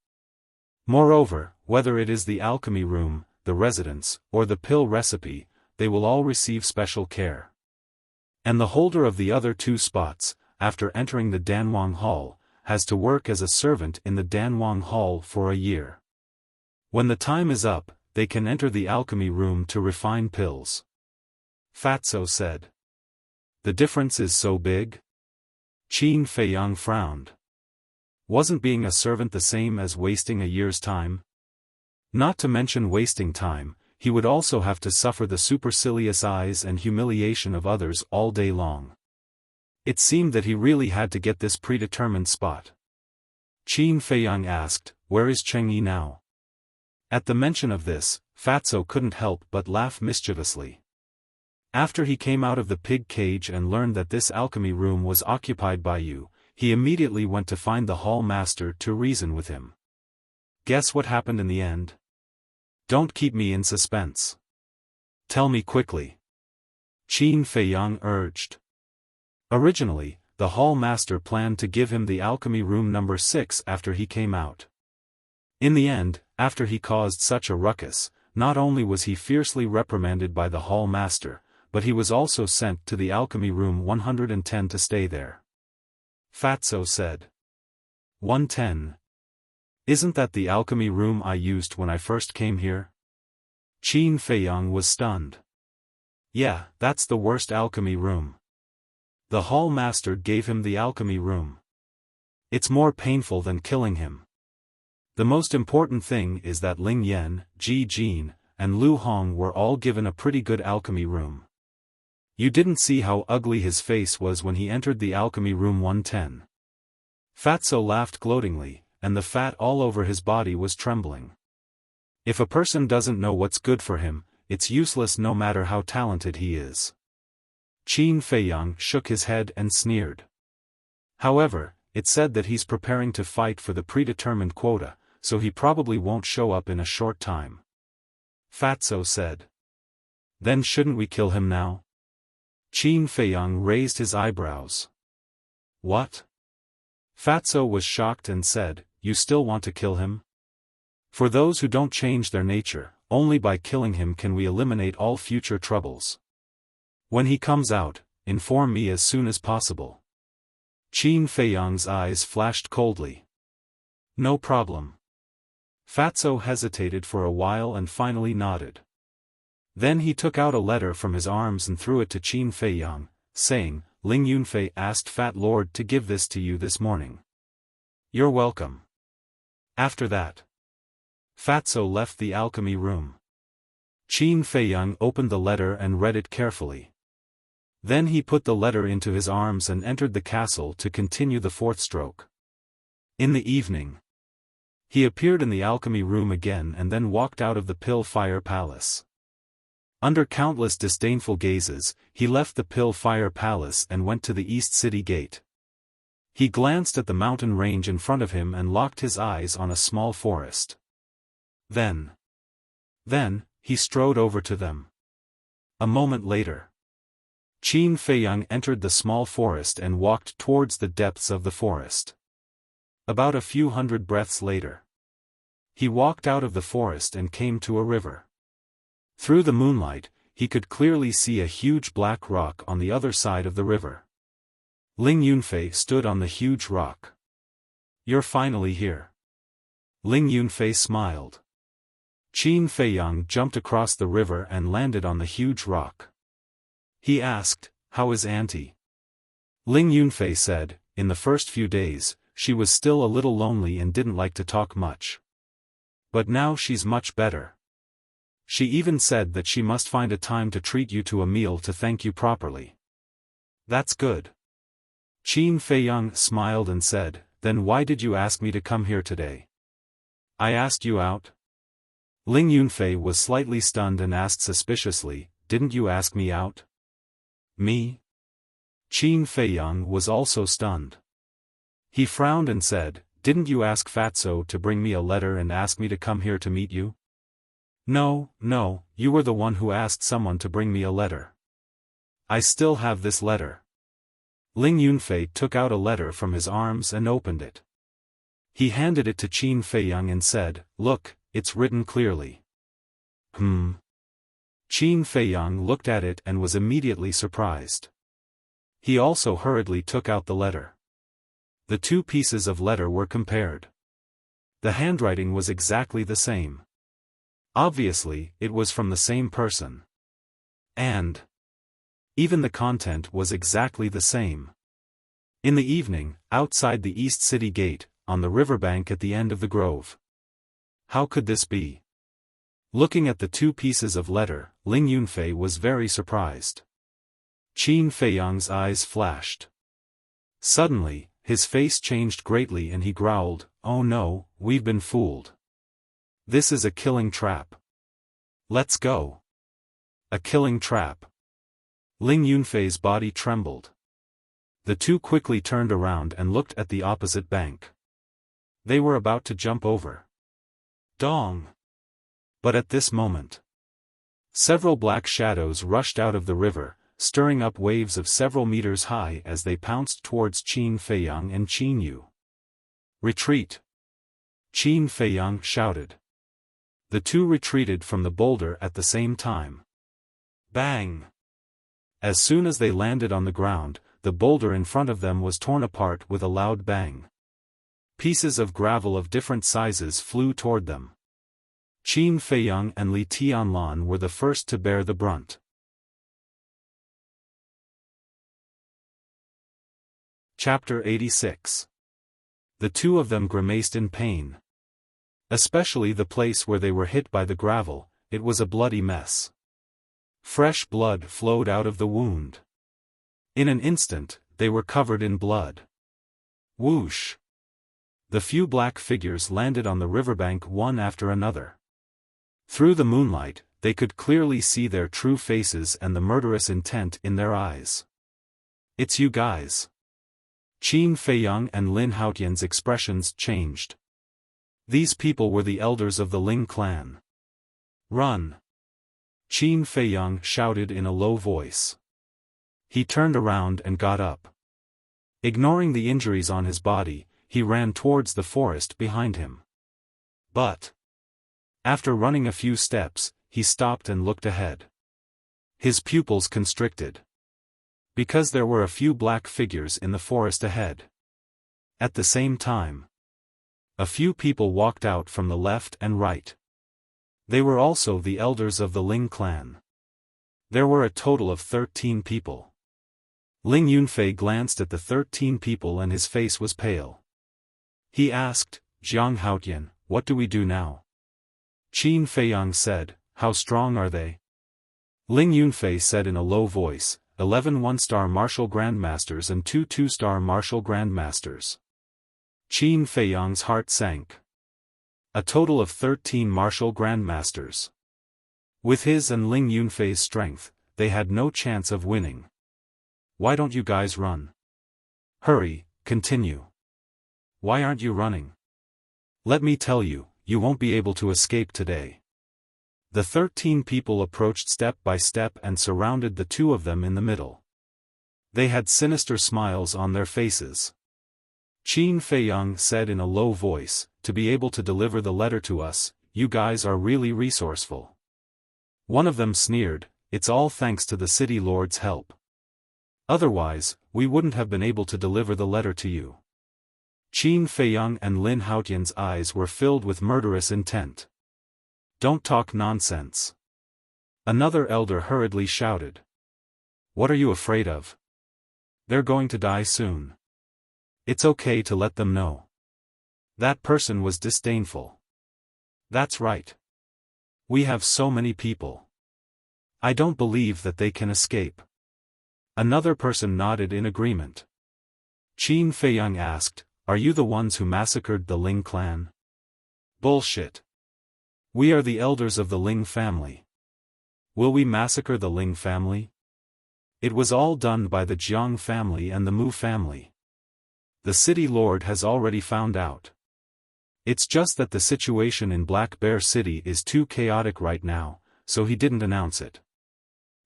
Moreover, whether it is the alchemy room, the residence, or the pill recipe, they will all receive special care. And the holder of the other 2 spots, after entering the Danwang Hall, has to work as a servant in the Danwang Hall for a year. When the time is up, they can enter the alchemy room to refine pills. Fatso said. The difference is so big? Qin Feiyang frowned. Wasn't being a servant the same as wasting a year's time? Not to mention wasting time, he would also have to suffer the supercilious eyes and humiliation of others all day long. It seemed that he really had to get this predetermined spot. Qin Feiyang asked, "Where is Chengyi now?" At the mention of this, Fatso couldn't help but laugh mischievously. After he came out of the pig cage and learned that this alchemy room was occupied by you, he immediately went to find the hall master to reason with him. Guess what happened in the end? Don't keep me in suspense. Tell me quickly. Qin Feiyang urged. Originally, the hall master planned to give him the alchemy room number 6 after he came out. In the end, after he caused such a ruckus, not only was he fiercely reprimanded by the hall master, but he was also sent to the alchemy room 110 to stay there. Fatso said. 110. Isn't that the alchemy room I used when I first came here? Qin Feiyang was stunned. Yeah, that's the worst alchemy room. The hall master gave him the alchemy room. It's more painful than killing him. The most important thing is that Ling Yan, Ji Jin, and Lu Hong were all given a pretty good alchemy room. You didn't see how ugly his face was when he entered the alchemy room 110. Fatso laughed gloatingly, and the fat all over his body was trembling. If a person doesn't know what's good for him, it's useless no matter how talented he is. Qin Feiyang shook his head and sneered. However, it said that he's preparing to fight for the predetermined quota, so he probably won't show up in a short time. Fatso said. Then shouldn't we kill him now? Qin Feiyang raised his eyebrows. What? Fatso was shocked and said, You still want to kill him? For those who don't change their nature, only by killing him can we eliminate all future troubles. When he comes out, inform me as soon as possible. Qin Feiyang's eyes flashed coldly. No problem. Fatso hesitated for a while and finally nodded. Then he took out a letter from his arms and threw it to Qin Feiyang, saying, Ling Yunfei asked Fat Lord to give this to you this morning. You're welcome. After that, Fatso left the alchemy room. Qin Feiyang opened the letter and read it carefully. Then he put the letter into his arms and entered the castle to continue the fourth stroke. In the evening, he appeared in the alchemy room again and then walked out of the Pill Fire Palace. Under countless disdainful gazes, he left the Pill Fire Palace and went to the East City Gate. He glanced at the mountain range in front of him and locked his eyes on a small forest. Then, he strode over to them. A moment later, Qin Feiyang entered the small forest and walked towards the depths of the forest. About a few hundred breaths later, he walked out of the forest and came to a river. Through the moonlight, he could clearly see a huge black rock on the other side of the river. Ling Yunfei stood on the huge rock. You're finally here. Ling Yunfei smiled. Qin Feiyang jumped across the river and landed on the huge rock. He asked, How is Auntie? Ling Yunfei said, In the first few days, she was still a little lonely and didn't like to talk much. But now she's much better. She even said that she must find a time to treat you to a meal to thank you properly. That's good. Qin Feiyang smiled and said, Then why did you ask me to come here today? I asked you out? Ling Yunfei was slightly stunned and asked suspiciously, Didn't you ask me out? Me? Qin Feiyang was also stunned. He frowned and said, Didn't you ask Fatso to bring me a letter and ask me to come here to meet you? No, you were the one who asked someone to bring me a letter. I still have this letter. Ling Yunfei took out a letter from his arms and opened it. He handed it to Qin Feiyang and said, Look, it's written clearly. Qin Feiyang looked at it and was immediately surprised. He also hurriedly took out the letter. The two pieces of letter were compared. The handwriting was exactly the same. Obviously, it was from the same person. And even the content was exactly the same. In the evening, outside the East City Gate, on the riverbank at the end of the grove. How could this be? Looking at the two pieces of letter, Ling Yunfei was very surprised. Qin Feiyang's eyes flashed. Suddenly, his face changed greatly and he growled, "Oh no, we've been fooled. This is a killing trap. Let's go." A killing trap. Ling Yunfei's body trembled. The two quickly turned around and looked at the opposite bank. They were about to jump over. Dong! But at this moment, several black shadows rushed out of the river, stirring up waves of several meters high as they pounced towards Qin Feiyang and Qin Yu. "Retreat!" Qin Feiyang shouted. The two retreated from the boulder at the same time. Bang! As soon as they landed on the ground, the boulder in front of them was torn apart with a loud bang. Pieces of gravel of different sizes flew toward them. Qin Feiyang and Li Tianlan were the first to bear the brunt. Chapter 86. The two of them grimaced in pain. Especially the place where they were hit by the gravel, it was a bloody mess. Fresh blood flowed out of the wound. In an instant, they were covered in blood. Whoosh! The few black figures landed on the riverbank one after another. Through the moonlight, they could clearly see their true faces and the murderous intent in their eyes. "It's you guys." Qin Feiyang and Lin Haotian's expressions changed. These people were the elders of the Ling clan. "Run!" Qin Feiyang shouted in a low voice. He turned around and got up. Ignoring the injuries on his body, he ran towards the forest behind him. But after running a few steps, he stopped and looked ahead. His pupils constricted. Because there were a few black figures in the forest ahead. At the same time, a few people walked out from the left and right. They were also the elders of the Ling clan. There were a total of 13 people. Ling Yunfei glanced at the 13 people and his face was pale. He asked, "Jiang Haotian, what do we do now?" Qin Feiyang said, "How strong are they?" Ling Yunfei said in a low voice, 11 one-star martial grandmasters and 2 two-star martial grandmasters. Qin Feiyang's heart sank. A total of 13 martial grandmasters. With his and Ling Yunfei's strength, they had no chance of winning. "Why don't you guys run?" "Hurry, continue." "Why aren't you running?" "Let me tell you, you won't be able to escape today." The 13 people approached step by step and surrounded the two of them in the middle. They had sinister smiles on their faces. Qin Feiyang said in a low voice, "To be able to deliver the letter to us, you guys are really resourceful." One of them sneered, "It's all thanks to the city lord's help. Otherwise, we wouldn't have been able to deliver the letter to you." Qin Feiyang and Lin Haotian's eyes were filled with murderous intent. "Don't talk nonsense." Another elder hurriedly shouted. "What are you afraid of? They're going to die soon. It's okay to let them know." That person was disdainful. "That's right. We have so many people. I don't believe that they can escape." Another person nodded in agreement. Qin Feiyang asked, "Are you the ones who massacred the Ling clan?" "Bullshit. We are the elders of the Ling family. Will we massacre the Ling family? It was all done by the Jiang family and the Mu family. The city lord has already found out. It's just that the situation in Black Bear City is too chaotic right now, so he didn't announce it.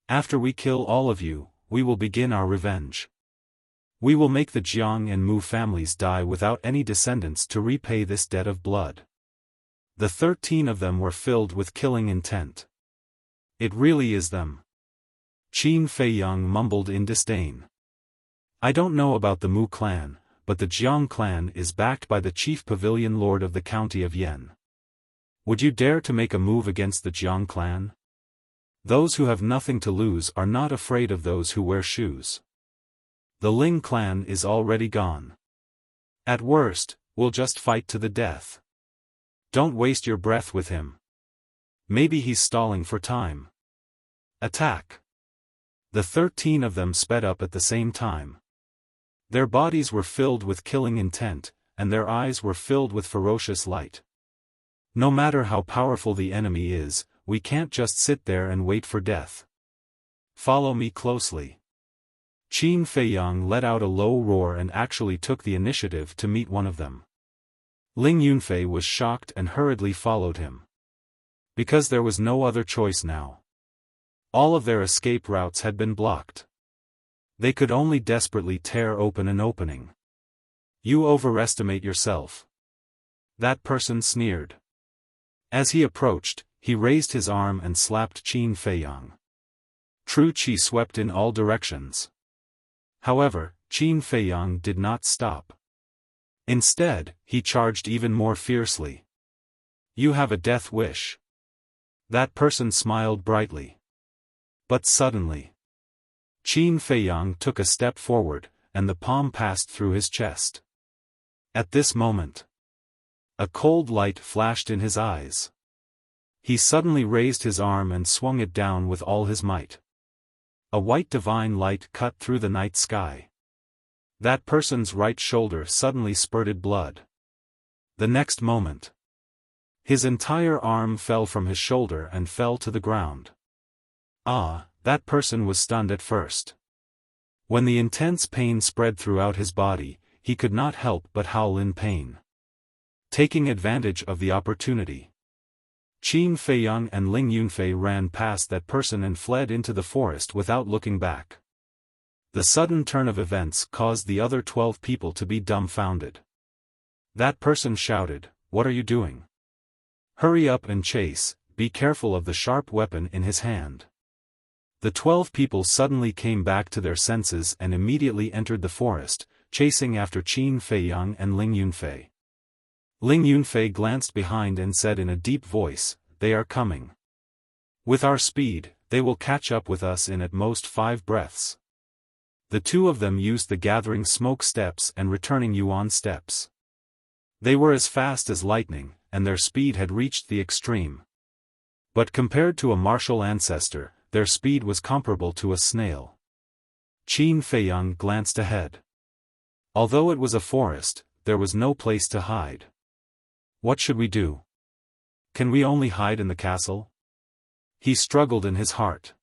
After we kill all of you, we will begin our revenge. We will make the Jiang and Mu families die without any descendants to repay this debt of blood." The 13 of them were filled with killing intent. "It really is them." Qin Feiyang mumbled in disdain. I don't know about the Mu clan, but the Jiang clan is backed by the chief pavilion lord of the county of Yan. Would you dare to make a move against the Jiang clan? Those who have nothing to lose are not afraid of those who wear shoes. The Ling clan is already gone. At worst, we'll just fight to the death. Don't waste your breath with him. Maybe he's stalling for time. Attack! The 13 of them sped up at the same time. Their bodies were filled with killing intent, and their eyes were filled with ferocious light. No matter how powerful the enemy is, we can't just sit there and wait for death. Follow me closely. Qin Feiyang let out a low roar and actually took the initiative to meet one of them. Ling Yunfei was shocked and hurriedly followed him. Because there was no other choice now. All of their escape routes had been blocked. They could only desperately tear open an opening. You overestimate yourself. That person sneered. As he approached, he raised his arm and slapped Qin Feiyang. True qi swept in all directions. However, Qin Feiyang did not stop. Instead, he charged even more fiercely. You have a death wish. That person smiled brightly. But suddenly, Qin Feiyang took a step forward, and the palm passed through his chest. At this moment, a cold light flashed in his eyes. He suddenly raised his arm and swung it down with all his might. A white divine light cut through the night sky. That person's right shoulder suddenly spurted blood. The next moment, his entire arm fell from his shoulder and fell to the ground. That person was stunned at first. When the intense pain spread throughout his body, he could not help but howl in pain. Taking advantage of the opportunity, Qin Feiyang and Ling Yunfei ran past that person and fled into the forest without looking back. The sudden turn of events caused the other 12 people to be dumbfounded. That person shouted, "What are you doing? Hurry up and chase, be careful of the sharp weapon in his hand." The 12 people suddenly came back to their senses and immediately entered the forest, chasing after Qin Feiyang and Ling Yunfei. Ling Yunfei glanced behind and said in a deep voice, "They are coming. With our speed, they will catch up with us in at most 5 breaths." The two of them used the gathering smoke steps and returning yuan steps. They were as fast as lightning, and their speed had reached the extreme. But compared to a martial ancestor, their speed was comparable to a snail. Qin Feiyang glanced ahead. Although it was a forest, there was no place to hide. What should we do? Can we only hide in the castle? He struggled in his heart.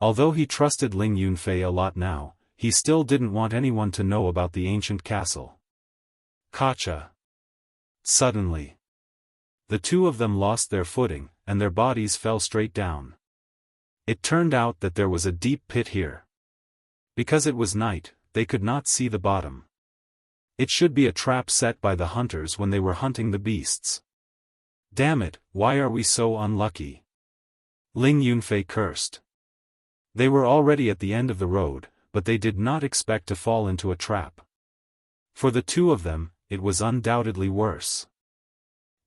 Although he trusted Ling Yunfei a lot now, he still didn't want anyone to know about the ancient castle. Gotcha! Suddenly, the two of them lost their footing, and their bodies fell straight down. It turned out that there was a deep pit here. Because it was night, they could not see the bottom. It should be a trap set by the hunters when they were hunting the beasts. Damn it, why are we so unlucky? Ling Yunfei cursed. They were already at the end of the road, but they did not expect to fall into a trap. For the two of them, it was undoubtedly worse.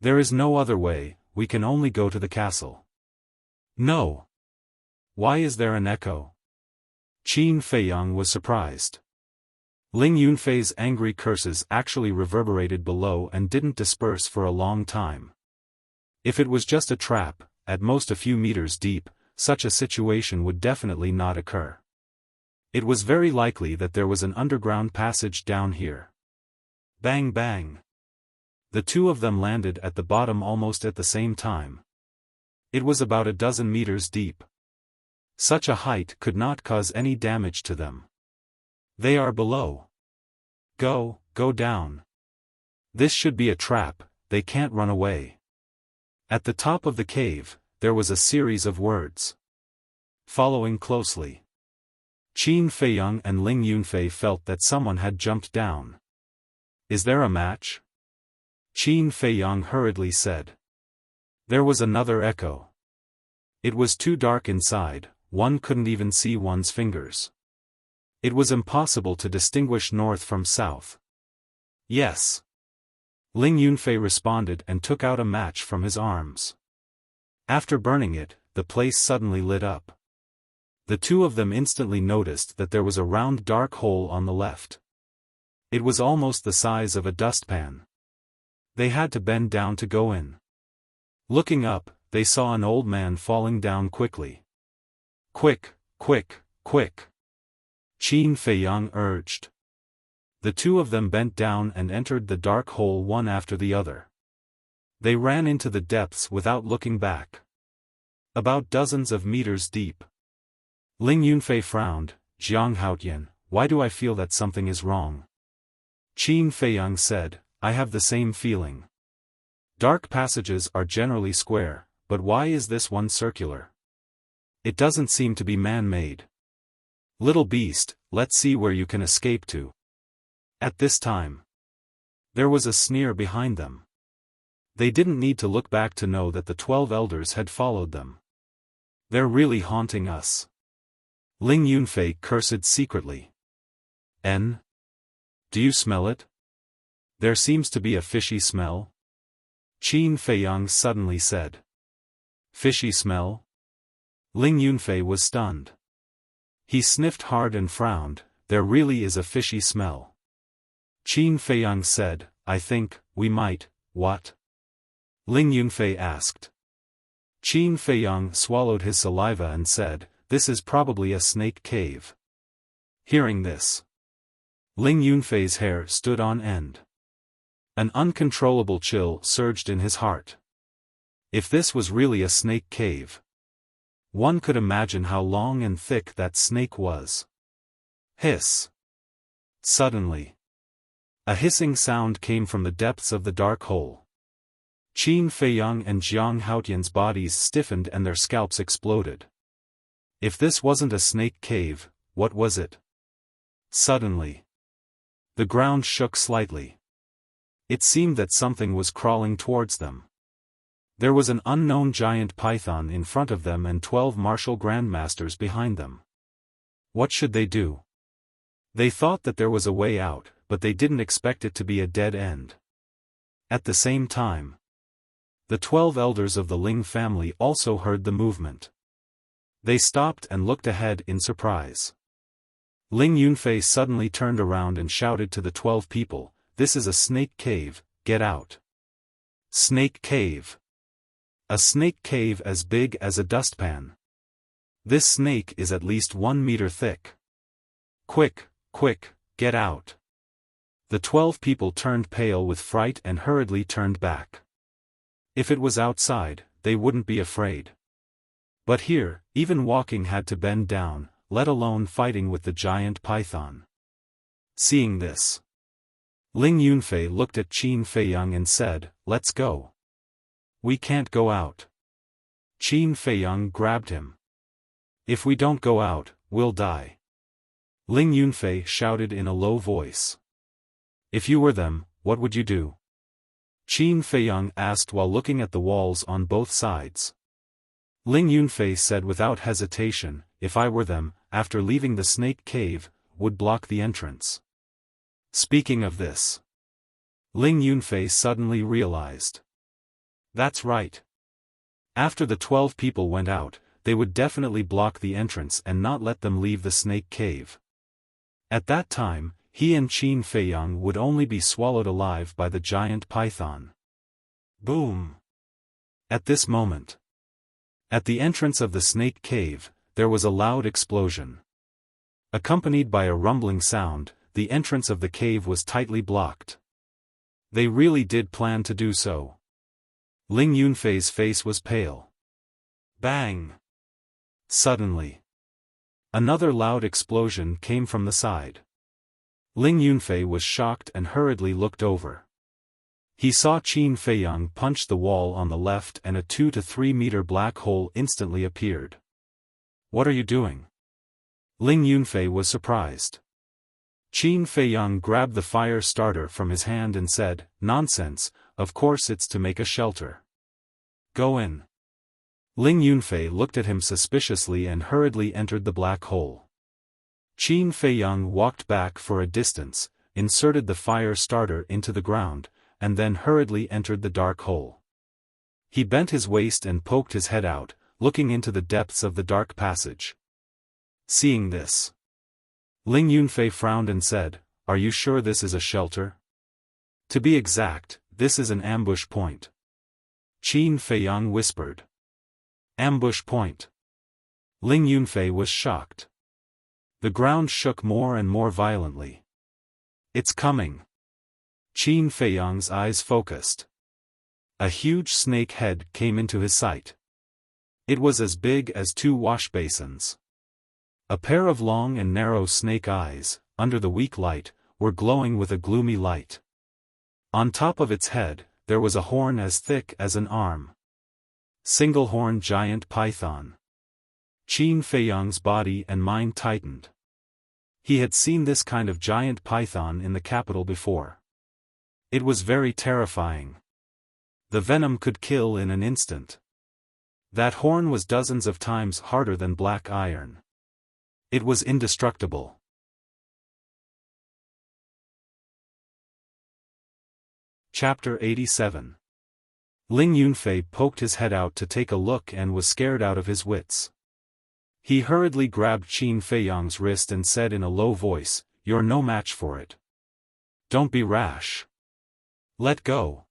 There is no other way, we can only go to the castle. No. Why is there an echo? Qin Feiyang was surprised. Ling Yunfei's angry curses actually reverberated below and didn't disperse for a long time. If it was just a trap, at most a few meters deep, such a situation would definitely not occur. It was very likely that there was an underground passage down here. Bang bang. The two of them landed at the bottom almost at the same time. It was about a dozen meters deep. Such a height could not cause any damage to them. They are below. Go down. This should be a trap, they can't run away. At the top of the cave, there was a series of words. Following closely, Qin Feiyang and Ling Yunfei felt that someone had jumped down. Is there a match? Qin Feiyang hurriedly said. There was another echo. It was too dark inside, one couldn't even see one's fingers. It was impossible to distinguish north from south. Yes. Ling Yunfei responded and took out a match from his arms. After burning it, the place suddenly lit up. The two of them instantly noticed that there was a round dark hole on the left. It was almost the size of a dustpan. They had to bend down to go in. Looking up, they saw an old man falling down quickly. Quick, quick, quick! Qin Feiyang urged. The two of them bent down and entered the dark hole one after the other. They ran into the depths without looking back. About dozens of meters deep. Ling Yunfei frowned. Jiang Haotian, why do I feel that something is wrong? Qin Feiyang said, I have the same feeling. Dark passages are generally square, but why is this one circular? It doesn't seem to be man-made. Little beast, let's see where you can escape to. At this time, there was a sneer behind them. They didn't need to look back to know that the 12 elders had followed them. They're really haunting us. Ling Yunfei cursed secretly. Do you smell it? There seems to be a fishy smell. Qin Feiyang suddenly said. Fishy smell? Ling Yunfei was stunned. He sniffed hard and frowned. There really is a fishy smell. Qin Feiyang said, I think, we might, what? Ling Yunfei asked. Qin Feiyang swallowed his saliva and said, this is probably a snake cave. Hearing this, Ling Yunfei's hair stood on end. An uncontrollable chill surged in his heart. If this was really a snake cave, one could imagine how long and thick that snake was. Hiss. Suddenly, a hissing sound came from the depths of the dark hole. Qin Feiyang and Jiang Haotian's bodies stiffened and their scalps exploded. If this wasn't a snake cave, what was it? Suddenly, the ground shook slightly. It seemed that something was crawling towards them. There was an unknown giant python in front of them and 12 martial grandmasters behind them. What should they do? They thought that there was a way out, but they didn't expect it to be a dead end. At the same time, the 12 elders of the Ling family also heard the movement. They stopped and looked ahead in surprise. Ling Yunfei suddenly turned around and shouted to the 12 people, this is a snake cave, get out. Snake cave. A snake cave as big as a dustpan. This snake is at least 1 meter thick. Quick, quick, get out. The 12 people turned pale with fright and hurriedly turned back. If it was outside, they wouldn't be afraid. But here, even walking had to bend down, let alone fighting with the giant python. Seeing this, Ling Yunfei looked at Qin Feiyang and said, let's go. We can't go out. Qin Feiyang grabbed him. If we don't go out, we'll die. Ling Yunfei shouted in a low voice. If you were them, what would you do? Qin Feiyang asked while looking at the walls on both sides. Ling Yunfei said without hesitation, if I were them, after leaving the snake cave, would block the entrance. Speaking of this, Ling Yunfei suddenly realized. That's right. After the 12 people went out, they would definitely block the entrance and not let them leave the snake cave. At that time, he and Qin Feiyang would only be swallowed alive by the giant python. Boom! At this moment, at the entrance of the snake cave, there was a loud explosion. Accompanied by a rumbling sound, the entrance of the cave was tightly blocked. They really did plan to do so. Ling Yunfei's face was pale. Bang! Suddenly, another loud explosion came from the side. Ling Yunfei was shocked and hurriedly looked over. He saw Qin Feiyang punch the wall on the left and a 2 to 3 meter black hole instantly appeared. What are you doing? Ling Yunfei was surprised. Qin Feiyang grabbed the fire starter from his hand and said, nonsense, of course it's to make a shelter. Go in. Ling Yunfei looked at him suspiciously and hurriedly entered the black hole. Qin Feiyang walked back for a distance, inserted the fire starter into the ground, and then hurriedly entered the dark hole. He bent his waist and poked his head out, looking into the depths of the dark passage. Seeing this, Ling Yunfei frowned and said, "Are you sure this is a shelter? To be exact, this is an ambush point." Qin Feiyang whispered. Ambush point. Ling Yunfei was shocked. The ground shook more and more violently. It's coming. Qin Feiyang's eyes focused. A huge snake head came into his sight. It was as big as 2 wash basins. A pair of long and narrow snake eyes, under the weak light, were glowing with a gloomy light. On top of its head, there was a horn as thick as an arm. Single-horned giant python. Qin Feiyang's body and mind tightened. He had seen this kind of giant python in the capital before. It was very terrifying. The venom could kill in an instant. That horn was dozens of times harder than black iron. It was indestructible. Chapter 87. Ling Yunfei poked his head out to take a look and was scared out of his wits. He hurriedly grabbed Qin Feiyang's wrist and said in a low voice, "You're no match for it. Don't be rash. Let go."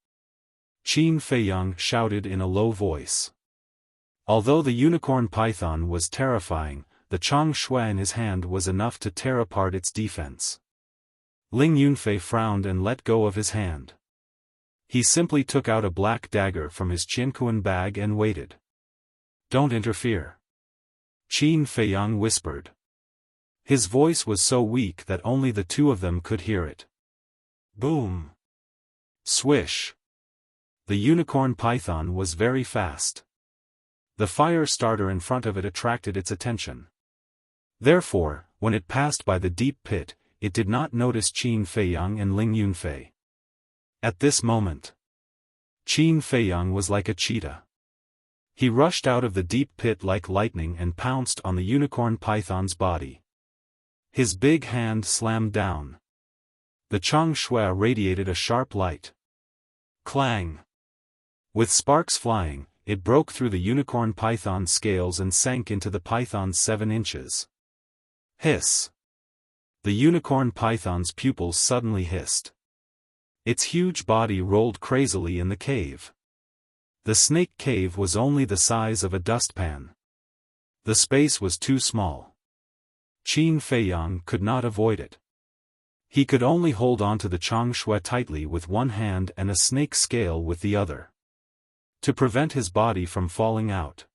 Qin Feiyang shouted in a low voice. Although the unicorn python was terrifying, the Chang Shui in his hand was enough to tear apart its defense. Ling Yunfei frowned and let go of his hand. He simply took out a black dagger from his Qianquan bag and waited. "Don't interfere," Qin Feiyang whispered. His voice was so weak that only the two of them could hear it. Boom! Swish! The unicorn python was very fast. The fire starter in front of it attracted its attention. Therefore, when it passed by the deep pit, it did not notice Qin Feiyang and Ling Yunfei. At this moment, Qin Feiyang was like a cheetah. He rushed out of the deep pit like lightning and pounced on the unicorn python's body. His big hand slammed down. The Chang Shui radiated a sharp light. Clang! With sparks flying, it broke through the unicorn python's scales and sank into the python's 7 inches. Hiss! The unicorn python's pupils suddenly hissed. Its huge body rolled crazily in the cave. The snake cave was only the size of a dustpan. The space was too small. Qin Feiyang could not avoid it. He could only hold on to the Chang Shui tightly with one hand and a snake scale with the other, to prevent his body from falling out.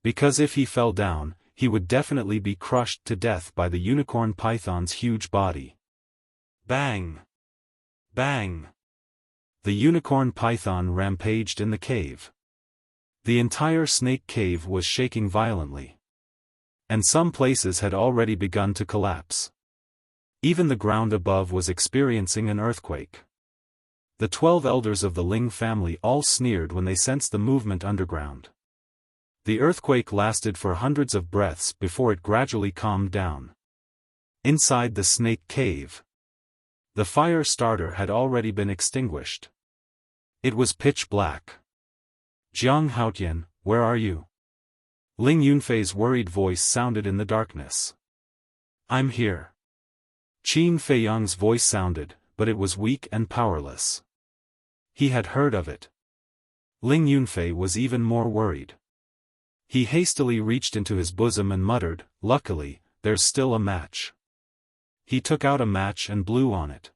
Because if he fell down, he would definitely be crushed to death by the unicorn python's huge body. Bang! Bang! The unicorn python rampaged in the cave. The entire snake cave was shaking violently. And some places had already begun to collapse. Even the ground above was experiencing an earthquake. The 12 elders of the Ling family all sneered when they sensed the movement underground. The earthquake lasted for hundreds of breaths before it gradually calmed down. Inside the snake cave, the fire starter had already been extinguished. It was pitch black. "Jiang Haotian, where are you?" Ling Yunfei's worried voice sounded in the darkness. "I'm here." Qin Feiyang's voice sounded, but it was weak and powerless. He had heard of it. Ling Yunfei was even more worried. He hastily reached into his bosom and muttered, "Luckily, there's still a match." He took out a match and blew on it.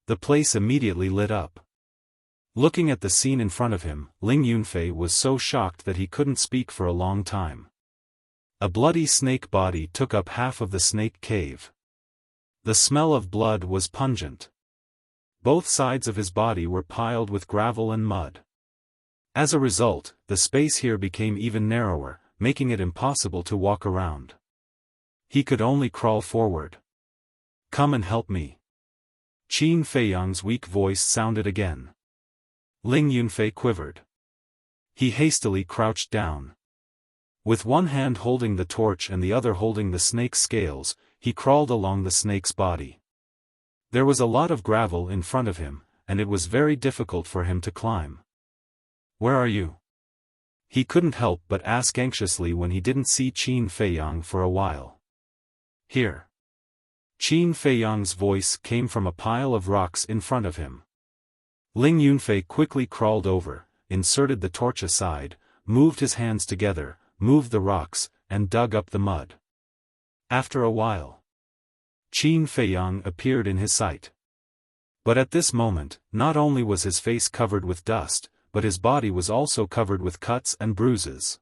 The place immediately lit up. Looking at the scene in front of him, Ling Yunfei was so shocked that he couldn't speak for a long time. A bloody snake body took up half of the snake cave. The smell of blood was pungent. Both sides of his body were piled with gravel and mud. As a result, the space here became even narrower, making it impossible to walk around. He could only crawl forward. "Come and help me." Qin Feiyang's weak voice sounded again. Ling Yunfei quivered. He hastily crouched down. With one hand holding the torch and the other holding the snake's scales, he crawled along the snake's body. There was a lot of gravel in front of him, and it was very difficult for him to climb. "Where are you?" He couldn't help but ask anxiously when he didn't see Qin Feiyang for a while. "Here." Qin Feiyang's voice came from a pile of rocks in front of him. Ling Yunfei quickly crawled over, inserted the torch aside, moved his hands together, moved the rocks, and dug up the mud. After a while, Qin Feiyang appeared in his sight. But at this moment, not only was his face covered with dust, but his body was also covered with cuts and bruises.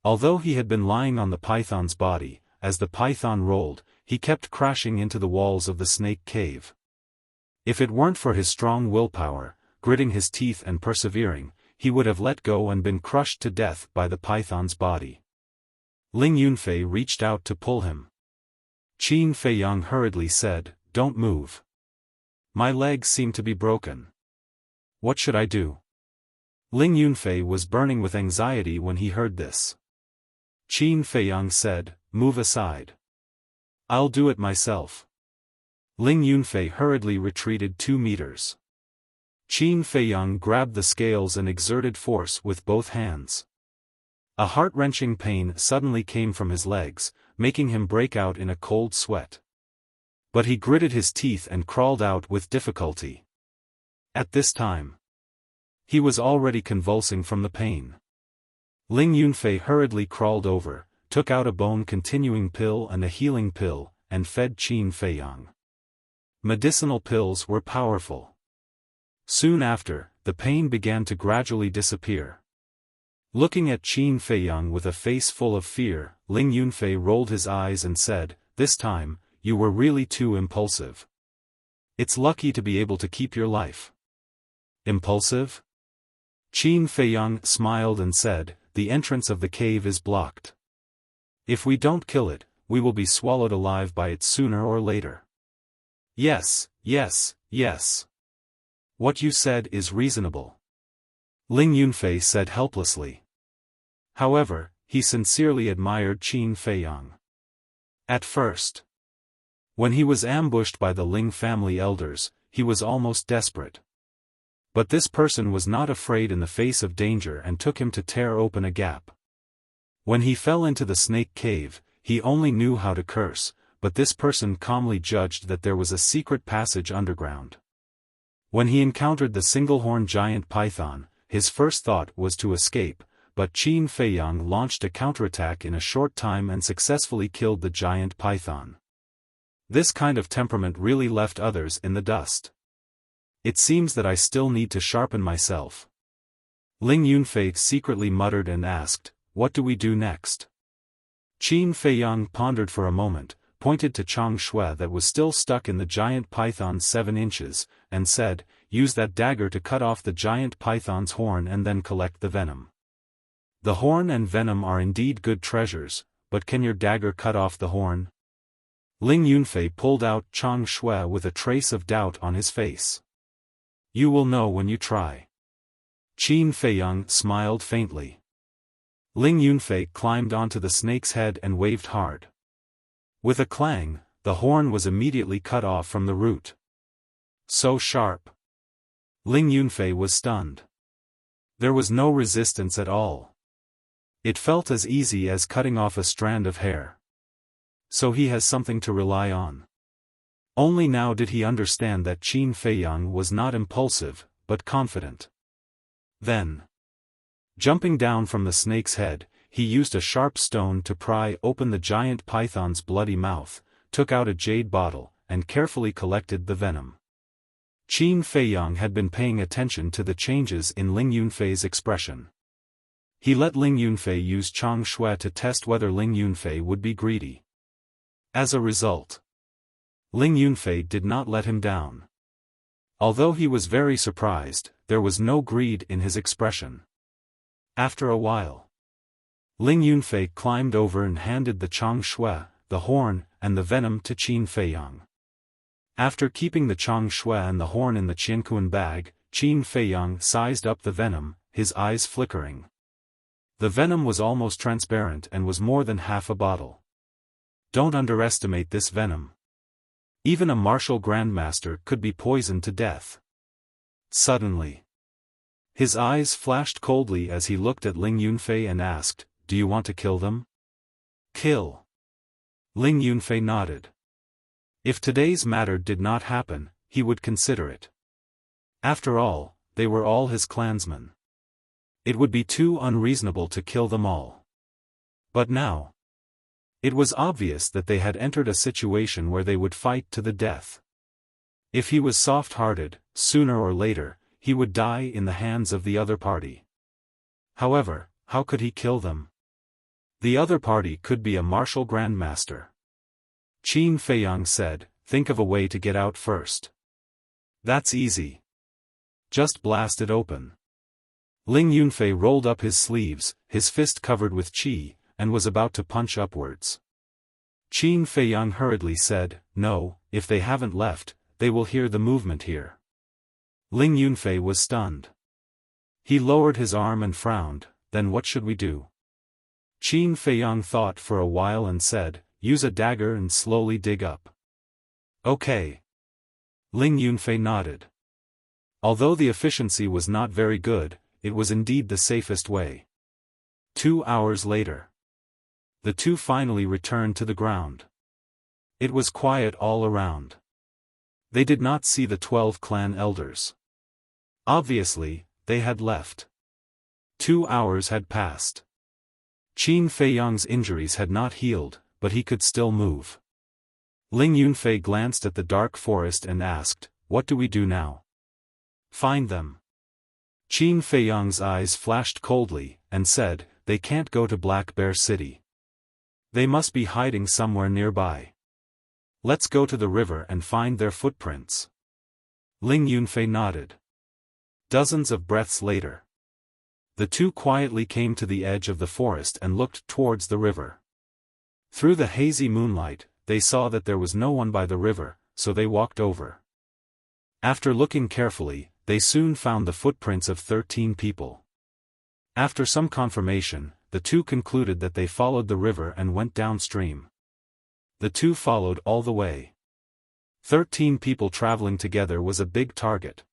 Although he had been lying on the python's body, as the python rolled, he kept crashing into the walls of the snake cave. If it weren't for his strong willpower, gritting his teeth and persevering, he would have let go and been crushed to death by the python's body. Ling Yunfei reached out to pull him. Qin Feiyang hurriedly said, "Don't move. My legs seem to be broken. What should I do?" Ling Yunfei was burning with anxiety when he heard this. Qin Feiyang said, "Move aside. I'll do it myself." Ling Yunfei hurriedly retreated 2 meters. Qin Feiyang grabbed the scales and exerted force with both hands. A heart-wrenching pain suddenly came from his legs, making him break out in a cold sweat. But he gritted his teeth and crawled out with difficulty. At this time, he was already convulsing from the pain. Ling Yunfei hurriedly crawled over, took out a bone-continuing pill and a healing pill, and fed Qin Feiyang. Medicinal pills were powerful. Soon after, the pain began to gradually disappear. Looking at Qin Feiyang with a face full of fear, Ling Yunfei rolled his eyes and said, "This time, you were really too impulsive. It's lucky to be able to keep your life." "Impulsive?" Qin Feiyang smiled and said, "The entrance of the cave is blocked. If we don't kill it, we will be swallowed alive by it sooner or later." "Yes, yes, yes. What you said is reasonable," Ling Yunfei said helplessly. However, he sincerely admired Qin Feiyang. At first, when he was ambushed by the Ling family elders, he was almost desperate. But this person was not afraid in the face of danger and took him to tear open a gap. When he fell into the snake cave, he only knew how to curse, but this person calmly judged that there was a secret passage underground. When he encountered the single-horned giant python, his first thought was to escape, but Qin Feiyang launched a counterattack in a short time and successfully killed the giant python. This kind of temperament really left others in the dust. "It seems that I still need to sharpen myself," Ling Yunfei secretly muttered and asked, "What do we do next?" Qin Feiyang pondered for a moment, pointed to Chang Shui that was still stuck in the giant python 7 inches, and said, "Use that dagger to cut off the giant python's horn and then collect the venom." "The horn and venom are indeed good treasures, but can your dagger cut off the horn?" Ling Yunfei pulled out Chang Shui with a trace of doubt on his face. "You will know when you try." Qin Feiyang smiled faintly. Ling Yunfei climbed onto the snake's head and waved hard. With a clang, the horn was immediately cut off from the root. So sharp! Ling Yunfei was stunned. There was no resistance at all. It felt as easy as cutting off a strand of hair. So he has something to rely on. Only now did he understand that Qin Feiyang was not impulsive, but confident. Then, jumping down from the snake's head, he used a sharp stone to pry open the giant python's bloody mouth, took out a jade bottle, and carefully collected the venom. Qin Feiyang had been paying attention to the changes in Ling Yunfei's expression. He let Ling Yunfei use Chang Shui to test whether Ling Yunfei would be greedy. As a result, Ling Yunfei did not let him down. Although he was very surprised, there was no greed in his expression. After a while, Ling Yunfei climbed over and handed the Chang Shui, the horn, and the venom to Qin Feiyang. After keeping the Chang Shui and the horn in the Qiankuan bag, Qin Feiyang sized up the venom, his eyes flickering. The venom was almost transparent and was more than half a bottle. Don't underestimate this venom. Even a martial grandmaster could be poisoned to death. Suddenly, his eyes flashed coldly as he looked at Ling Yunfei and asked, "Do you want to kill them?" "Kill?" Ling Yunfei nodded. If today's matter did not happen, he would consider it. After all, they were all his clansmen. It would be too unreasonable to kill them all. But now, it was obvious that they had entered a situation where they would fight to the death. If he was soft-hearted, sooner or later, he would die in the hands of the other party. However, how could he kill them? The other party could be a martial grandmaster. Qin Feiyang said, "Think of a way to get out first." "That's easy. Just blast it open." Ling Yunfei rolled up his sleeves, his fist covered with qi, and was about to punch upwards. Qin Feiyang hurriedly said, "No, if they haven't left, they will hear the movement here." Ling Yunfei was stunned. He lowered his arm and frowned. "Then what should we do?" Qin Feiyang thought for a while and said, "Use a dagger and slowly dig up." "Okay." Ling Yunfei nodded. Although the efficiency was not very good, it was indeed the safest way. 2 hours later, the two finally returned to the ground. It was quiet all around. They did not see the 12 clan elders. Obviously, they had left. 2 hours had passed. Qin Feiyang's injuries had not healed, but he could still move. Ling Yunfei glanced at the dark forest and asked, "What do we do now?" "Find them." Qin Feiyang's eyes flashed coldly, and said, "They can't go to Black Bear City. They must be hiding somewhere nearby. Let's go to the river and find their footprints." Ling Yunfei nodded. Dozens of breaths later, the two quietly came to the edge of the forest and looked towards the river. Through the hazy moonlight, they saw that there was no one by the river, so they walked over. After looking carefully, they soon found the footprints of 13 people. After some confirmation, the two concluded that they followed the river and went downstream. The two followed all the way. 13 people traveling together was a big target.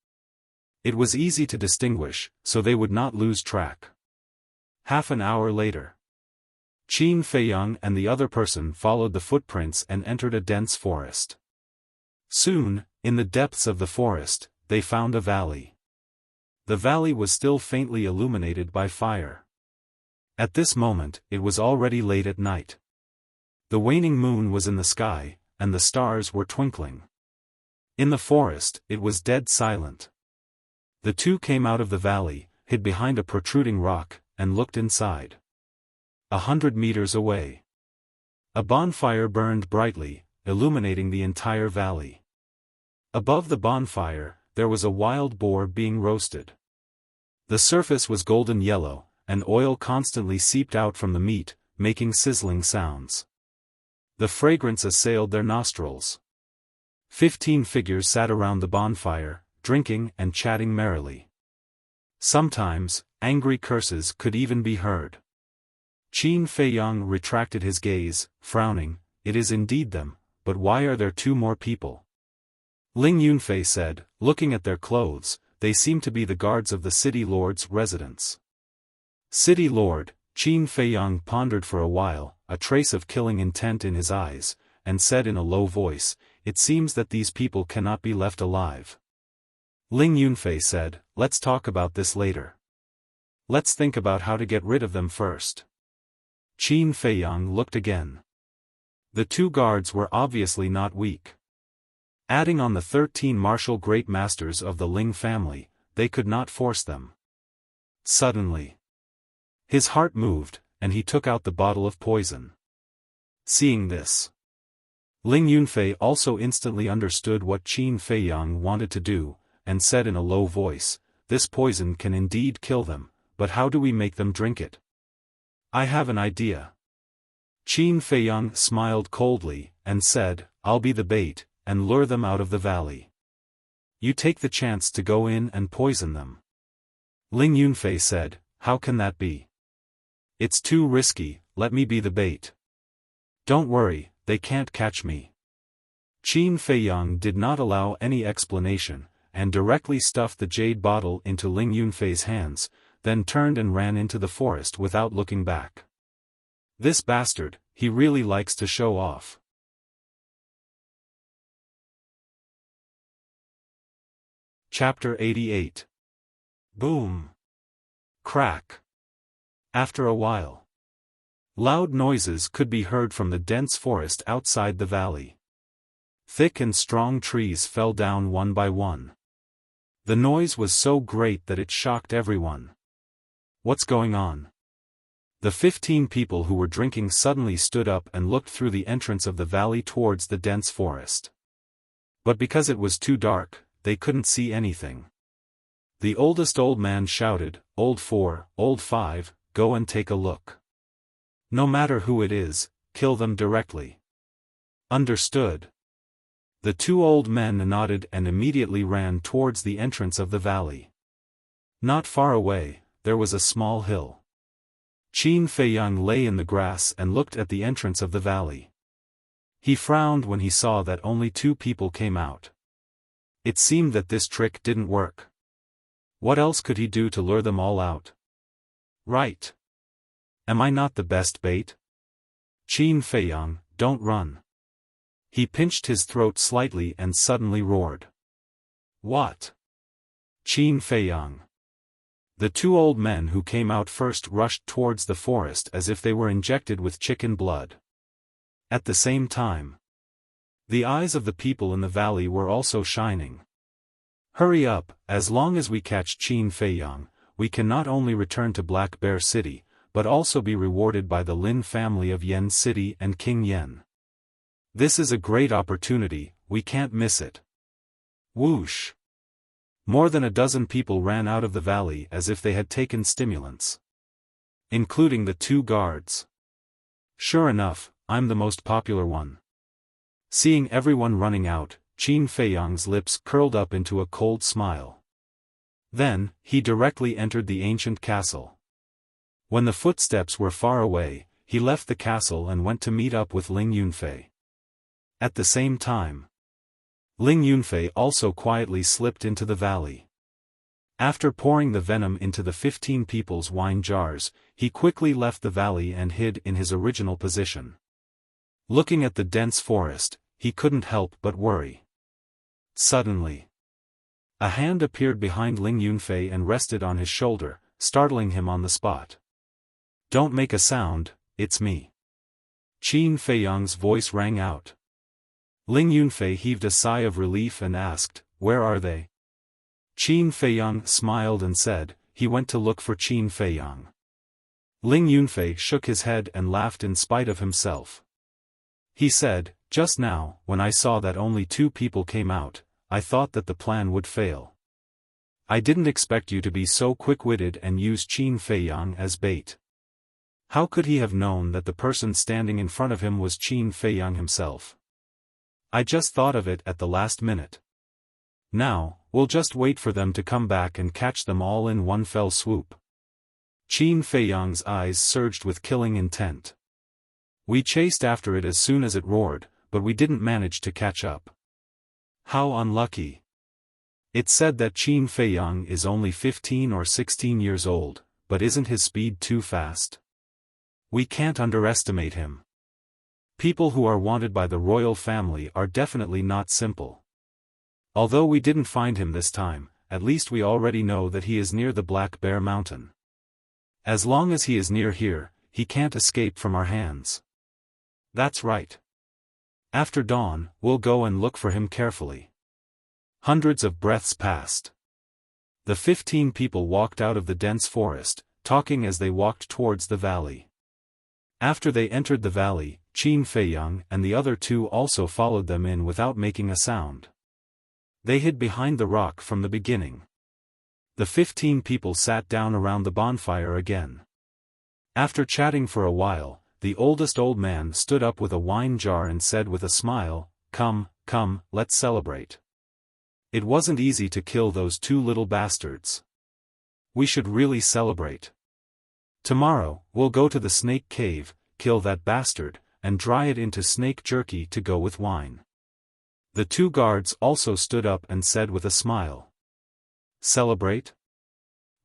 It was easy to distinguish, so they would not lose track. Half an hour later, Qin Feiyang and the other person followed the footprints and entered a dense forest. Soon, in the depths of the forest, they found a valley. The valley was still faintly illuminated by fire. At this moment, it was already late at night. The waning moon was in the sky, and the stars were twinkling. In the forest, it was dead silent. The two came out of the valley, hid behind a protruding rock, and looked inside. 100 meters away, a bonfire burned brightly, illuminating the entire valley. Above the bonfire, there was a wild boar being roasted. The surface was golden yellow, and oil constantly seeped out from the meat, making sizzling sounds. The fragrance assailed their nostrils. 15 figures sat around the bonfire, drinking and chatting merrily. Sometimes, angry curses could even be heard. Qin Feiyang retracted his gaze, frowning, "It is indeed them, but why are there 2 more people?" Ling Yunfei said, looking at their clothes, "They seem to be the guards of the city lord's residence." City lord, Qin Feiyang pondered for a while, a trace of killing intent in his eyes, and said in a low voice, "It seems that these people cannot be left alive." Ling Yunfei said, "Let's talk about this later. Let's think about how to get rid of them first." Qin Feiyang looked again. The 2 guards were obviously not weak. Adding on the 13 martial great masters of the Ling family, they could not force them. Suddenly, his heart moved, and he took out the bottle of poison. Seeing this, Ling Yunfei also instantly understood what Qin Feiyang wanted to do, and said in a low voice, "This poison can indeed kill them, but how do we make them drink it?" "I have an idea." Qin Feiyang smiled coldly, and said, "I'll be the bait, and lure them out of the valley. You take the chance to go in and poison them." Ling Yunfei said, "How can that be?" "It's too risky, let me be the bait." "Don't worry, they can't catch me." Qin Feiyang did not allow any explanation, and directly stuffed the jade bottle into Ling Yunfei's hands, then turned and ran into the forest without looking back. This bastard, he really likes to show off. Chapter 88. Boom. Crack. After a while, loud noises could be heard from the dense forest outside the valley. Thick and strong trees fell down one by one. The noise was so great that it shocked everyone. "What's going on?" The 15 people who were drinking suddenly stood up and looked through the entrance of the valley towards the dense forest. But because it was too dark, they couldn't see anything. The oldest old man shouted, "Old 4, old 5, go and take a look. No matter who it is, kill them directly." "Understood." The 2 old men nodded and immediately ran towards the entrance of the valley. Not far away, there was a small hill. Qin Feiyang lay in the grass and looked at the entrance of the valley. He frowned when he saw that only 2 people came out. It seemed that this trick didn't work. What else could he do to lure them all out? Right. Am I not the best bait? Qin Feiyang, don't run. He pinched his throat slightly and suddenly roared. What? Qin Feiyang. The 2 old men who came out first rushed towards the forest as if they were injected with chicken blood. At the same time, the eyes of the people in the valley were also shining. "Hurry up, as long as we catch Qin Feiyang, we can not only return to Black Bear City, but also be rewarded by the Lin family of Yen City and King Yen. This is a great opportunity, we can't miss it." Whoosh! More than a dozen people ran out of the valley as if they had taken stimulants. Including the 2 guards. Sure enough, I'm the most popular one. Seeing everyone running out, Qin Feiyang's lips curled up into a cold smile. Then, he directly entered the ancient castle. When the footsteps were far away, he left the castle and went to meet up with Ling Yunfei. At the same time, Ling Yunfei also quietly slipped into the valley. After pouring the venom into the 15 people's wine jars, he quickly left the valley and hid in his original position. Looking at the dense forest, he couldn't help but worry. Suddenly, a hand appeared behind Ling Yunfei and rested on his shoulder, startling him on the spot. "Don't make a sound, it's me." Qin Feiyang's voice rang out. Ling Yunfei heaved a sigh of relief and asked, "Where are they?" Qin Feiyang smiled and said, "He went to look for Qin Feiyang." Ling Yunfei shook his head and laughed in spite of himself. He said, "Just now, when I saw that only 2 people came out, I thought that the plan would fail. I didn't expect you to be so quick-witted and use Qin Feiyang as bait. How could he have known that the person standing in front of him was Qin Feiyang himself? I just thought of it at the last minute. Now, we'll just wait for them to come back and catch them all in one fell swoop." Qin Feiyang's eyes surged with killing intent. "We chased after it as soon as it roared, but we didn't manage to catch up. How unlucky. It's said that Qin Feiyang is only 15 or 16 years old, but isn't his speed too fast? We can't underestimate him. People who are wanted by the royal family are definitely not simple. Although we didn't find him this time, at least we already know that he is near the Black Bear Mountain. As long as he is near here, he can't escape from our hands." "That's right. After dawn, we'll go and look for him carefully." Hundreds of breaths passed. The 15 people walked out of the dense forest, talking as they walked towards the valley. After they entered the valley, Qin Feiyang and the other 2 also followed them in without making a sound. They hid behind the rock from the beginning. The 15 people sat down around the bonfire again. After chatting for a while, the oldest old man stood up with a wine jar and said with a smile, "Come, come, let's celebrate. It wasn't easy to kill those 2 little bastards. We should really celebrate. Tomorrow, we'll go to the snake cave, kill that bastard, and dry it into snake jerky to go with wine. The two guards also stood up and said with a smile, "Celebrate?"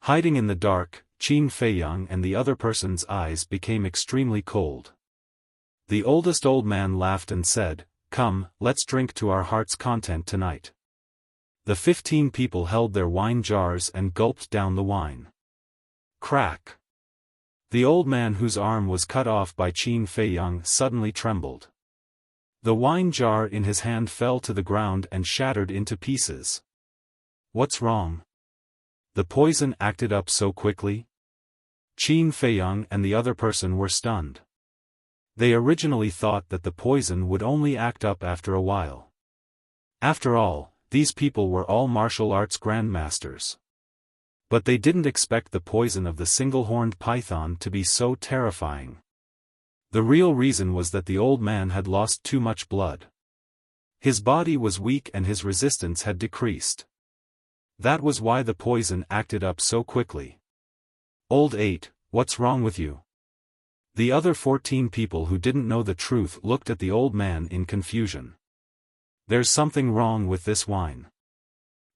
Hiding in the dark, Qin Feiyang and the other person's eyes became extremely cold. The oldest old man laughed and said, "Come, let's drink to our heart's content tonight." The 15 people held their wine jars and gulped down the wine. Crack! The old man whose arm was cut off by Qin Feiyang suddenly trembled. The wine jar in his hand fell to the ground and shattered into pieces. What's wrong? The poison acted up so quickly? Qin Feiyang and the other person were stunned. They originally thought that the poison would only act up after a while. After all, these people were all martial arts grandmasters. But they didn't expect the poison of the single-horned python to be so terrifying. The real reason was that the old man had lost too much blood. His body was weak and his resistance had decreased. That was why the poison acted up so quickly. "Old 8, what's wrong with you?" The other 14 people who didn't know the truth looked at the old man in confusion. "There's something wrong with this wine.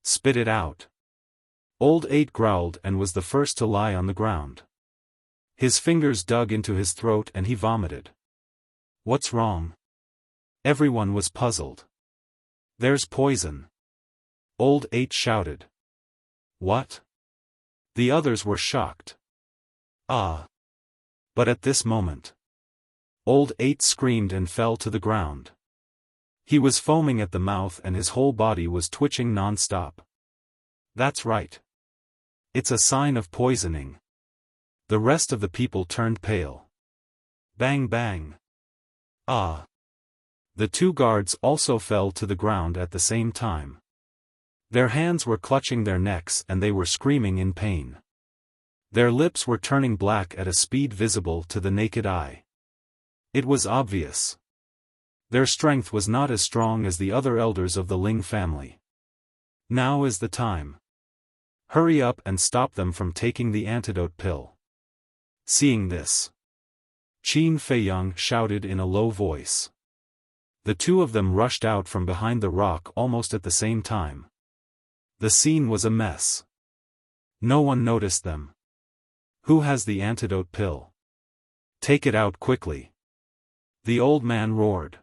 Spit it out." Old 8 growled and was the first to lie on the ground. His fingers dug into his throat and he vomited. "What's wrong?" Everyone was puzzled. "There's poison." Old 8 shouted. "What?" The others were shocked. "Ah!" But at this moment, Old 8 screamed and fell to the ground. He was foaming at the mouth and his whole body was twitching non-stop. "That's right. It's a sign of poisoning." The rest of the people turned pale. Bang bang. "Ah!" The two guards also fell to the ground at the same time. Their hands were clutching their necks and they were screaming in pain. Their lips were turning black at a speed visible to the naked eye. It was obvious. Their strength was not as strong as the other elders of the Ling family. Now is the time. Hurry up and stop them from taking the antidote pill. Seeing this, Qin Feiyang shouted in a low voice. The two of them rushed out from behind the rock almost at the same time. The scene was a mess. No one noticed them. "Who has the antidote pill? Take it out quickly." The old man roared.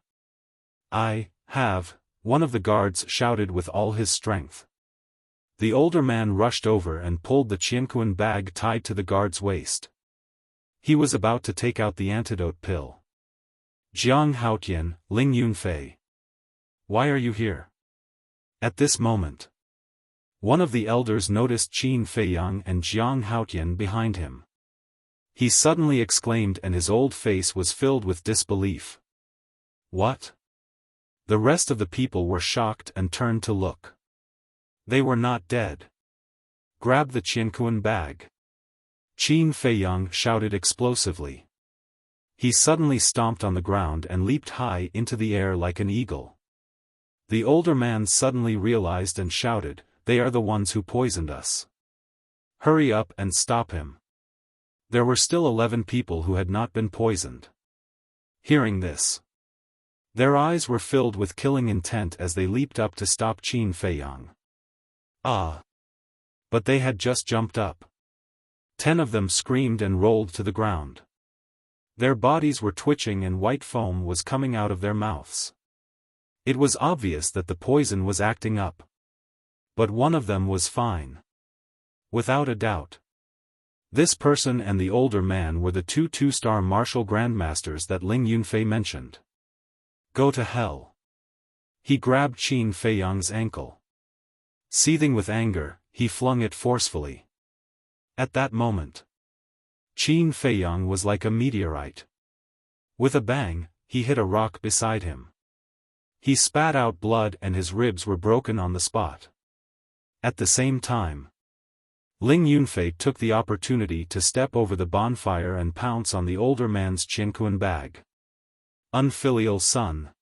"I have," one of the guards shouted with all his strength. The older man rushed over and pulled the qianquan bag tied to the guard's waist. He was about to take out the antidote pill. "Jiang Haotian, Ling Yunfei. Why are you here?" At this moment, one of the elders noticed Qin Feiyang and Jiang Haotian behind him. He suddenly exclaimed and his old face was filled with disbelief. "What?" The rest of the people were shocked and turned to look. They were not dead. "Grab the qianquan bag." Qin Feiyang shouted explosively. He suddenly stomped on the ground and leaped high into the air like an eagle. The older man suddenly realized and shouted, "They are the ones who poisoned us. Hurry up and stop him." There were still 11 people who had not been poisoned. Hearing this, their eyes were filled with killing intent as they leaped up to stop Qin Feiyang. "Ah!" But they had just jumped up. 10 of them screamed and rolled to the ground. Their bodies were twitching and white foam was coming out of their mouths. It was obvious that the poison was acting up. But one of them was fine. Without a doubt. This person and the older man were the two two-star martial grandmasters that Ling Yunfei mentioned. "Go to hell." He grabbed Qin Feiyang's ankle. Seething with anger, he flung it forcefully. At that moment, Qin Feiyang was like a meteorite. With a bang, he hit a rock beside him. He spat out blood and his ribs were broken on the spot. At the same time, Ling Yunfei took the opportunity to step over the bonfire and pounce on the older man's qianquan bag. "Unfilial son."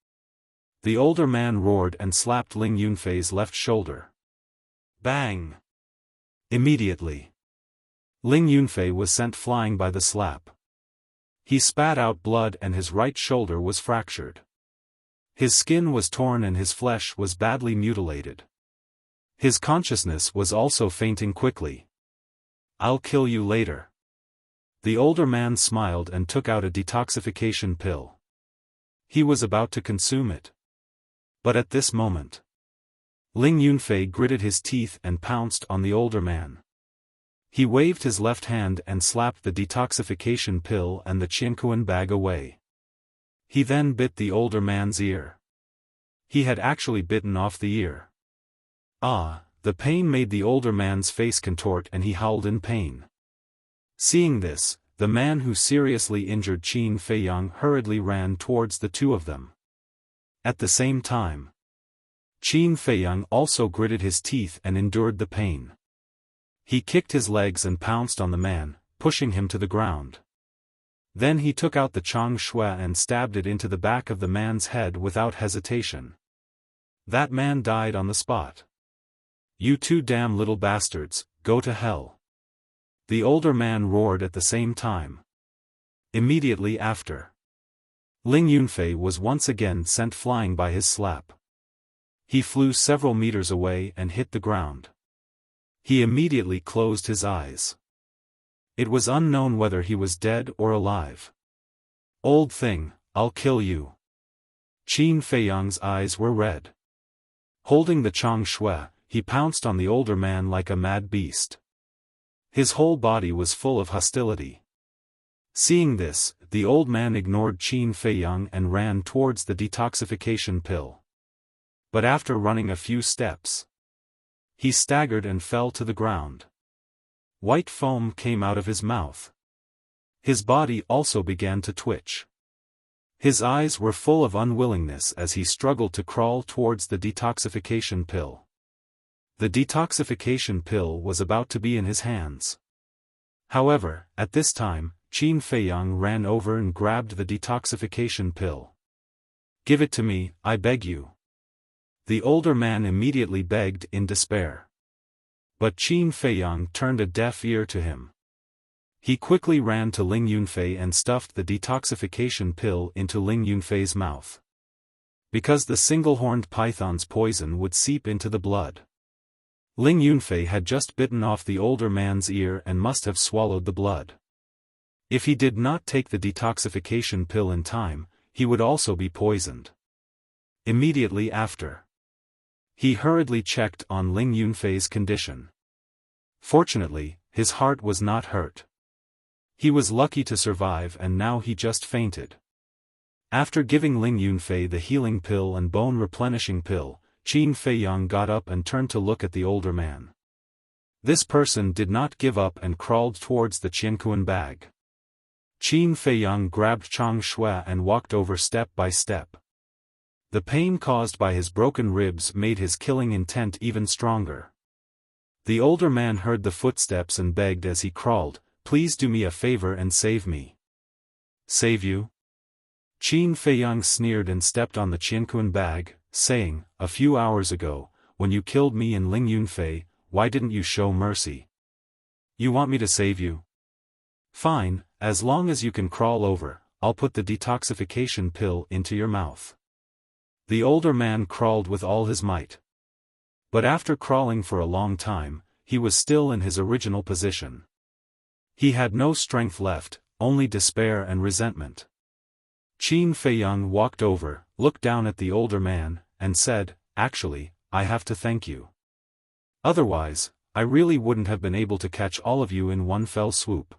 The older man roared and slapped Ling Yunfei's left shoulder. Bang! Immediately, Ling Yunfei was sent flying by the slap. He spat out blood and his right shoulder was fractured. His skin was torn and his flesh was badly mutilated. His consciousness was also fainting quickly. "I'll kill you later." The older man smiled and took out a detoxification pill. He was about to consume it. But at this moment, Ling Yunfei gritted his teeth and pounced on the older man. He waved his left hand and slapped the detoxification pill and the Qiankuan bag away. He then bit the older man's ear. He had actually bitten off the ear. Ah, the pain made the older man's face contort and he howled in pain. Seeing this, the man who seriously injured Qin Feiyang hurriedly ran towards the two of them. At the same time, Qin Feiyang also gritted his teeth and endured the pain. He kicked his legs and pounced on the man, pushing him to the ground. Then he took out the Chang Shui and stabbed it into the back of the man's head without hesitation. That man died on the spot. "You two damn little bastards, go to hell!" The older man roared at the same time. Immediately after, Ling Yunfei was once again sent flying by his slap. He flew several meters away and hit the ground. He immediately closed his eyes. It was unknown whether he was dead or alive. "Old thing, I'll kill you." Qin Feiyang's eyes were red. Holding the Chang Shui, he pounced on the older man like a mad beast. His whole body was full of hostility. Seeing this, the old man ignored Qin Feiyang and ran towards the detoxification pill. But after running a few steps, he staggered and fell to the ground. White foam came out of his mouth. His body also began to twitch. His eyes were full of unwillingness as he struggled to crawl towards the detoxification pill. The detoxification pill was about to be in his hands. However, at this time, Qin Feiyang ran over and grabbed the detoxification pill. "Give it to me, I beg you." The older man immediately begged in despair. But Qin Feiyang turned a deaf ear to him. He quickly ran to Ling Yunfei and stuffed the detoxification pill into Ling Yunfei's mouth. Because the single-horned python's poison would seep into the blood. Ling Yunfei had just bitten off the older man's ear and must have swallowed the blood. If he did not take the detoxification pill in time, he would also be poisoned. Immediately after, he hurriedly checked on Ling Yunfei's condition. Fortunately, his heart was not hurt. He was lucky to survive and now he just fainted. After giving Ling Yunfei the healing pill and bone-replenishing pill, Qin Feiyang got up and turned to look at the older man. This person did not give up and crawled towards the Qiankuan bag. Qin Feiyang grabbed Chang Shui and walked over step by step. The pain caused by his broken ribs made his killing intent even stronger. The older man heard the footsteps and begged as he crawled, "Please do me a favor and save me." "Save you?" Qin Feiyang sneered and stepped on the Qiankuan bag, saying, "A few hours ago, when you killed me and Ling Yunfei, why didn't you show mercy? You want me to save you? Fine, as long as you can crawl over, I'll put the detoxification pill into your mouth." The older man crawled with all his might. But after crawling for a long time, he was still in his original position. He had no strength left, only despair and resentment. Qin Feiyang walked over, looked down at the older man, and said, "Actually, I have to thank you. Otherwise, I really wouldn't have been able to catch all of you in one fell swoop."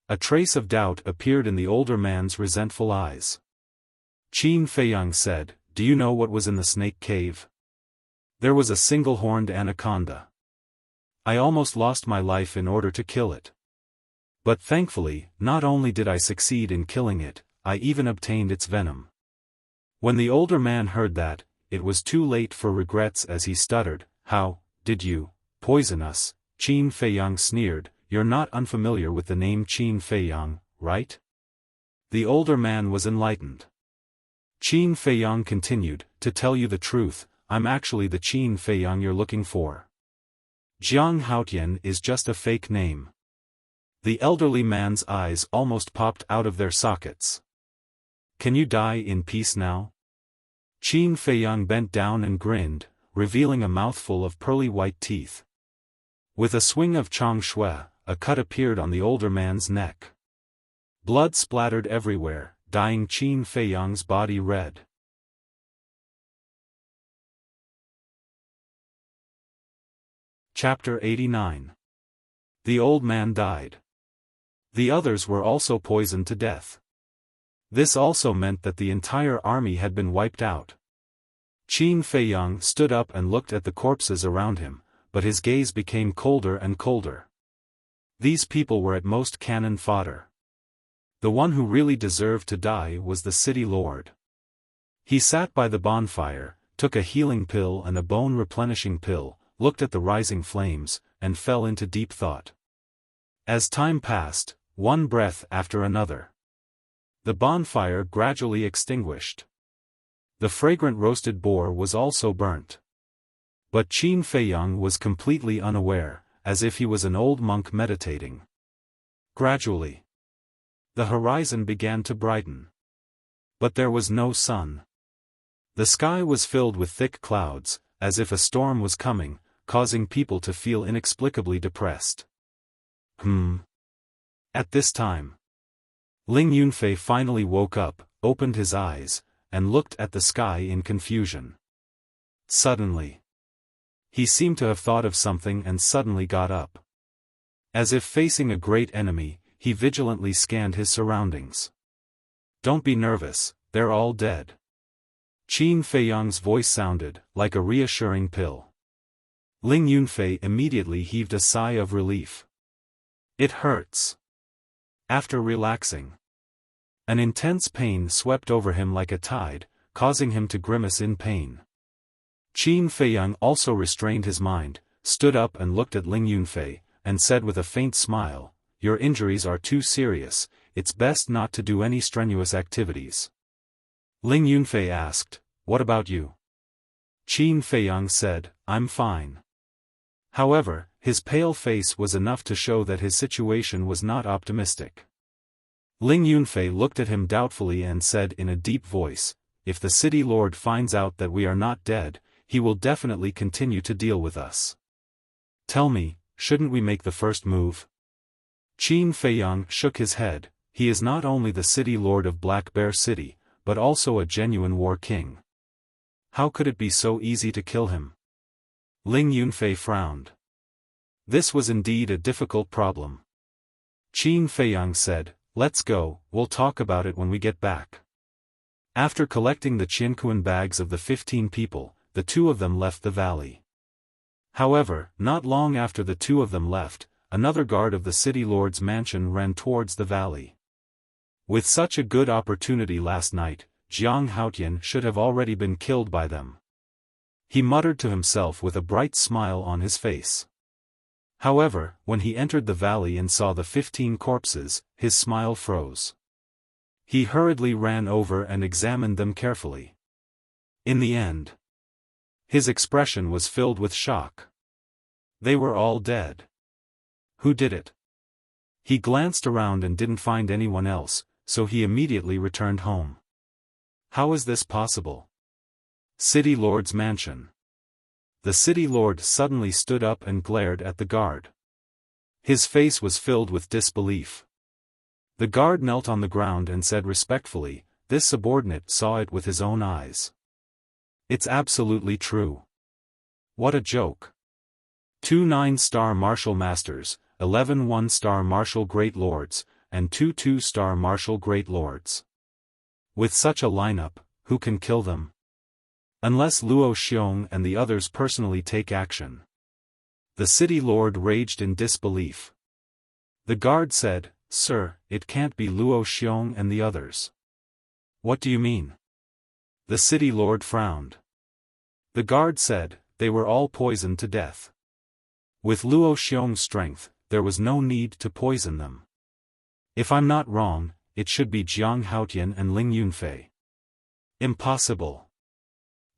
A trace of doubt appeared in the older man's resentful eyes. Qin Feiyang said, "Do you know what was in the snake cave? There was a single-horned anaconda. I almost lost my life in order to kill it. But thankfully, not only did I succeed in killing it, I even obtained its venom." When the older man heard that, it was too late for regrets as he stuttered, "How did you poison us?" Qin Feiyang sneered, "You're not unfamiliar with the name Qin Feiyang, right?" The older man was enlightened. Qin Feiyang continued, "To tell you the truth, I'm actually the Qin Feiyang you're looking for. Jiang Haotian is just a fake name." The elderly man's eyes almost popped out of their sockets. Can you die in peace now? Qin Feiyang bent down and grinned, revealing a mouthful of pearly white teeth. With a swing of Chang Shui, a cut appeared on the older man's neck. Blood splattered everywhere, dyeing Qin Feiyang's body red. Chapter 89. The old man died. The others were also poisoned to death. This also meant that the entire army had been wiped out. Qin Feiyang stood up and looked at the corpses around him, but his gaze became colder and colder. These people were at most cannon fodder. The one who really deserved to die was the city lord. He sat by the bonfire, took a healing pill and a bone-replenishing pill, looked at the rising flames, and fell into deep thought. As time passed, one breath after another, the bonfire gradually extinguished. The fragrant roasted boar was also burnt. But Qin Feiyang was completely unaware, as if he was an old monk meditating. Gradually, the horizon began to brighten. But there was no sun. The sky was filled with thick clouds, as if a storm was coming, causing people to feel inexplicably depressed. At this time, Ling Yunfei finally woke up, opened his eyes, and looked at the sky in confusion. Suddenly, he seemed to have thought of something and suddenly got up. As if facing a great enemy, he vigilantly scanned his surroundings. Don't be nervous, they're all dead. Qin Feiyang's voice sounded like a reassuring pill. Ling Yunfei immediately heaved a sigh of relief. It hurts. After relaxing, an intense pain swept over him like a tide, causing him to grimace in pain. Qin Feiyang also restrained his mind, stood up and looked at Ling Yunfei, and said with a faint smile, "Your injuries are too serious, it's best not to do any strenuous activities." Ling Yunfei asked, "What about you?" Qin Feiyang said, "I'm fine." However, his pale face was enough to show that his situation was not optimistic. Ling Yunfei looked at him doubtfully and said in a deep voice, "If the city lord finds out that we are not dead, he will definitely continue to deal with us. Tell me, shouldn't we make the first move?" Qin Feiyang shook his head. He is not only the city lord of Black Bear City, but also a genuine war king. How could it be so easy to kill him? Ling Yunfei frowned. This was indeed a difficult problem. Qin Feiyang said, "Let's go, we'll talk about it when we get back." After collecting the Qianquan bags of the 15 people, the two of them left the valley. However, not long after the two of them left, another guard of the city lord's mansion ran towards the valley. With such a good opportunity last night, Jiang Haotian should have already been killed by them. He muttered to himself with a bright smile on his face. However, when he entered the valley and saw the 15 corpses, his smile froze. He hurriedly ran over and examined them carefully. In the end, his expression was filled with shock. They were all dead. Who did it? He glanced around and didn't find anyone else, so he immediately returned home. How is this possible? City Lord's mansion. The city lord suddenly stood up and glared at the guard. His face was filled with disbelief. The guard knelt on the ground and said respectfully, "This subordinate saw it with his own eyes. It's absolutely true." What a joke. 2 9-star martial masters, 11 1-star martial great lords, and 2 2-star martial great lords. With such a lineup, who can kill them? Unless Luo Xiong and the others personally take action. The city lord raged in disbelief. The guard said, "Sir, it can't be Luo Xiong and the others." "What do you mean?" The city lord frowned. The guard said, "They were all poisoned to death. With Luo Xiong's strength, there was no need to poison them. If I'm not wrong, it should be Jiang Haotian and Ling Yunfei." "Impossible!"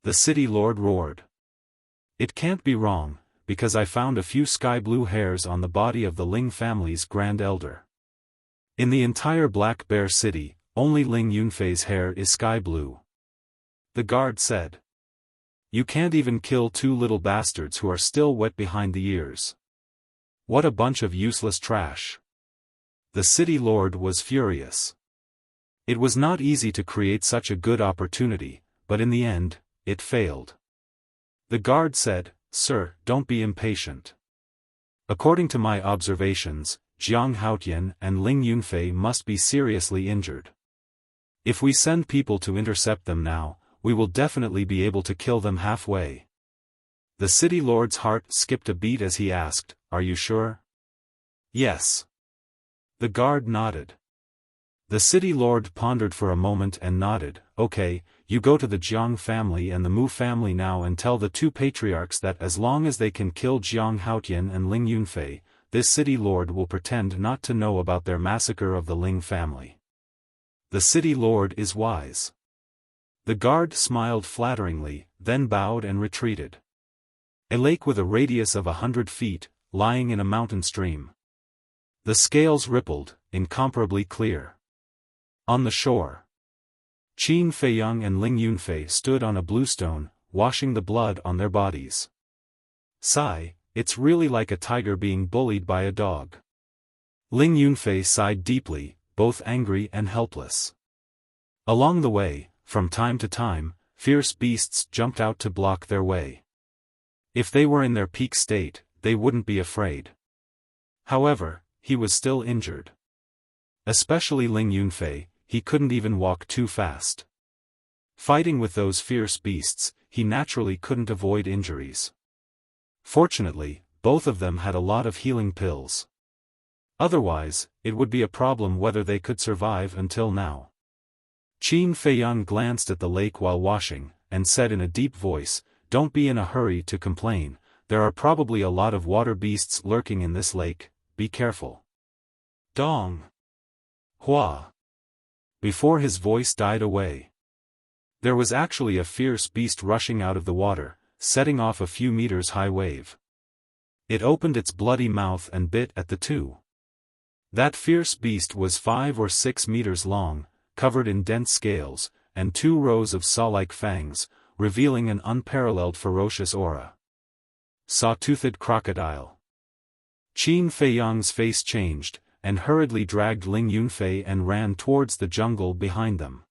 the city lord roared. "It can't be wrong, because I found a few sky-blue hairs on the body of the Ling family's grand elder. In the entire Black Bear City, only Ling Yunfei's hair is sky-blue. The guard said. You can't even kill two little bastards who are still wet behind the ears. What a bunch of useless trash. The city lord was furious. It was not easy to create such a good opportunity, but in the end, it failed. The guard said, Sir, don't be impatient. According to my observations, Jiang Haotian and Ling Yunfei must be seriously injured. If we send people to intercept them now, we will definitely be able to kill them halfway. The city lord's heart skipped a beat as he asked, Are you sure? Yes. The guard nodded. The city lord pondered for a moment and nodded, Okay, you go to the Jiang family and the Mu family now and tell the two patriarchs that as long as they can kill Jiang Haotian and Ling Yunfei, this city lord will pretend not to know about their massacre of the Ling family. The city lord is wise. The guard smiled flatteringly, then bowed and retreated. A lake with a radius of 100 feet, lying in a mountain stream. The scales rippled, incomparably clear. On the shore, Qin Feiyang and Ling Yunfei stood on a bluestone, washing the blood on their bodies. Sigh, it's really like a tiger being bullied by a dog. Ling Yunfei sighed deeply, both angry and helpless. Along the way, from time to time, fierce beasts jumped out to block their way. If they were in their peak state, they wouldn't be afraid. However, he was still injured. Especially Ling Yunfei, he couldn't even walk too fast. Fighting with those fierce beasts, he naturally couldn't avoid injuries. Fortunately, both of them had a lot of healing pills. Otherwise, it would be a problem whether they could survive until now. Qin Feiyang glanced at the lake while washing, and said in a deep voice, Don't be in a hurry to complain, there are probably a lot of water beasts lurking in this lake, be careful. Dong! Hua! Before his voice died away. There was actually a fierce beast rushing out of the water, setting off a few meters high wave. It opened its bloody mouth and bit at the two. That fierce beast was 5 or 6 meters long, covered in dense scales, and 2 rows of saw-like fangs, revealing an unparalleled ferocious aura. Saw-toothed crocodile. Qin Feiyang's face changed, and hurriedly dragged Ling Yunfei and ran towards the jungle behind them.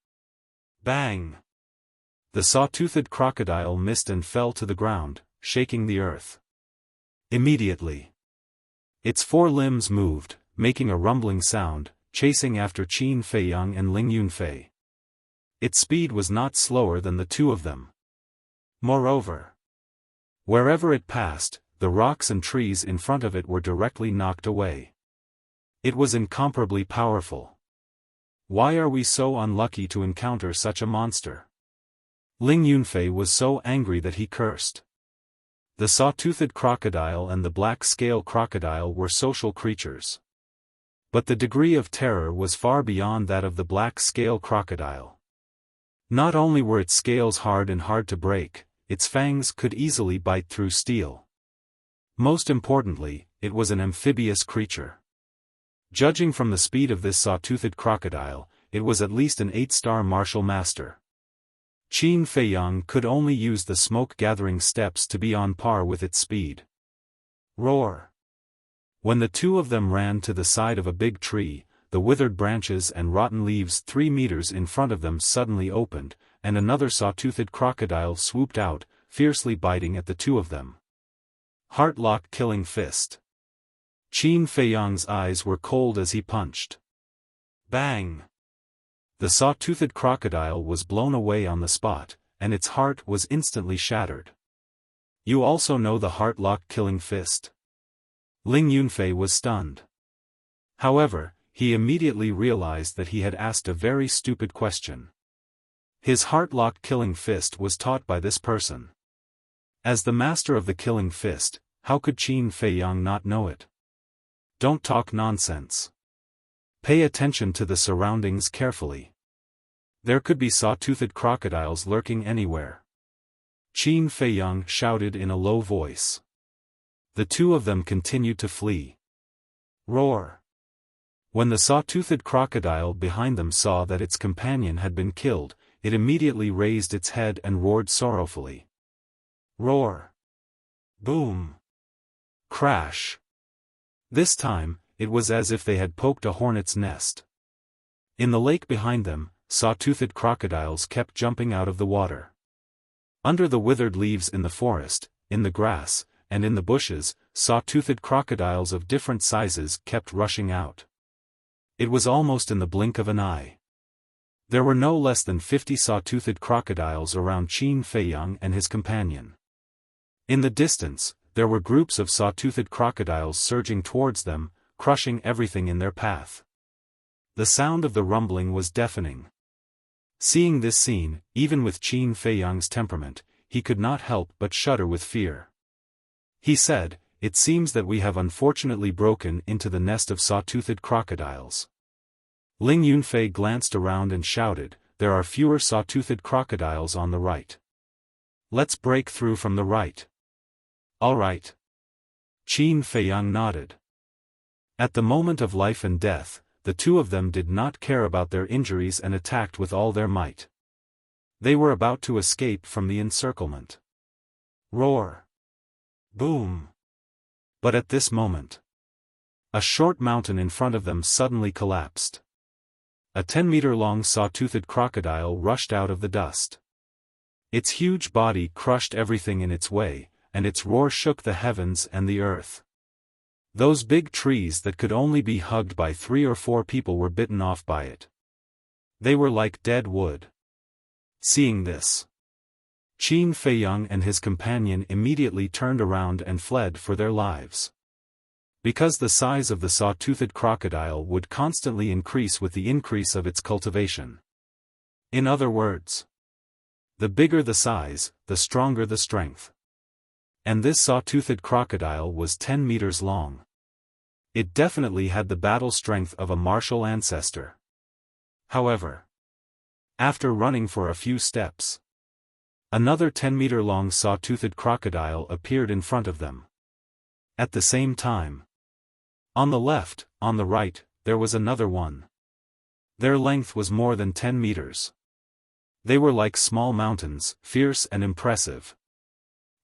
Bang! The saw-toothed crocodile missed and fell to the ground, shaking the earth. Immediately, its 4 limbs moved, making a rumbling sound, chasing after Qin Feiyang and Ling Yunfei. Its speed was not slower than the two of them. Moreover, wherever it passed, the rocks and trees in front of it were directly knocked away. It was incomparably powerful. Why are we so unlucky to encounter such a monster? Ling Yunfei was so angry that he cursed. The saw-toothed crocodile and the black scale crocodile were social creatures. But the degree of terror was far beyond that of the black scale crocodile. Not only were its scales hard and hard to break, its fangs could easily bite through steel. Most importantly, it was an amphibious creature. Judging from the speed of this saw-toothed crocodile, it was at least an 8-star martial master. Qin Feiyang could only use the smoke-gathering steps to be on par with its speed. Roar! When the two of them ran to the side of a big tree, the withered branches and rotten leaves 3 meters in front of them suddenly opened, and another saw-toothed crocodile swooped out, fiercely biting at the two of them. Heart-lock killing fist. Qin Feiyang's eyes were cold as he punched. Bang! The saw-toothed crocodile was blown away on the spot, and its heart was instantly shattered. You also know the heart-lock killing fist? Ling Yunfei was stunned. However, he immediately realized that he had asked a very stupid question. His heart-lock killing fist was taught by this person. As the master of the killing fist, how could Qin Feiyang not know it? Don't talk nonsense. Pay attention to the surroundings carefully. There could be saw-toothed crocodiles lurking anywhere. Qin Feiyang shouted in a low voice. The two of them continued to flee. Roar! When the saw-toothed crocodile behind them saw that its companion had been killed, it immediately raised its head and roared sorrowfully. Roar! Boom! Crash! This time, it was as if they had poked a hornet's nest. In the lake behind them, saw-toothed crocodiles kept jumping out of the water. Under the withered leaves in the forest, in the grass, and in the bushes, saw-toothed crocodiles of different sizes kept rushing out. It was almost in the blink of an eye. There were no less than 50 saw-toothed crocodiles around Qin Feiyang and his companion. In the distance, there were groups of saw-toothed crocodiles surging towards them, crushing everything in their path. The sound of the rumbling was deafening. Seeing this scene, even with Qin Feiyang's temperament, he could not help but shudder with fear. He said, "It seems that we have unfortunately broken into the nest of saw-toothed crocodiles." Ling Yunfei glanced around and shouted, "There are fewer saw-toothed crocodiles on the right. Let's break through from the right." "All right." Qin Feiyang nodded. At the moment of life and death, the two of them did not care about their injuries and attacked with all their might. They were about to escape from the encirclement. Roar! Boom! But at this moment, a short mountain in front of them suddenly collapsed. A 10-meter-long saw-toothed crocodile rushed out of the dust. Its huge body crushed everything in its way, and its roar shook the heavens and the earth. Those big trees that could only be hugged by 3 or 4 people were bitten off by it. They were like dead wood. Seeing this, Qin Feiyang and his companion immediately turned around and fled for their lives. Because the size of the saw-toothed crocodile would constantly increase with the increase of its cultivation. In other words, the bigger the size, the stronger the strength. And this saw-toothed crocodile was 10 meters long. It definitely had the battle strength of a martial ancestor. However, after running for a few steps, another 10-meter-long saw-toothed crocodile appeared in front of them. At the same time, on the left, on the right, there was another one. Their length was more than 10 meters. They were like small mountains, fierce and impressive.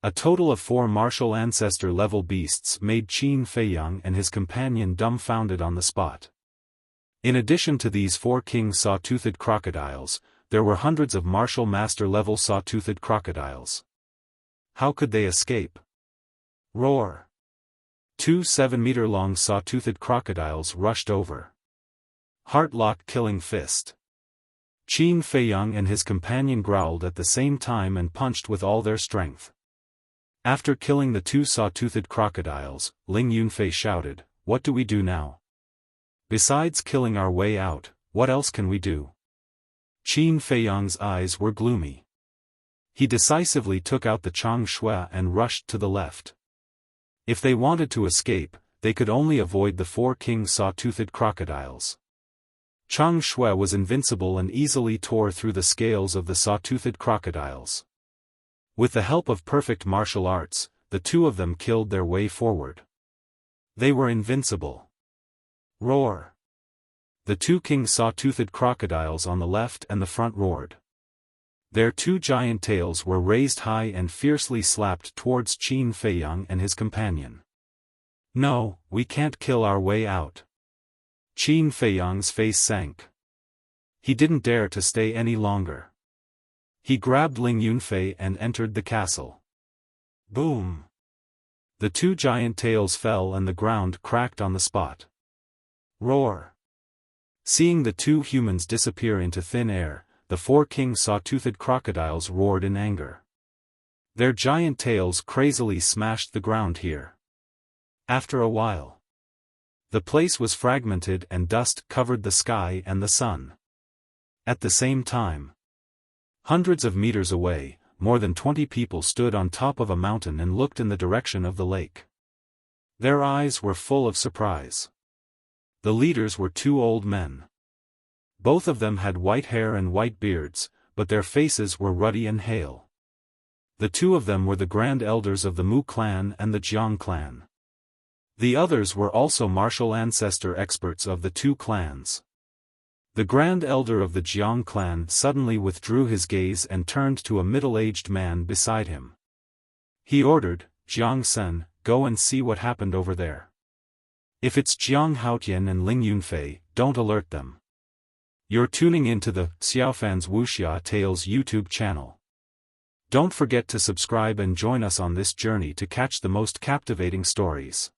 A total of 4 martial ancestor-level beasts made Qin Feiyang and his companion dumbfounded on the spot. In addition to these 4 king saw-toothed crocodiles, there were hundreds of martial master-level saw-toothed crocodiles. How could they escape? Roar! 2 7-meter-long saw-toothed crocodiles rushed over. Heart-lock killing fist. Qin Feiyang and his companion growled at the same time and punched with all their strength. After killing the 2 saw-toothed crocodiles, Ling Yunfei shouted, "What do we do now? Besides killing our way out, what else can we do?" Qin Feiyang's eyes were gloomy. He decisively took out the Chang Shui and rushed to the left. If they wanted to escape, they could only avoid the 4 king saw-toothed crocodiles. Chang Shui was invincible and easily tore through the scales of the saw-toothed crocodiles. With the help of perfect martial arts, the two of them killed their way forward. They were invincible. Roar! The 2 king saw-toothed crocodiles on the left and the front roared. Their 2 giant tails were raised high and fiercely slapped towards Qin Feiyang and his companion. "No, we can't kill our way out." Qin Feiyang's face sank. He didn't dare to stay any longer. He grabbed Ling Yunfei and entered the castle. Boom! The 2 giant tails fell and the ground cracked on the spot. Roar! Seeing the 2 humans disappear into thin air, the 4 king saw-toothed crocodiles roared in anger. Their giant tails crazily smashed the ground here. After a while, the place was fragmented and dust covered the sky and the sun. At the same time, hundreds of meters away, more than 20 people stood on top of a mountain and looked in the direction of the lake. Their eyes were full of surprise. The leaders were 2 old men. Both of them had white hair and white beards, but their faces were ruddy and hale. The two of them were the Grand Elders of the Mu clan and the Jiang clan. The others were also martial ancestor experts of the two clans. The Grand Elder of the Jiang clan suddenly withdrew his gaze and turned to a middle-aged man beside him. He ordered, "Jiang Sen, go and see what happened over there. If it's Jiang Haotian and Ling Yunfei, don't alert them." You're tuning into the Xiaofan's Wuxia Tales YouTube channel. Don't forget to subscribe and join us on this journey to catch the most captivating stories.